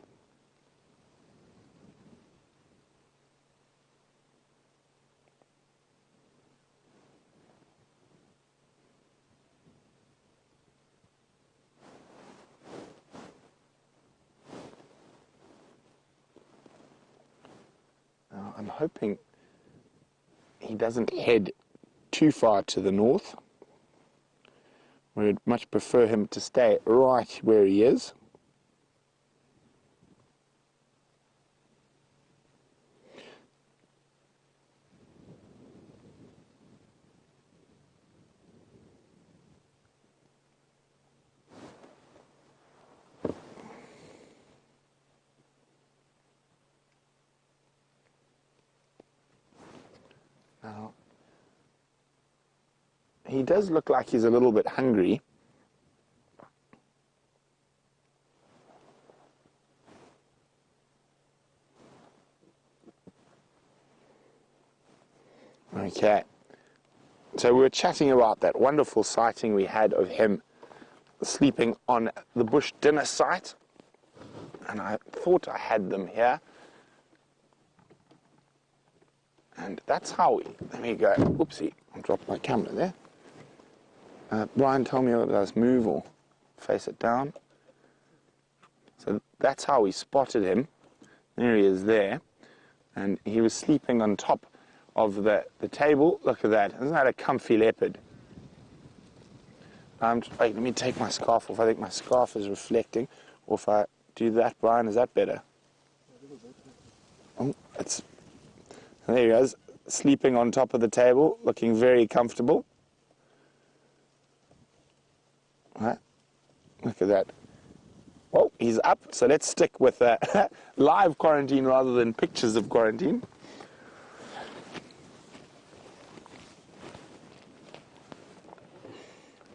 I'm hoping he doesn't head too far to the north. We'd much prefer him to stay right where he is. Now, he does look like he's a little bit hungry. Okay, so we were chatting about that wonderful sighting we had of him sleeping on the bush dinner site, and I thought I had them here. And that's how let me go, oopsie, I dropped my camera there. Brian, tell me whether let's move or face it down. So that's how we spotted him. There he is there. And he was sleeping on top of the table. Look at that. Isn't that a comfy leopard? Wait, let me take my scarf off. I think my scarf is reflecting. Or if I do that, Brian, is that better? Oh, there he is, sleeping on top of the table, looking very comfortable. Right. Look at that. Well, he's up, so let's stick with live quarantine rather than pictures of quarantine.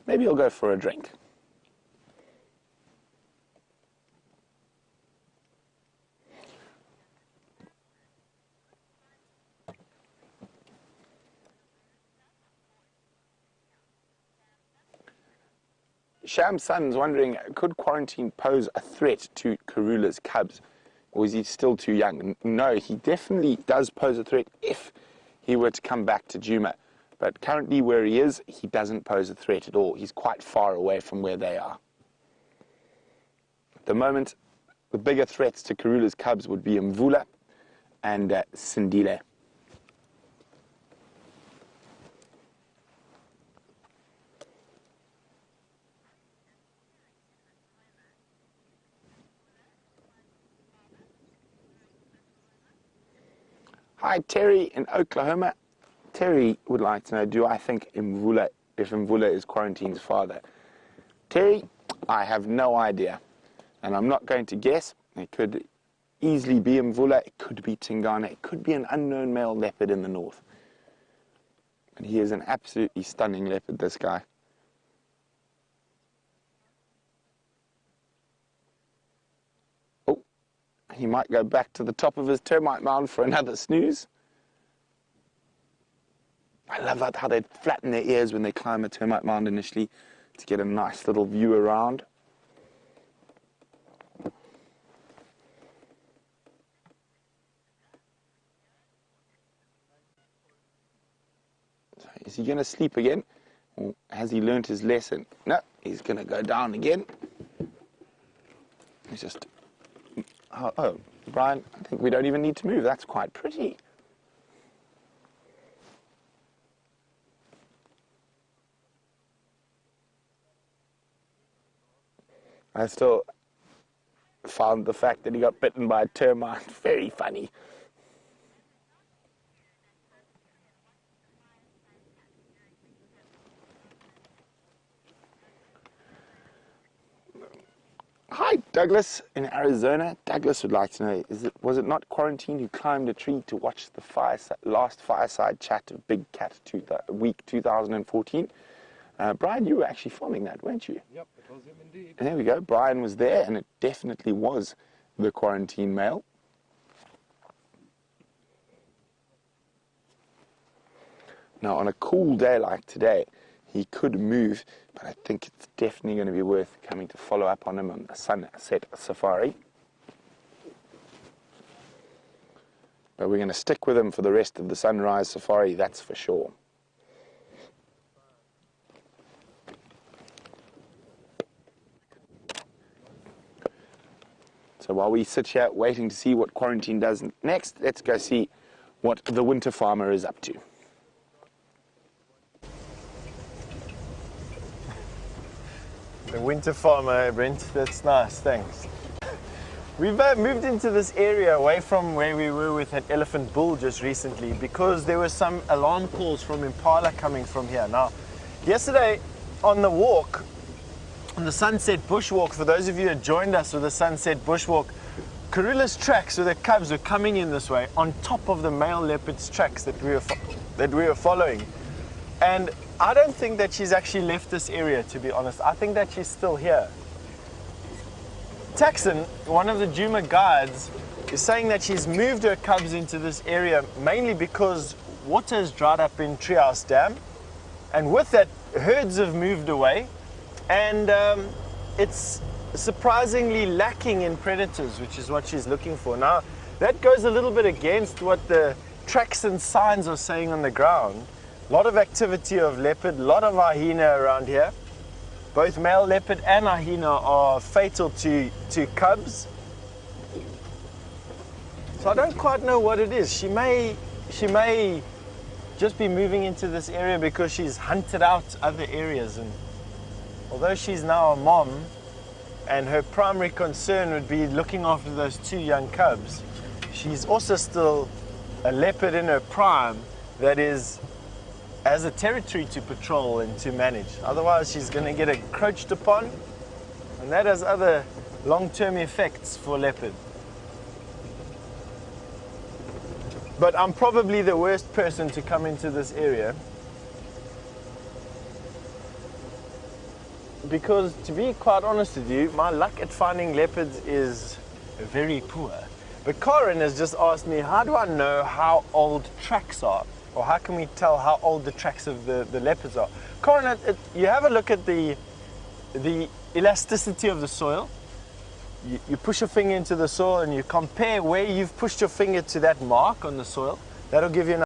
Maybe he'll go for a drink. Sham's son's wondering, could quarantine pose a threat to Karula's cubs, or is he still too young? No, he definitely does pose a threat if he were to come back to Djuma. But currently where he is, he doesn't pose a threat at all. He's quite far away from where they are. At the moment, the bigger threats to Karula's cubs would be Mvula and Sindile. Hi, Terry in Oklahoma. Terry would like to know, do I think if Mvula is Quarantine's father? Terry, I have no idea. And I'm not going to guess. It could easily be Mvula, it could be Tingana, it could be an unknown male leopard in the north. And he is an absolutely stunning leopard, this guy. Oh, he might go back to the top of his termite mound for another snooze. I love how they flatten their ears when they climb a termite mound initially. to get a nice little view around. So is he going to sleep again? Or has he learnt his lesson? No, he's going to go down again. He's just... Oh, Brian, I think we don't even need to move. That's quite pretty. I still found the fact that he got bitten by a termite very funny. Hi, Douglas in Arizona. Douglas would like to know, was it not Quarantine who climbed a tree to watch the last fireside chat of Big Cat week 2014? Brian, you were actually filming that, weren't you? Yep, it was him indeed. There we go. Brian was there, and it definitely was the Quarantine male. Now, on a cool day like today, he could move, but I think it's definitely going to be worth coming to follow up on him on the sunset safari. But we're going to stick with him for the rest of the sunrise safari, that's for sure. So while we sit here waiting to see what Quarantine does next, let's go see what the winter farmer is up to. The winter farmer, Brent, that's nice, thanks. We've moved into this area away from where we were with an elephant bull just recently because there were some alarm calls from impala coming from here. Now, yesterday on the walk, on the sunset bushwalk, for those of you who joined us with the sunset bushwalk, Karula's tracks with the cubs were coming in this way on top of the male leopard's tracks that we were following. And I don't think that she's actually left this area, to be honest. I think that she's still here. Taxon, one of the Djuma guides, is saying that she's moved her cubs into this area mainly because water has dried up in Treehouse Dam, and with that, herds have moved away, and it's surprisingly lacking in predators, which is what she's looking for. Now, that goes a little bit against what the tracks and signs are saying on the ground. A lot of activity of leopard, a lot of hyena around here. Both male leopard and hyena are fatal to cubs. So I don't quite know what it is. She may just be moving into this area because she's hunted out other areas. And although she's now a mom and her primary concern would be looking after those two young cubs, she's also still a leopard in her prime that has a territory to patrol and to manage. Otherwise, she's going to get encroached upon, and that has other long-term effects for leopard. But I'm probably the worst person to come into this area because, to be quite honest with you, my luck at finding leopards is very poor. But Corin has just asked me, how do I know how old tracks are? Or how can we tell how old the tracks of the leopards are? Corin, you have a look at the elasticity of the soil. You push your finger into the soil and you compare where you've pushed your finger to that mark on the soil. That'll give you an